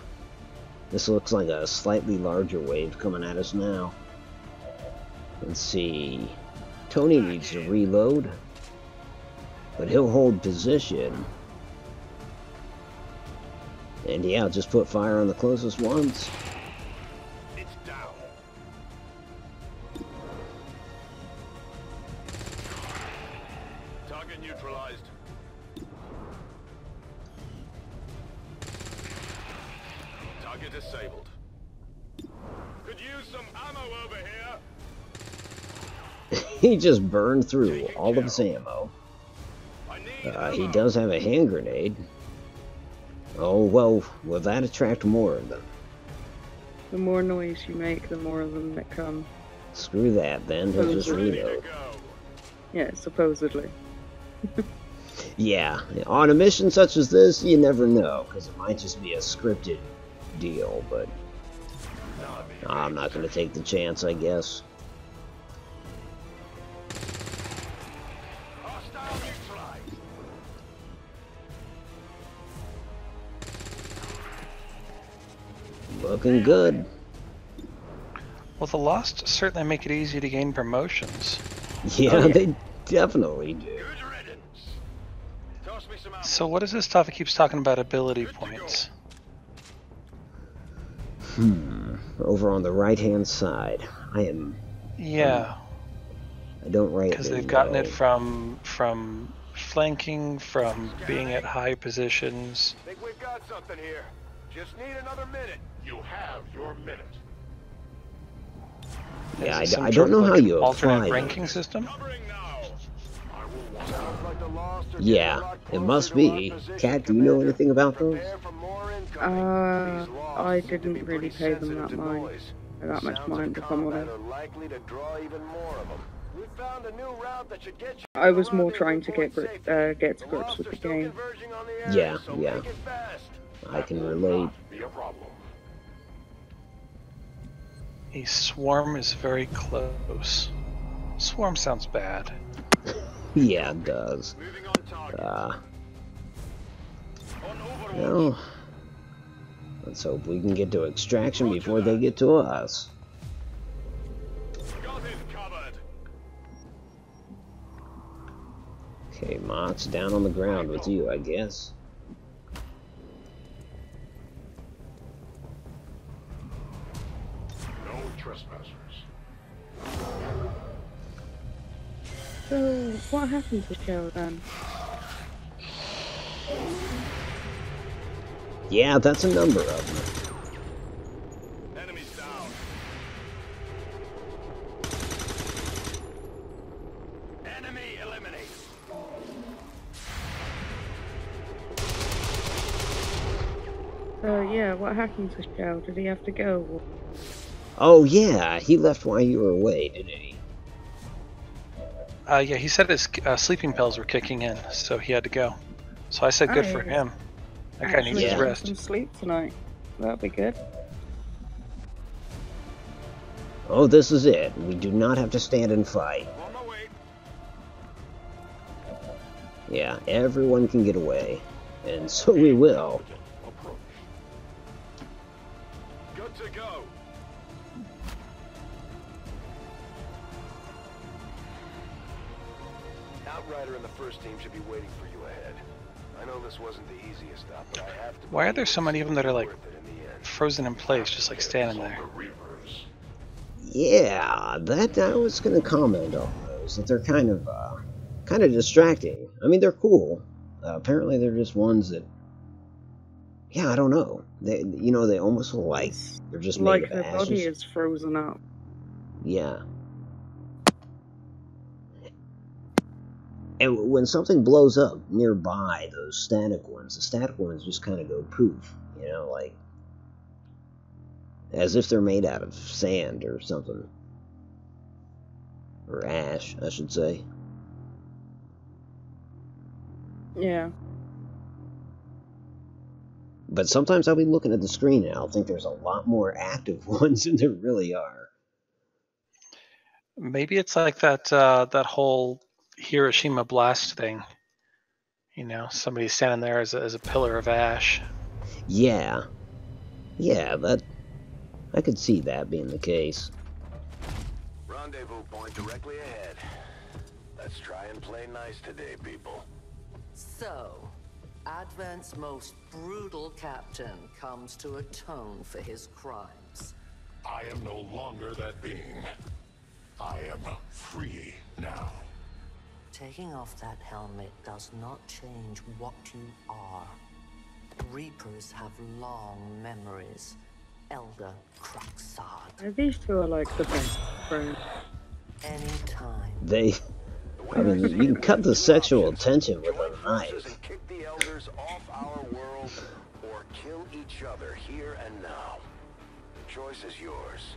This looks like a slightly larger wave coming at us now. Let's see. Tony needs to reload, but he'll hold position. And yeah, just put fire on the closest ones. It's down. Target neutralized. Target disabled. Could use some ammo over here. He just burned through all of his ammo. He does have a hand grenade. Oh, well, will that attract more of them? The more noise you make, the more of them that come. Screw that, then. He'll just reload. Yeah, supposedly. Yeah, on a mission such as this, you never know, because it might just be a scripted deal, but I'm not going to take the chance, I guess. Looking good. Well, the Lost certainly make it easy to gain promotions. Yeah, they definitely do. So what is this stuff that keeps talking about ability points? Over on the right-hand side. I Yeah. I don't rightly because they've gotten it from flanking, from being at high positions. Think we've got something here. Just need another minute. You have your minute. Yeah, I don't know how you alternate apply ranking system. Yeah, it must be. Kat, do you know anything about those? I didn't really pay them that much mind, if I'm honest. I was more trying to get to grips with the game. Yeah. I can relate. A swarm is very close. Swarm sounds bad. Yeah, it does. Well, let's hope we can get to extraction before they get to us. Okay, Mott's down on the ground with you, I guess. No trespassers. So, what happened to Joe then? Yeah, that's a number of them. Enemies down. Enemy eliminated. So, yeah, what happened to Joe? Did he have to go? Oh, yeah, he left while you were away, didn't he? Yeah, he said his sleeping pills were kicking in, so he had to go. So I said good for him. That guy needs his rest. Some sleep tonight. That'll be good. Oh, this is it. We do not have to stand and fight. Yeah, everyone can get away. And so we will. Good to go. Outrider and the first team should be waiting for you ahead. I know this wasn't the easiest stop, but I have to. Why are there so many of them that are like frozen in place, just like standing there? Yeah, that I was gonna comment on those. That they're kind of distracting. I mean, they're cool. Apparently, they're just ones that. Yeah, I don't know. They almost look like they're just made like of their ashes. body is frozen up. Yeah. And when something blows up nearby, the static ones just kind of go poof, like as if they're made out of sand or something. Or ash, I should say. Yeah. But sometimes I'll be looking at the screen and I'll think there's a lot more active ones than there really are. Maybe it's like that whole Hiroshima blast thing. Somebody standing there as a pillar of ash. Yeah, that I could see that being the case. Rendezvous point directly ahead. Let's try and play nice today, people. So, Advent's most brutal captain comes to atone for his crimes. I am no longer that being. I am free now. Taking off that helmet does not change what you are. Reapers have long memories. Elder Cracksard. These two are like the best friends. Anytime. I mean, you can cut the sexual tension with a knife. Kick the elders off our world, or kill each other here and now. The choice is yours.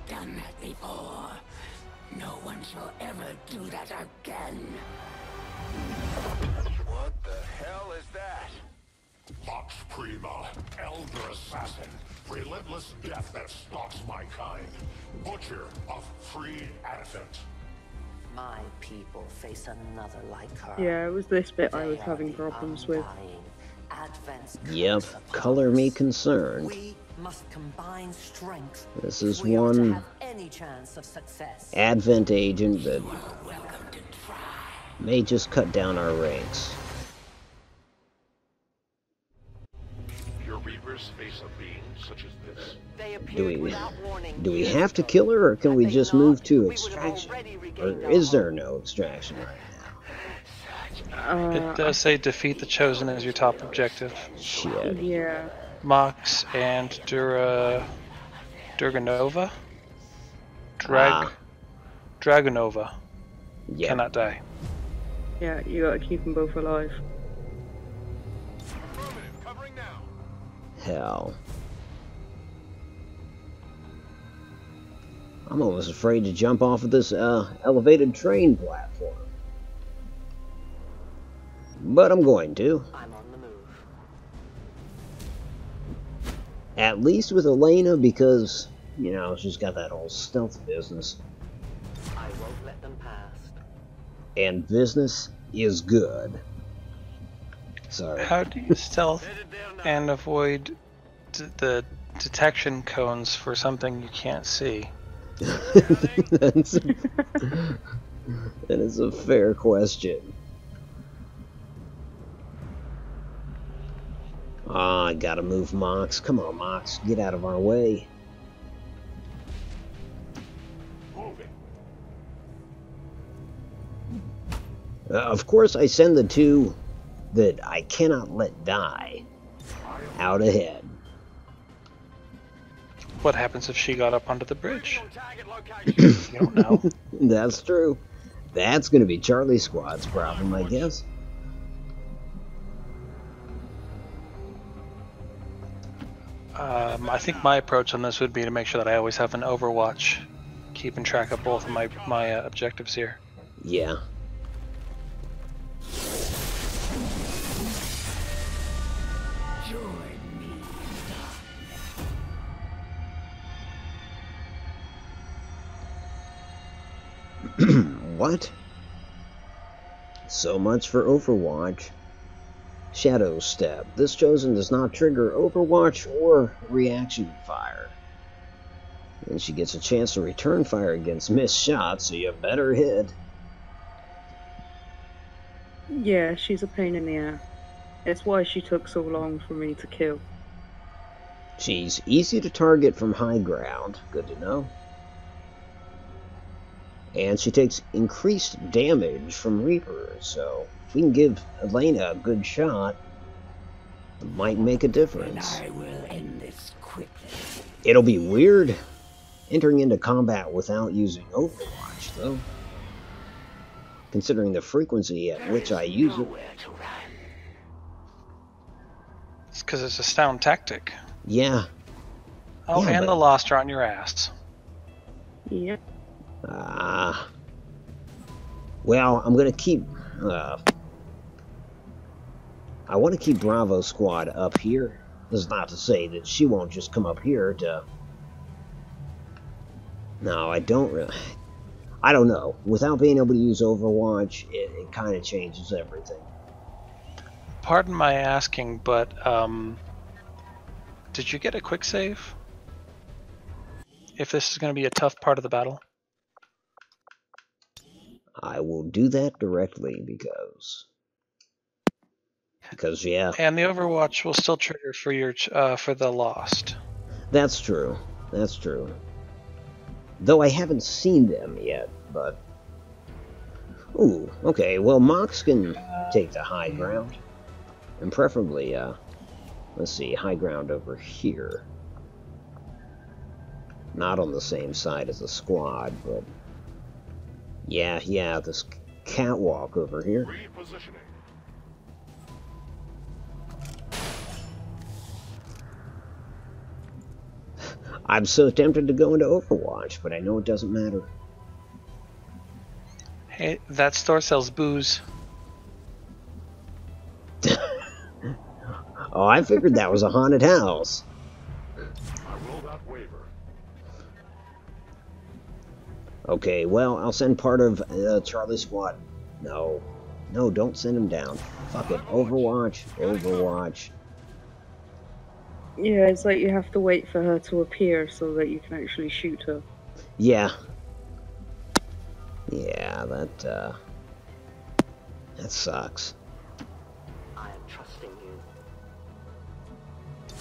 done that before. No one shall ever do that again. What the hell is that? Vox Prima, Elder Assassin, relentless death that stalks my kind. Butcher of freed Advent. My people face another like her. Yeah, it was this bit I was having problems with. Yep, color me concerned. We must combine strength. This is one any chance of success. Advent agent that may just cut down our ranks. Your Reapers face a being such as this. Do we have to kill her, or can we just move to extraction? Or is there no extraction right It does say defeat the Chosen as your top objective. Shit. Yeah. Mox and Dragonova? Dragonova. Yeah. Cannot die. Yeah, you gotta keep them both alive. Hell. I'm almost afraid to jump off of this elevated train platform. But I'm going to. I'm on the move. At least with Elena, because, you know, she's got that whole stealth business. I won't let them pass. And business is good. Sorry. How do you stealth and avoid the detection cones for something you can't see? That is a fair question. Ah, I gotta move Mox. Come on, Mox. Get out of our way. Of course, I send the two that I cannot let die out ahead. What happens if she got up onto the bridge? You don't know. That's true. That's gonna be Charlie Squad's problem, I guess. I think my approach on this would be to make sure that I always have an Overwatch, keeping track of both of my objectives here. Yeah. What? So much for Overwatch. Shadow Step. This Chosen does not trigger Overwatch or reaction fire. And she gets a chance to return fire against missed shots, so you better hit. Yeah, she's a pain in the ass. That's why she took so long for me to kill. She's easy to target from high ground. Good to know. And she takes increased damage from Reapers, so if we can give Elena a good shot, it might make a difference. I will end this quickly. It'll be weird entering into combat without using Overwatch, though. Considering the frequency at which I use it. It's because it's a sound tactic. Yeah. Oh, yeah, and the Lost are on your ass. Yep. Well, I'm gonna keep, I want to keep Bravo Squad up here. This is not to say that she won't just come up here to... No, I don't really... I don't know. Without being able to use Overwatch, it kind of changes everything. Pardon my asking, but, did you get a quick save? If this is going to be a tough part of the battle? I will do that directly because yeah. And the Overwatch will still trigger for your for the Lost. That's true. That's true. Though I haven't seen them yet, but... Ooh, okay, well, Mox can take the high ground. And preferably, let's see, high ground over here. Not on the same side as the squad, but... Yeah, this catwalk over here. I'm so tempted to go into Overwatch, but I know it doesn't matter. Hey, that store sells booze. Oh, I figured that was a haunted house. I will not waver. Okay, well, I'll send part of Charlie Squad. No. No, don't send him down. Fuck it. Overwatch. Overwatch. Yeah, it's like you have to wait for her to appear so that you can actually shoot her. Yeah. Yeah, that sucks. I am trusting you.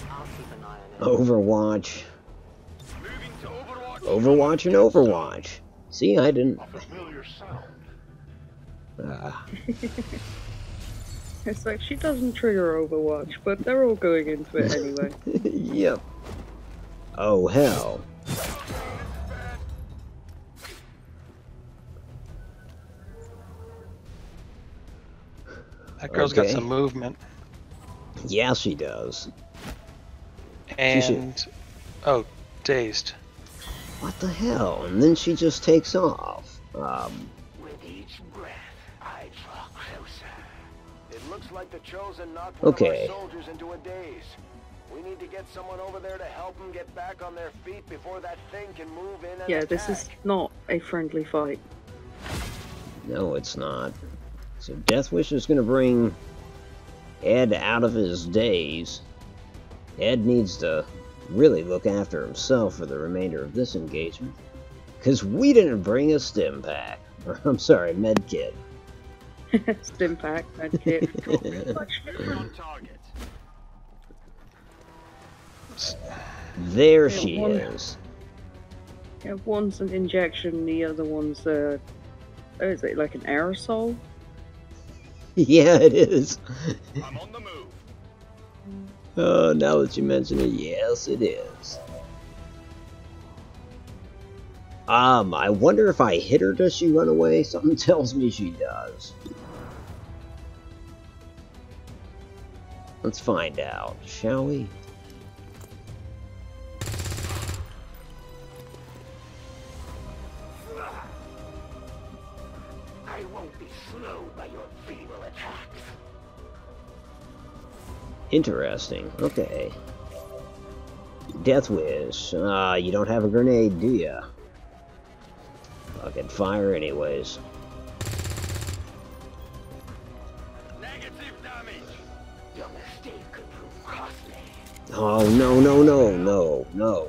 I'll keep an eye on it. Overwatch. Overwatch and Overwatch. See, I didn't. It's like she doesn't trigger Overwatch, but they're all going into it anyway. Yep. Oh, hell. That girl's got some movement. Yeah, she does. And... oh, dazed. What the hell? And then she just takes off. With each breath, I draw closer. It looks like the Chosen knocked one of our soldiers into a daze. We need to get someone over there to help them get back on their feet before that thing can move in and Yeah, attack. this is not a friendly fight. No, it's not. So Deathwish is going to bring Ed out of his daze. Ed needs to really look after himself for the remainder of this engagement. Because we didn't bring a stim pack. Or, I'm sorry, med kit. Stim pack, med kit. There she is. Yeah, one's an injection, the other one's is it like an aerosol? Yeah, it is. I'm on the move. Oh, now that you mention it, yes, it is. I wonder if I hit her, does she run away? Something tells me she does. Let's find out, shall we? I won't be slowed by your feeble attacks. Interesting. Okay. Death Wish. You don't have a grenade, do ya? Fucking fire anyways. Negative damage. Your mistake could prove costly. Oh, no, no, no, no, no.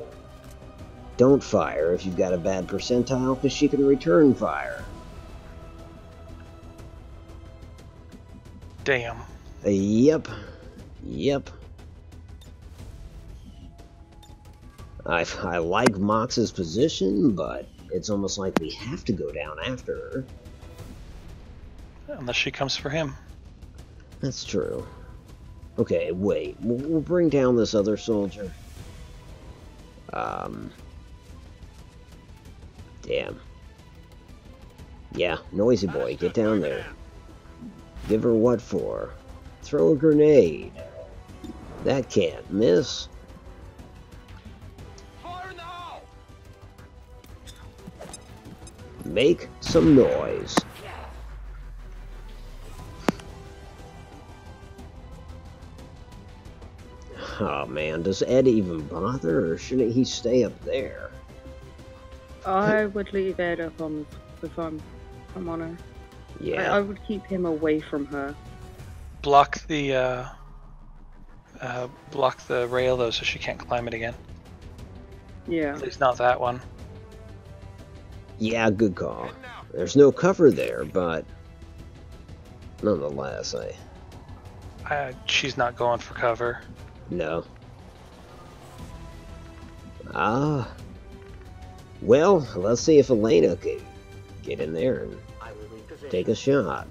Don't fire if you've got a bad percentile, because she can return fire. Damn. Yep. Yep. I like Mox's position, but it's almost like we have to go down after her. Unless she comes for him. That's true. Okay, wait. We'll bring down this other soldier. Damn. Yeah, Noisy Boy, get down there. Give her what for? Throw a grenade. That can't miss. Make some noise. Oh man, does Ed even bother, or shouldn't he stay up there? I would leave Ed up on if I'm on her. Yeah. I would keep him away from her. Block the rail though, so she can't climb it again. Yeah. At least not that one. Yeah, good call. There's no cover there, but nonetheless, she's not going for cover. No. Well, let's see if Elena can get in there and take a shot.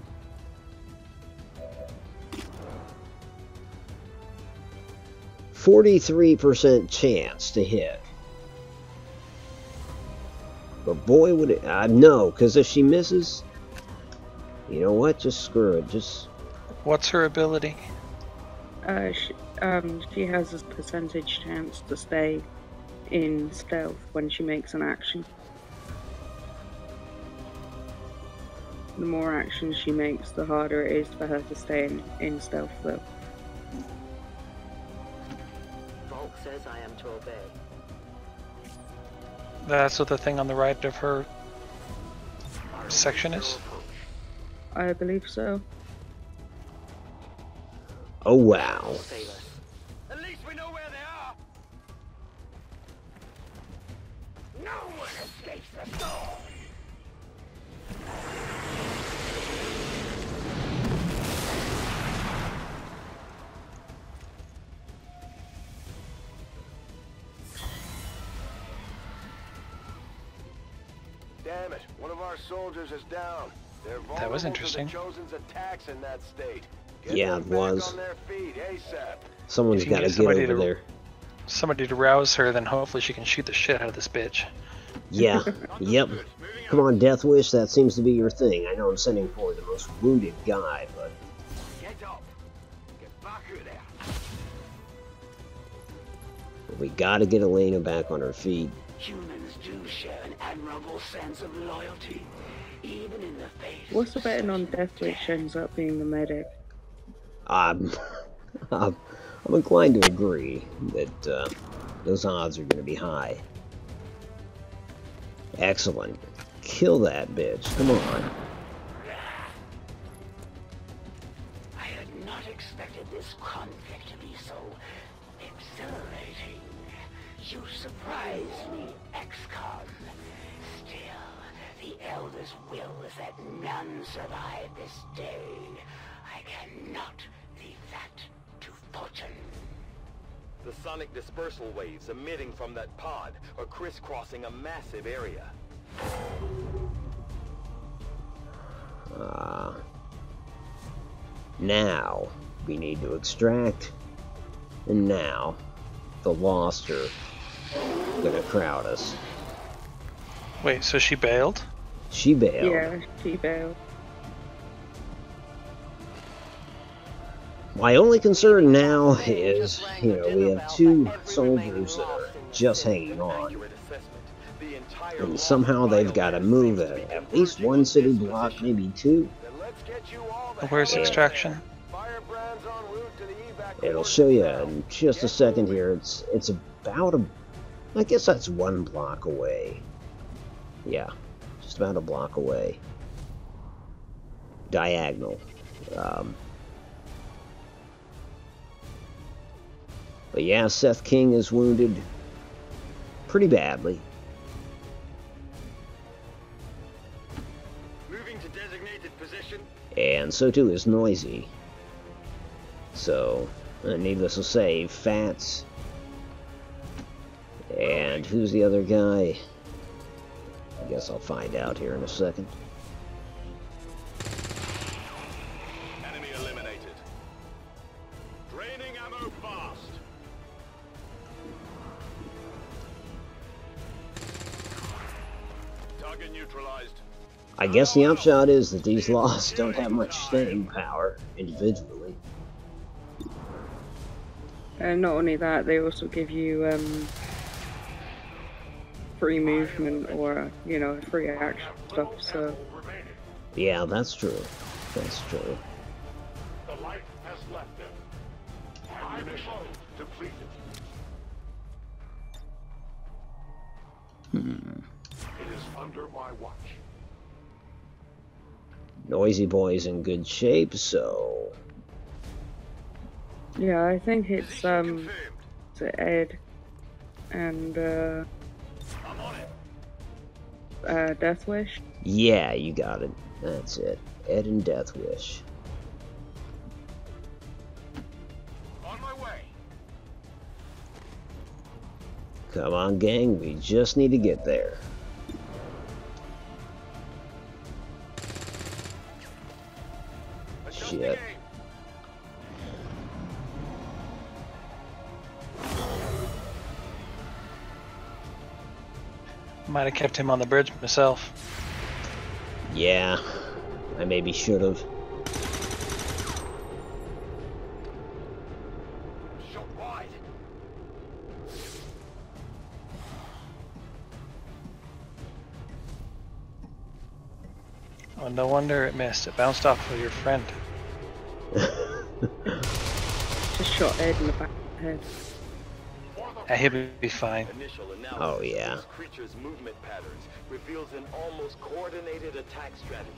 %43 chance to hit. But boy, would it... no, because if she misses... You know what? Just screw it. Just... What's her She has a percentage chance to stay. in stealth when she makes an action. The more actions she makes, the harder it is for her to stay in stealth, though. Volk says I am to obey. That's what the thing on the right of her section is? I believe so. Oh, wow. At least we know where they are. No one escapes the storm. Damn it, one of our soldiers is down. They're vulnerable That was interesting. to the Chosen's attacks in that state. Yeah, it was. On their feet, ASAP. Someone's If you got to get get over there. Somebody to rouse her, then hopefully she can shoot the shit out of this bitch. Yeah, yep. Come on, Death Wish, that seems to be your thing. I know I'm sending for the most wounded guy, but... Get up. Get back there. we gotta get Elena back on her feet. Humans do share an admirable sense of loyalty, even in the face. What's the betting on Death Wish ends up being the medic? I'm inclined to agree that those odds are going to be high. Excellent. Kill that bitch. Come on. I had not expected this conflict to be so exhilarating. You surprise me, XCOM. Still, the Elder's will is that none survive this day. I cannot leave that to fortune. The sonic dispersal waves emitting from that pod are crisscrossing a massive area. Now we need to extract, and now the Lost are gonna crowd us. Wait, so she bailed? She bailed. Yeah, she bailed. My only concern now is, you know, we have two soldiers that are just hanging on. And somehow they've got to move at least one city block, maybe two. Where's extraction? It'll show you in just a second here. It's about I guess that's 1 block away. Yeah, just about a block away. Diagonal. But yeah, Seth King is wounded pretty badly. Moving to designated position. And so too is Noisy. So, needless to say, Fats. And who's the other guy? I guess I'll find out here in a second. Enemy eliminated. Draining ammo fast. Target neutralized. I guess the upshot is that these Lost don't have much staying power individually. And not only that, they also give you free movement or, you know, free action stuff, so... Yeah, that's true. That's true. The light has left him. My mission depleted. It is under my watch. Noisy Boy's in good shape, so... Yeah, I think it's Ed and Death Wish. Yeah, you got it. That's it. Ed and Death Wish. On my way. Come on, gang. We just need to get there. Shit. Might have kept him on the bridge myself. Yeah, I maybe should have. Shot wide. Well, no wonder it missed. It bounced off of your friend. Just shot Ed in the back of the head. He'll be fine. Oh yeah. Creature's movement patterns reveals an almost coordinated attack strategy.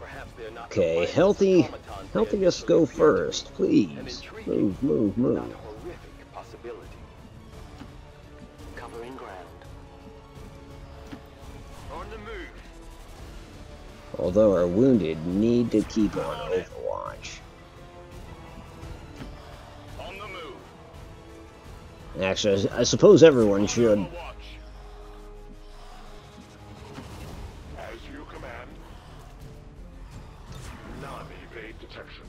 Perhaps they're not. Okay, healthy us go first, please. Move, move, move. Horrific possibility. Covering ground. On the move. Although our wounded need to keep on Overwatch. On the move. Actually, I suppose everyone should. As you command. Non-evade detection.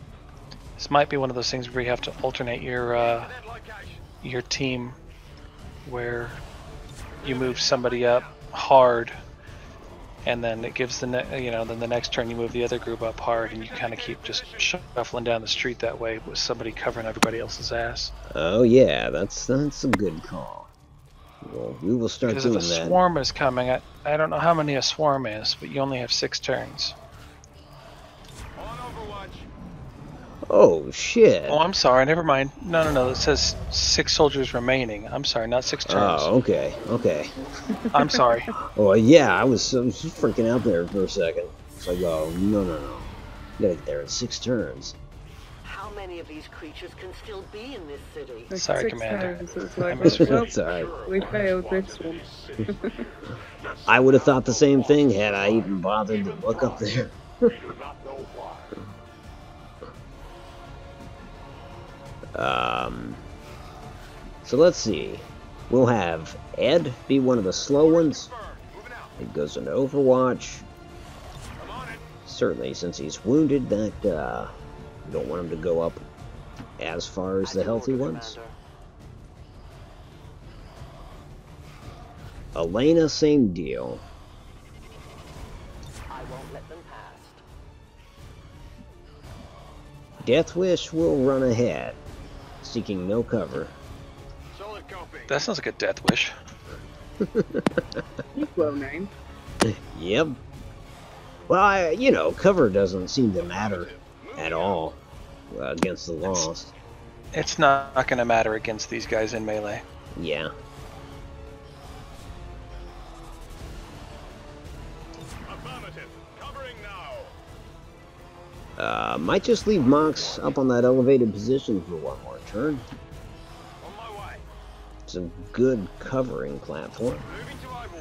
This might be one of those things where you have to alternate your team, where you move somebody up hard, and then it gives then the next turn you move the other group up hard, and you kind of keep just shuffling down the street that way with somebody covering everybody else's ass. Oh yeah, that's a good call. Well, we will start doing that. Because if a swarm is coming, I don't know how many a swarm is, but you only have 6 turns. Oh shit. Oh, I'm sorry. Never mind. No. It says 6 soldiers remaining. I'm sorry, not 6 turns. Oh, okay. I'm sorry. Oh yeah, I was freaking out there for a second. It's like, oh no. You gotta get there in 6 turns. How many of these creatures can still be in this city? Sorry, 6 Commander. turns, it's like, That's alright. we failed this one. I would have thought the same thing had I even bothered to look up there. So let's see. We'll have Ed be one of the slow ones. It goes into Overwatch. Certainly, since he's wounded, that you don't want him to go up as far as the healthy ones. Elena, same deal. I won't let them pass. Deathwish will run ahead, seeking no cover. That sounds like a death wish. He's well named. Yep. Well, cover doesn't seem to matter at all against the Lost. It's not going to matter against these guys in melee. Yeah. Might just leave Mox up on that elevated position for one more turn. It's a good covering platform.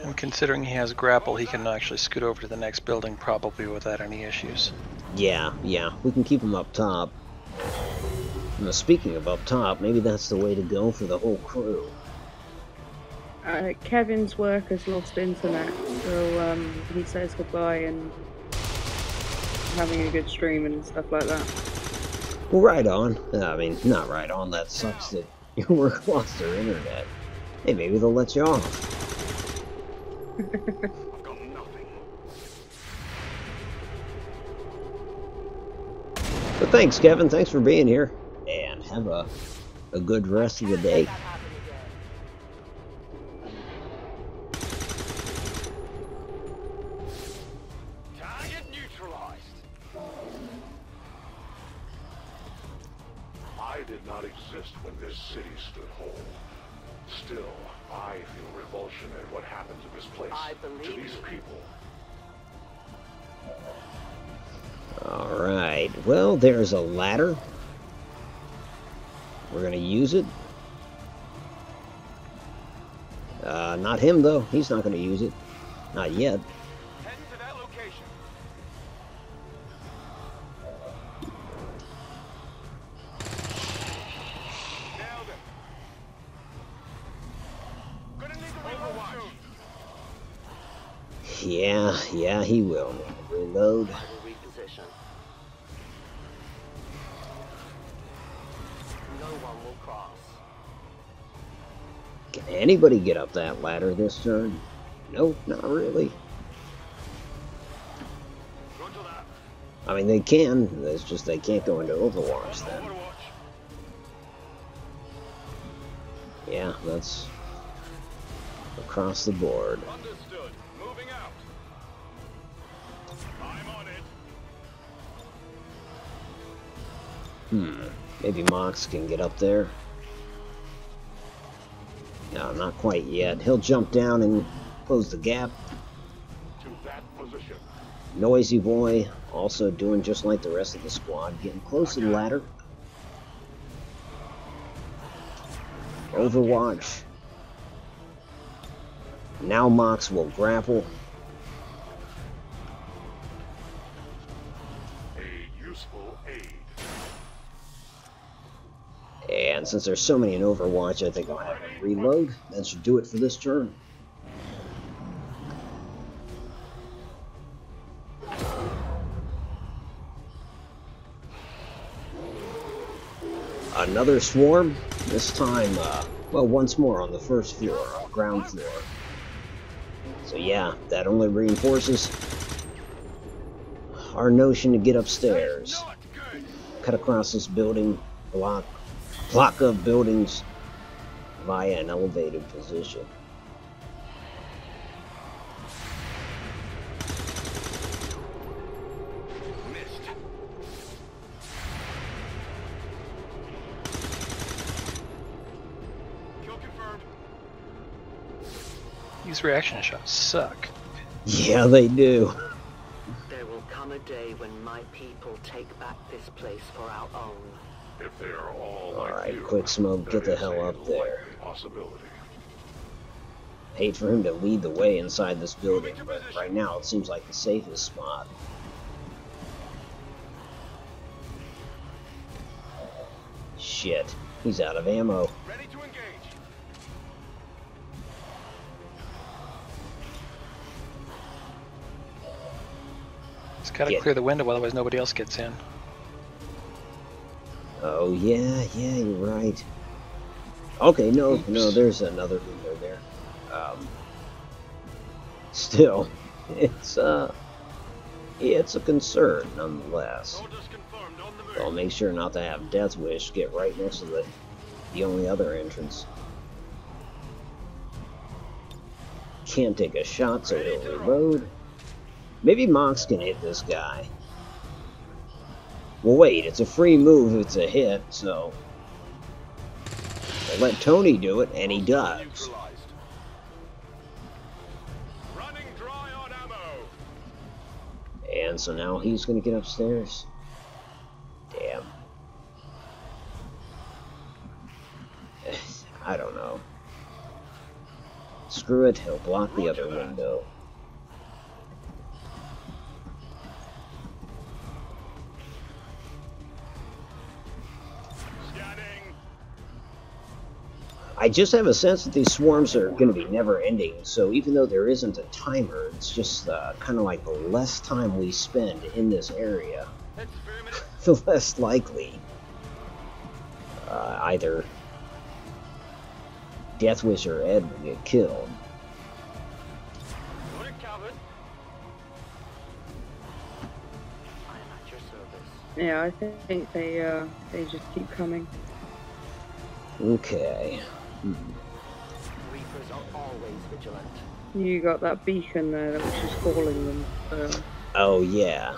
And considering he has grapple, he can actually scoot over to the next building probably without any issues. Yeah, we can keep him up top. Now, speaking of up top, maybe that's the way to go for the whole crew. Kevin's work has lost internet, so he says goodbye and having a good stream and stuff like that. Well, right on. I mean, not right on. That sucks that your work lost their internet. Hey, maybe they'll let you off. But thanks, Kevin. Thanks for being here. And have a good rest of the day. Target neutralized. I did not exist when this city stood whole. Still, I feel revulsion at what happened to this place, to these people. Alright, well, there's a ladder. We're gonna use it. Not him, though. He's not gonna use it. Not yet. Heading to that location. Nailed him. Gonna need to reload soon. Yeah, he will. Reload. Reposition. No one will cross. Can anybody get up that ladder this turn? Nope, not really. I mean, they can. It's just they can't go into Overwatch then. Yeah, that's across the board. Understood. Moving out. I'm on it. Maybe Mox can get up there. No, not quite yet. He'll jump down and close the gap. To that position. Noisy Boy also doing just like the rest of the squad, getting close to the ladder. Overwatch. Now Mox will grapple. A useful aid. And since there's so many in Overwatch, I think I'll have a reload. That should do it for this turn. Another swarm, this time, well, once more on the first floor, ground floor. So yeah, that only reinforces our notion to get upstairs. Cut across this building, block of buildings via an elevated position. These reaction shots suck. Yeah, they do. There will come a day when my people take back this place for our own. If they are all Alright, Quick Smoke, get the hell up there. possibility. Hate for him to lead the way inside this building, but right now it seems like the safest spot. Shit, he's out of ammo. Ready to engage. Just gotta clear the window, otherwise nobody else gets in. Oh yeah, you're right. Okay, no, there's another window there. Still, it's a concern nonetheless. So I'll make sure not to have Death Wish get right next to the only other entrance. Can't take a shot, so he'll reload. Maybe Mox can hit this guy. Well, wait, it's a free move if it's a hit, so we'll let Tony do it, and he does. And so now he's gonna get upstairs. Damn. I don't know. Screw it, he'll block the other window. I just have a sense that these swarms are going to be never-ending, so even though there isn't a timer, it's just kind of like the less time we spend in this area, the less likely either Death Wish or Ed will get killed. Yeah, I think they just keep coming. Okay. Reapers are always vigilant. You got that beacon there which is calling them. So. Oh yeah.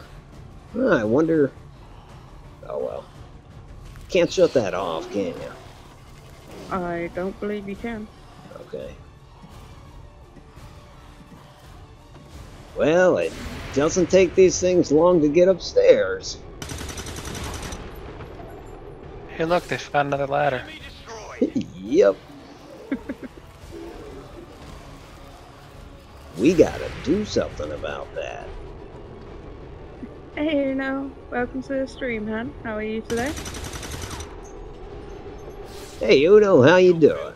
I wonder. Oh well. Can't shut that off, can you? I don't believe you can. Okay. Well, it doesn't take these things long to get upstairs. Hey look, they found another ladder. Yep. We gotta do something about that. Hey, Uno. Welcome to the stream, Han. How are you today? Hey, Uno, how you doing?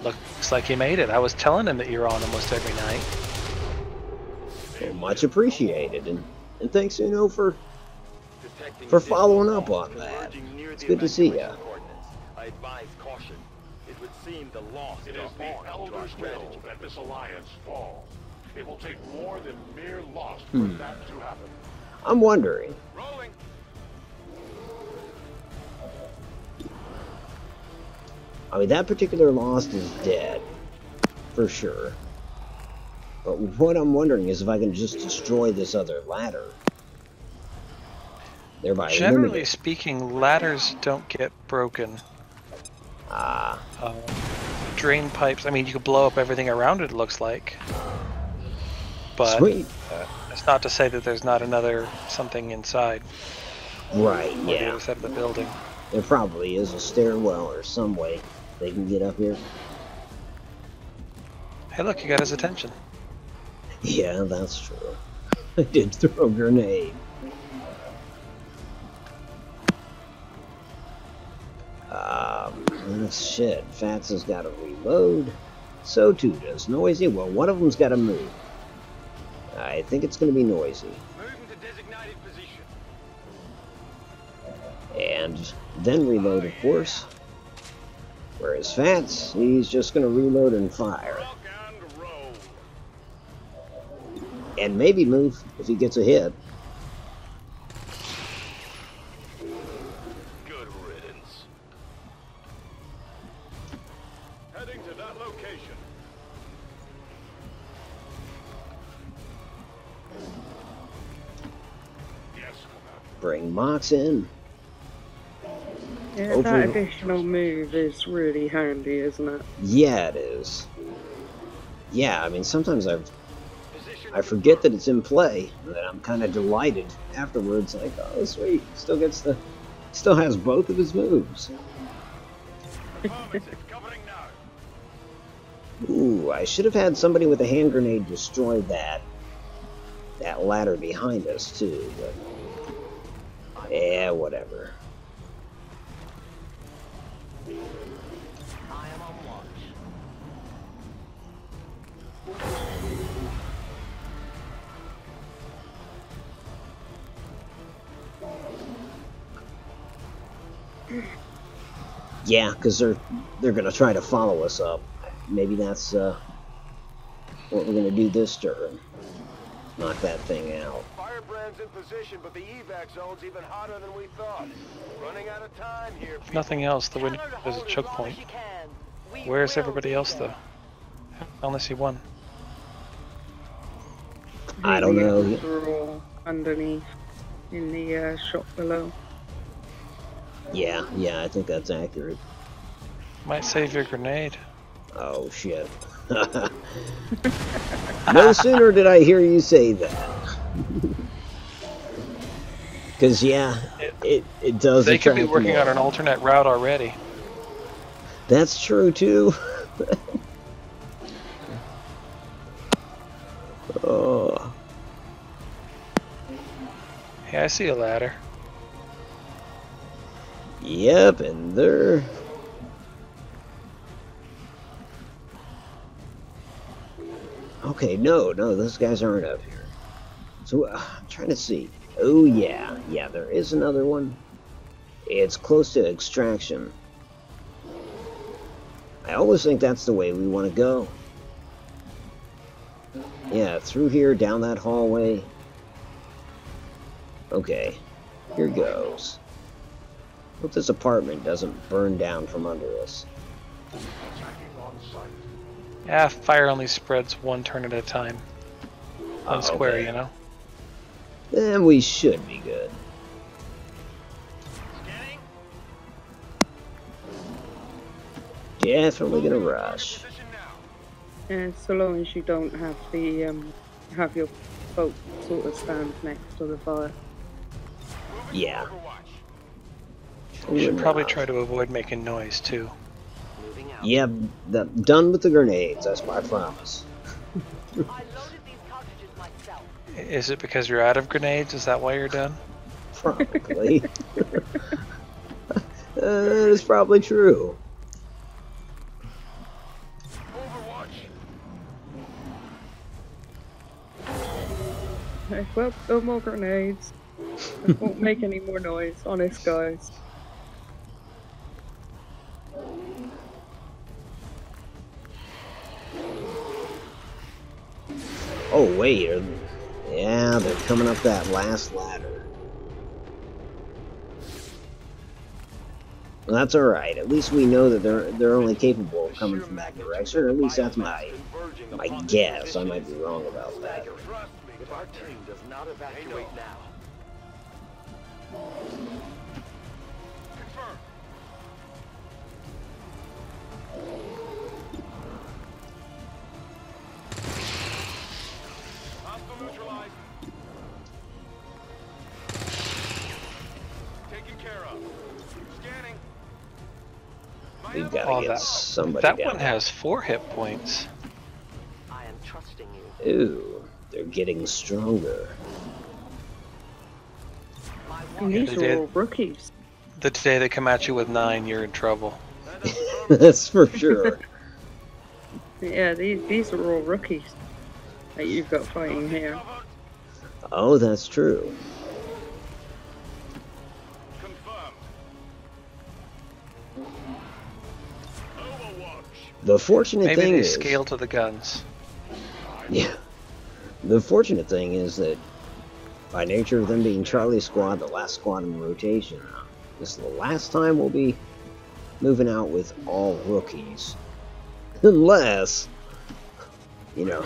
Looks like he made it. I was telling him that you're on almost every night. Well, much appreciated, and thanks, Uno, for following up on that. It's good to see ya. I advise caution. It would seem the lost It is the Elder's will that this alliance fall. It will take more than mere loss for that to happen. I'm wondering. I mean, that particular Lost is dead, for sure. But what I'm wondering is if I can just destroy this other ladder. thereby Generally eliminating. speaking, ladders don't get broken. Drain pipes, I mean, you could blow up everything around it, looks like. But Sweet. It's not to say that there's not another something inside. Right, Or yeah. the other side of the building. There probably is a stairwell or some way they can get up here. Hey, look, you got his attention. Yeah, that's true. I did throw a grenade. Shit, Fats has got to reload. So too does Noisy. Well, one of them's got to move. I think it's going to be Noisy. Moving to designated position. And then reload, of course. Whereas Fats, he's just going to reload and fire. And maybe move if he gets a hit. Good riddance. Heading to that location. Yes, Bring Mox in. Yeah, that additional move is really handy, isn't it? Yeah, it is. Yeah, I mean, sometimes I forget that it's in play, and I'm kind of delighted afterwards. Like, oh, sweet, still has both of his moves. Ooh, I should have had somebody with a hand grenade destroy that ladder behind us too. But yeah, whatever. I am on watch. Yeah, because they're gonna try to follow us up. Maybe that's what we're gonna do this turn. Knock that thing out. Firebrand's in position, but the evac zone's even hotter than we thought. Running out of time here. If nothing else, the window is a choke point. Where's everybody else, though? I only see one. I don't know. They're all underneath in the shop below. Yeah, I think that's accurate. Might save your grenade. Oh, shit. No sooner did I hear you say that. Because, yeah, it does. They could be working on an alternate route already. That's true, too. Oh. Hey, I see a ladder. Yep, and they're... Okay, no, those guys aren't up here. So, I'm trying to see. Oh, yeah, there is another one. It's close to extraction. I always think that's the way we want to go. Yeah, through here, down that hallway. Okay, here goes. Hope this apartment doesn't burn down from under us. Yeah, fire only spreads one turn at a time. One square, okay. You know? Then we should be good. Definitely gonna rush. Yeah, so long as you don't have the have your boat sort of stand next to the fire. Yeah. You should probably try to avoid making noise too. Yeah, done with the grenades. That's my promise. Is it because you're out of grenades? Is that why you're done? Probably. That is probably true. Hey, well, no more grenades. It won't make any more noise, honest guys. Oh wait, yeah, they're coming up that last ladder. Well, that's alright. At least we know that they're only capable of coming from that direction, or at least that's my guess. I might be wrong about that. If our team does not evacuate now, Confirmed. Hostile neutralized. Taken care of. Scanning. We've got to get somebody That down. one has 4 hit points. I am trusting you. Ooh, they're getting stronger. And these are all rookies. The day they come at you with 9, you're in trouble. That's for sure. Yeah, these are all rookies that you've got fighting here. Oh, that's true. The fortunate Maybe thing they is, scale to the guns. yeah. The fortunate thing is that, by nature of them being Charlie Squad, the last squad in the rotation, this is the last time we'll be moving out with all rookies, unless, you know,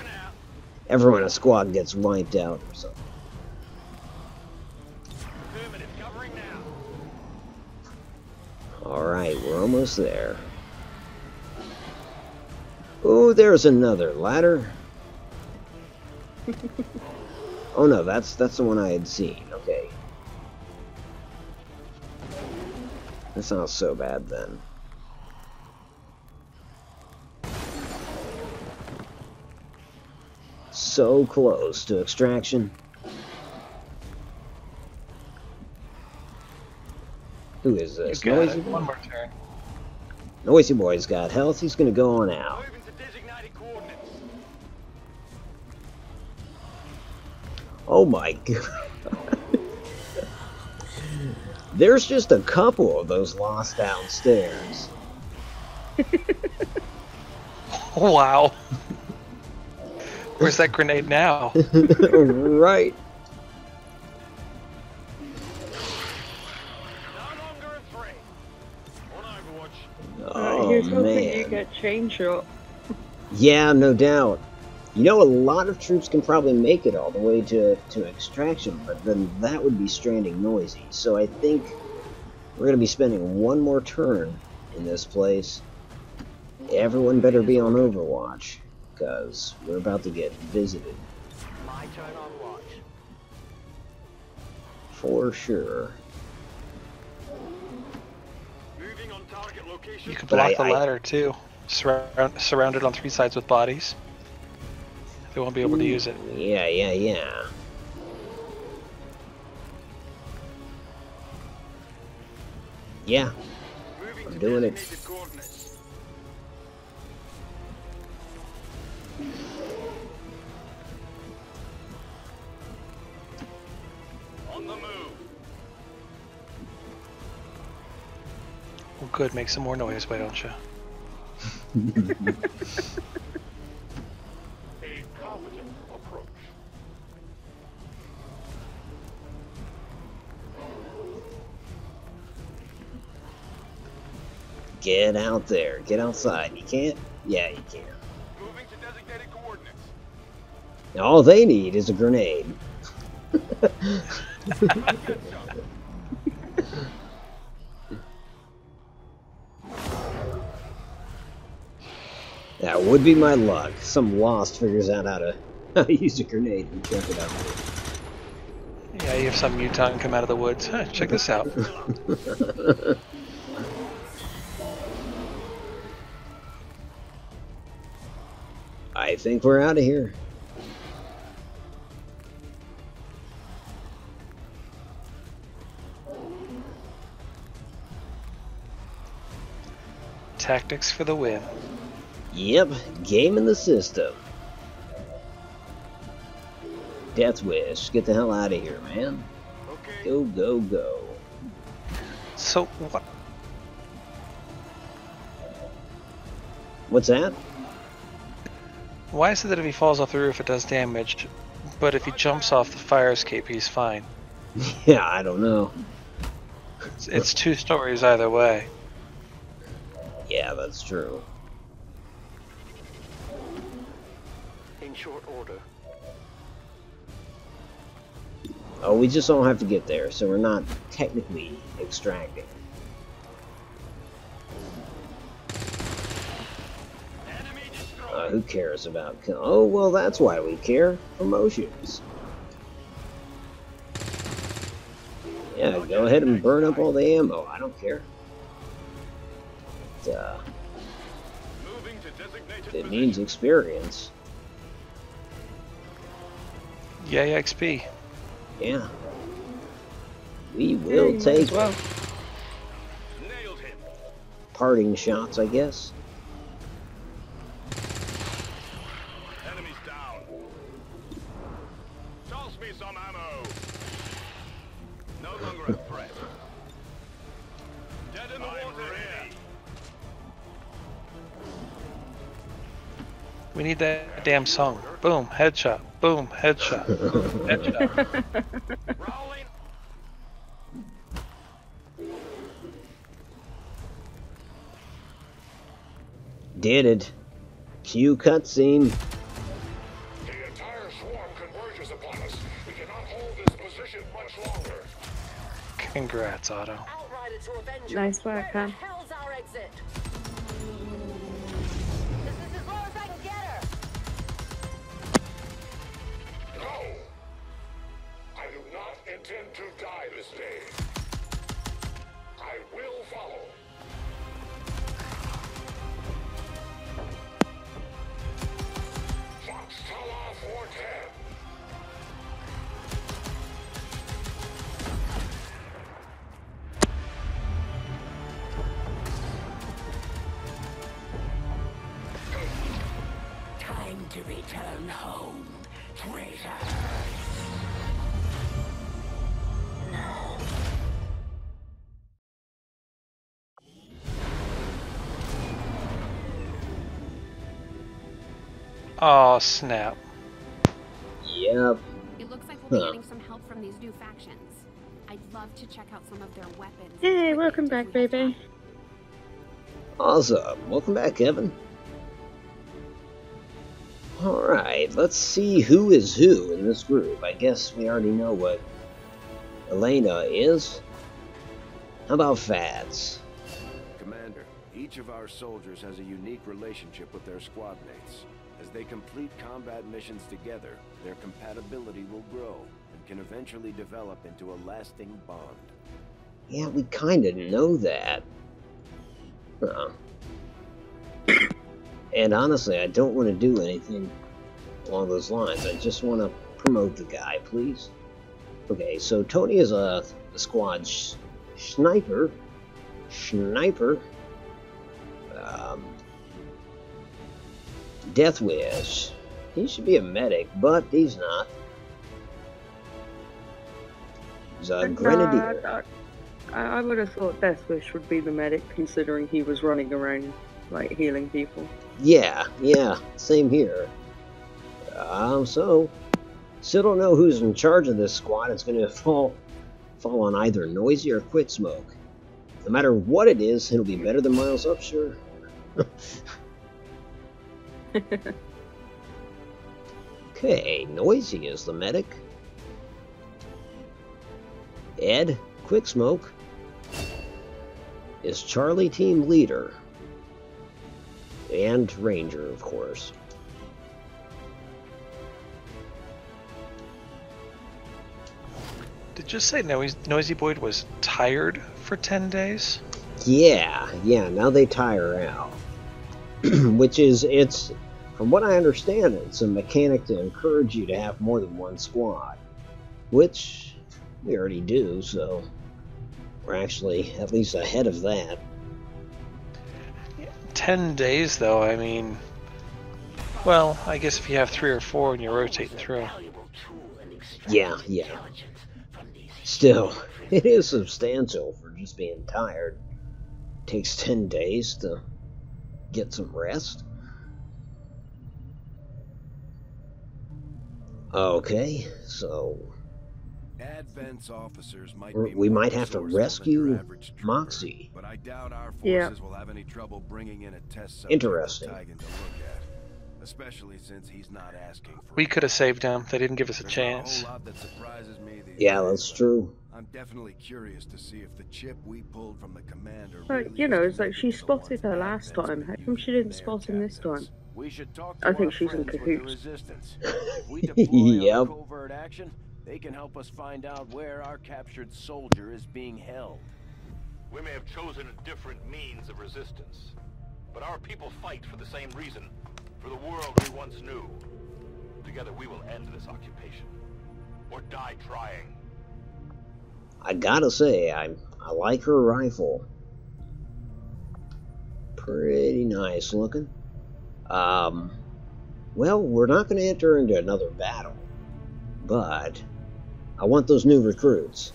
everyone in a squad gets wiped out or something. All right, we're almost there. Oh, there's another ladder. Oh no, that's the one I had seen. Okay. That's not so bad then. So close to extraction. Who is this? Noisy Boy? One more turn. Noisy Boy's got health. He's gonna go on out. Oh my god. There's just a couple of those lost downstairs. Wow. Where's that grenade now? Right. Here's hoping man. you get chain shot. Yeah, no doubt. You know, a lot of troops can probably make it all the way to extraction, but then that would be stranding Noisy. So I think we're going to be spending one more turn in this place. Everyone better be on Overwatch, because we're about to get visited. My turn on watch. For sure. You can block the ladder too. Surrounded on 3 sides with bodies. They won't be able to use it. Yeah. Yeah. I'm doing it. On the move. Well, good. Make some more noise, why don't you? A competent approach. Get out there. Get outside. You can't? Yeah, you can. Moving to designated coordinates. All they need is a grenade. That would be my luck. Some lost figures out how to use a grenade and check it out. Yeah, you have some mutant come out of the woods. Huh, check this out. I think we're out of here. Tactics for the win. Yep, game in the system. Death Wish, get the hell out of here, man. Go, go, go. So, what? What's that? Why is it that if he falls off the roof it does damage, but if he jumps off the fire escape he's fine? Yeah, I don't know. It's 2 stories either way. Yeah, that's true. In short order. Oh, we just don't have to get there, so we're not technically extracting. Who cares about... Oh, well, that's why we care. Promotions. Yeah, go ahead and burn up all the ammo. I don't care. It means experience. Yay, XP. Yeah. We will take parting shots, I guess. Enemies down. Toss me some ammo. No longer a threat. Dead in the water here. We need that damn song. Boom, headshot. Boom, headshot. Headshot. Did it. Cue cutscene. The entire swarm converges upon us. We cannot hold this position much longer. Congrats, Otto. Nice work, huh? Hell's our exit. This is as low as I can get her. No! I do not intend to die this day. I will follow. Foxtrot 410. Time to return home, traitor. Oh, snap. Yep. It looks like we'll be getting some help from these new factions. I'd love to check out some of their weapons. Hey, welcome back, baby. Awesome. Welcome back, Kevin. Alright, let's see who is who in this group. I guess we already know what Elena is. How about Fads? Commander, each of our soldiers has a unique relationship with their squad mates. As they complete combat missions together, their compatibility will grow and can eventually develop into a lasting bond. Yeah, we kinda know that. And honestly, I don't want to do anything along those lines. I just want to promote the guy, please. Okay, so Tony is the squad sniper. Death Wish. He should be a medic, but he's not. He's a grenadier. I would have thought Death Wish would be the medic, considering he was running around, like, healing people. Yeah, same here. So, still don't know who's in charge of this squad. It's going to fall on either Noisy or Quick Smoke. No matter what it is, it'll be better than Miles Up, sure. Okay, Noisy is the medic. Ed, Quick Smoke, is Charlie team leader. And Ranger, of course. Did you say Noisy Boyd was tired for 10 days? Yeah, now they tire out. Which is, from what I understand, it's a mechanic to encourage you to have more than one squad. Which we already do, so we're actually at least ahead of that. 10 days, though, I mean... Well, I guess if you have 3 or 4 and you're rotating through. Yeah. Still, it is substantial for just being tired. Takes 10 days to get some rest. Okay, so... Advent's officers we might have to rescue Moxie. But I doubt our forces will have any trouble bringing in a test subject Interesting. to look at. Especially since he's not asking for We could have saved him. They didn't give us a There's chance. Not a whole lot that surprises me these Yeah, days, that's but true. I'm definitely curious to see if the chip we pulled from the commander. But, you know, it's like she spotted her last time. How come she didn't spot him this time? We should talk I to think our she's in friends with the cahoots. resistance. If we deploy Yep. our covert action, they can help us find out where our captured soldier is being held. We may have chosen a different means of resistance, but our people fight for the same reason, for the world we once knew. Together we will end this occupation, or die trying. I gotta say, I like her rifle. Pretty nice looking. Well, we're not going to enter into another battle, but I want those new recruits.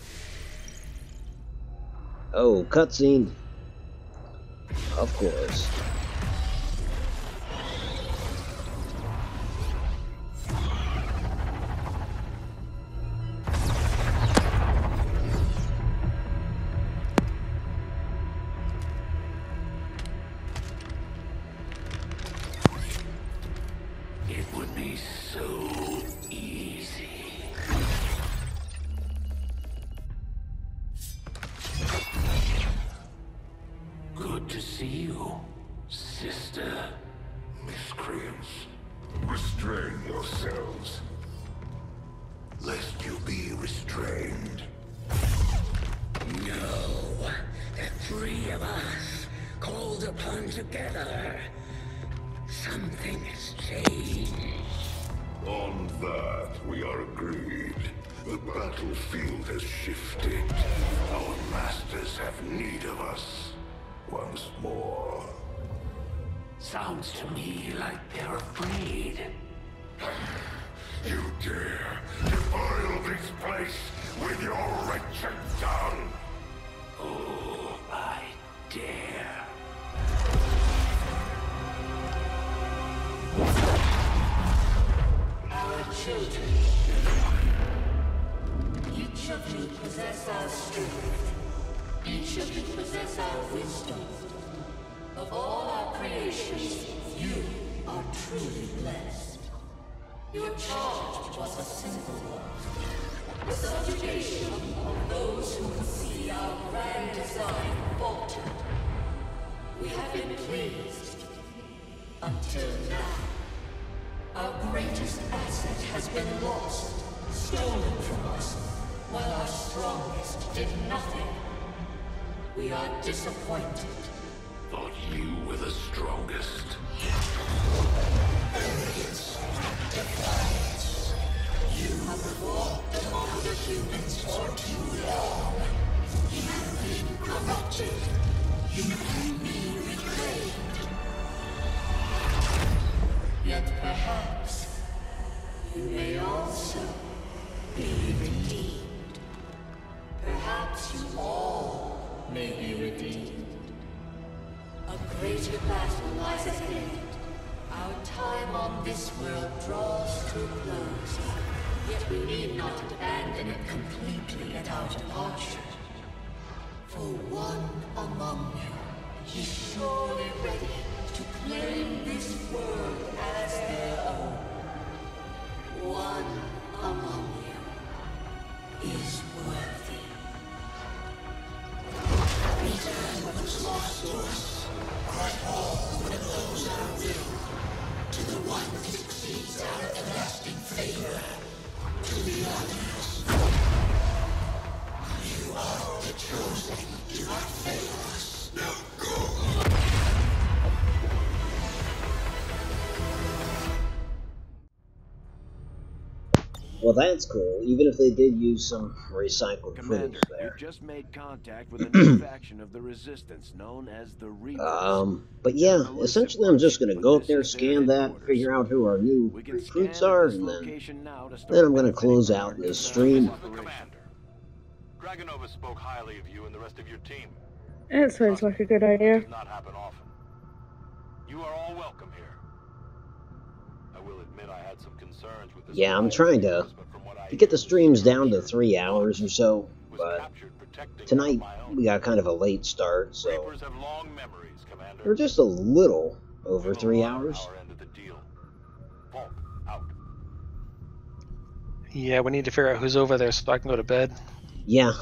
Oh, cutscene. Of course. It would be so easy. Good to see you, sister. Miscreants, restrain yourselves, lest you be restrained. No, the three of us, called upon together. Something has changed. On that, we are agreed. The battlefield has shifted. Our masters have need of us once more. Sounds to me like they're afraid. You dare defile this place with your wretched tongue? Oh, I dare. Our children. Each of you possess our strength. Each of you possess our wisdom. Of all our creations, you are truly blessed. Your charge was a simple one. The subjugation of those who would see our grand design falter. We have been pleased. Until now. Our greatest asset has been lost, stolen from us, while our strongest did nothing. We are disappointed. Thought you were the strongest. Arrogance, defiance. You have fought among the humans for too long. You have been corrupted. You can be reclaimed. Yet perhaps you may also be redeemed. Perhaps you all may be redeemed. A greater battle lies ahead. Our time on this world draws to a close. Yet we need not abandon it completely at our departure. For one among you is surely ready to claim this world as their own. One among you is worthy. Return what was lost to us. Crush all that oppose our will. To the one that succeeds our everlasting favor. To the others. You are the chosen. Do not fail us. Now go. Well, that's cool, even if they did use some recycled Commander, footage there. you just made contact with a new faction of the Resistance known as the Reapers. But yeah, essentially I'm just going to go up there, scan that, figure out who our new recruits are, and then I'm going to close out this stream. Dragonova spoke highly of you and the rest of your team. It sounds like a good idea. Does not happen often. You are all welcome here. I will admit I had some concerns with this. Yeah, I'm trying to get the streams down to 3 hours or so, but tonight we got kind of a late start, so we're just a little over 3 hours. Yeah, we need to figure out who's over there so I can go to bed. Yeah.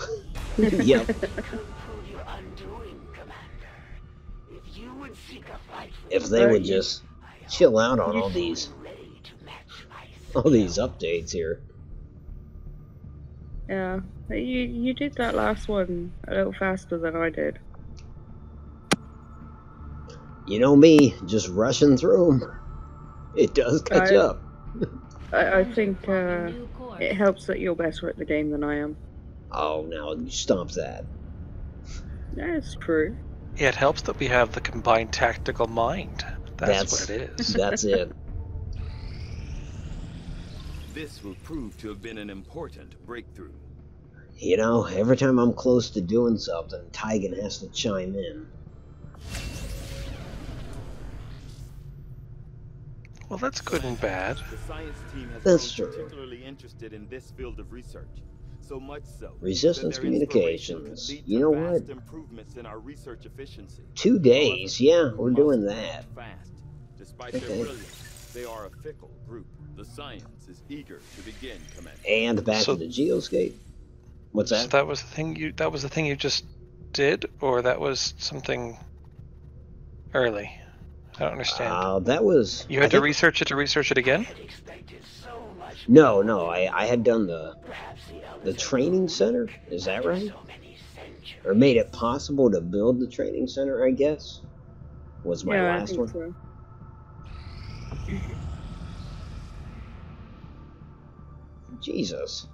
Yep. If they would just chill out on all these updates here. Yeah, you did that last one a little faster than I did. You know me, just rushing through them. It does catch up. I think it helps that you're better at the game than I am. Oh, now stop that. That's true. Yeah, it helps that we have the combined tactical mind. That's what it is. That's it. This will prove to have been an important breakthrough. You know, every time I'm close to doing something, Tigan has to chime in. Well, that's good and bad. The science team has That's been true. particularly interested in this field of research. So much so. Resistance communications. You know what? Improvements in our research efficiency. 2 days. Yeah, we're doing that. Fast. Despite their brilliance, they are a fickle group. The science is eager to begin, Commander. And back to the geoscape. What's that? So that was the thing that was the thing you just did, or that was something early? I don't understand. That was... You had to research it again? No, I had done the training center, is that right? Or made it possible to build the training center, I guess, was my last one. So. Jesus,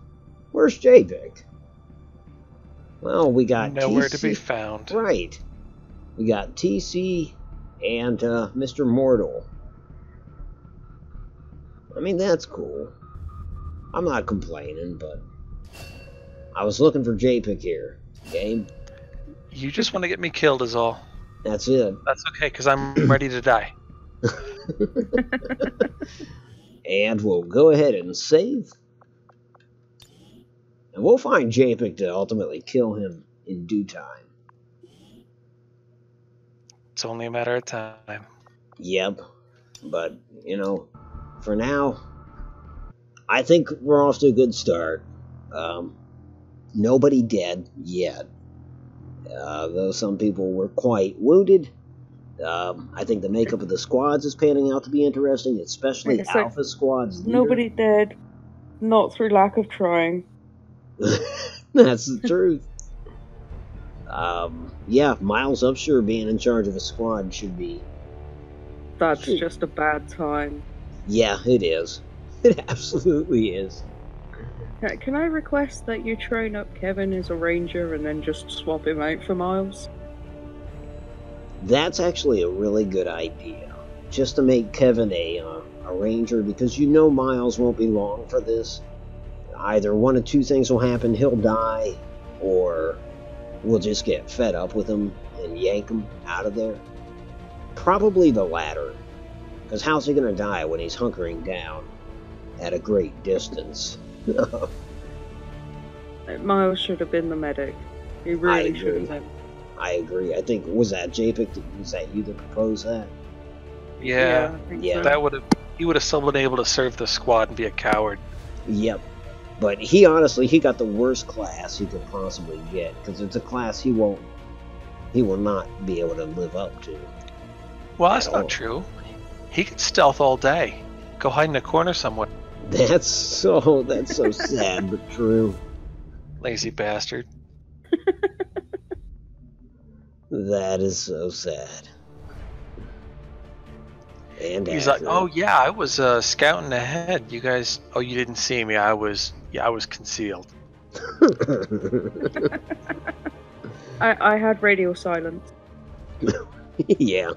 where's JPEG? Well, we got nowhere TC, to be found. Right, we got TC and Mr. Mortal. I mean, that's cool. I'm not complaining, but I was looking for JPEG here. Game. You just want to get me killed is all. That's it. That's okay, because I'm ready to die. And we'll go ahead and save. And we'll find JPEG to ultimately kill him in due time. It's only a matter of time. Yep. But, you know, for now, I think we're off to a good start. Nobody dead yet. Though some people were quite wounded. I think the makeup of the squads is panning out to be interesting, especially Alpha Squad's leader. Nobody dead, not through lack of trying. That's the truth. Yeah, Miles Upshur being in charge of a squad should be... That's just a bad time. Yeah, it is. It absolutely is. Can I request that you train up Kevin as a ranger and then just swap him out for Miles? That's actually a really good idea. Just to make Kevin a ranger, because you know Miles won't be long for this. Either one of two things will happen. He'll die, or we'll just get fed up with him and yank him out of there. Probably the latter. Because how's he going to die when he's hunkering down at a great distance? Miles should have been the medic. He really should have been. I agree. I think, was that JPEG? Was that you that proposed that? Yeah. So. That would have. He would have still been able to serve the squad and be a coward. Yep. But he got the worst class he could possibly get, because it's a class he will not be able to live up to. Well, that's not true. He could stealth all day. Go hide in a corner somewhere. That's so sad but true. Lazy bastard. That is so sad. And he's like, oh yeah, I was scouting ahead. You guys, oh, you didn't see me. I was concealed. I had radio silence. Yeah.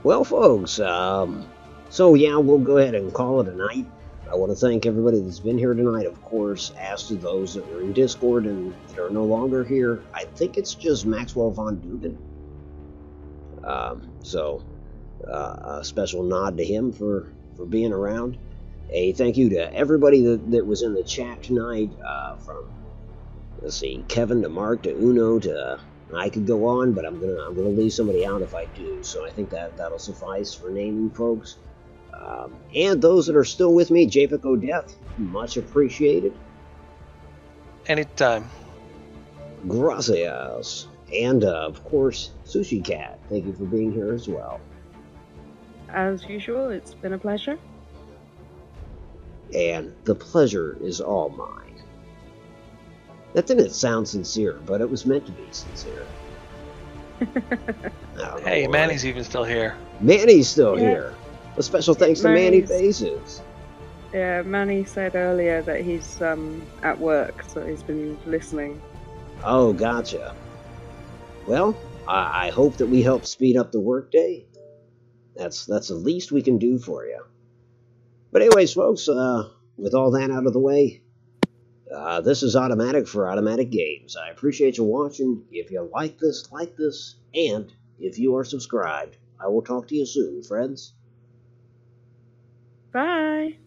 Well, folks, so yeah, we'll go ahead and call it a night. I want to thank everybody that's been here tonight, of course, as to those that were in Discord and that are no longer here. I think it's just Maxwell Von Dugan. A special nod to him for being around. A thank you to everybody that was in the chat tonight, from, let's see, Kevin to Mark to Uno to... I could go on, but I'm gonna leave somebody out if I do, so I think that'll suffice for naming folks. And those that are still with me, Japik O'Death, much appreciated. Anytime. Gracias. And, of course, Sushi Cat, thank you for being here as well. As usual, it's been a pleasure. And the pleasure is all mine. That didn't sound sincere, but it was meant to be sincere. Hey, Manny's even still here. Manny's still here. A special thanks to Manny Faces. Yeah, Manny said earlier that he's at work, so he's been listening. Oh, gotcha. Well, I hope that we help speed up the workday. That's the least we can do for you. But anyways, folks, with all that out of the way, this is Otto Mattak for Automatic Games. I appreciate you watching. If you like this, and if you are subscribed, I will talk to you soon, friends. Bye.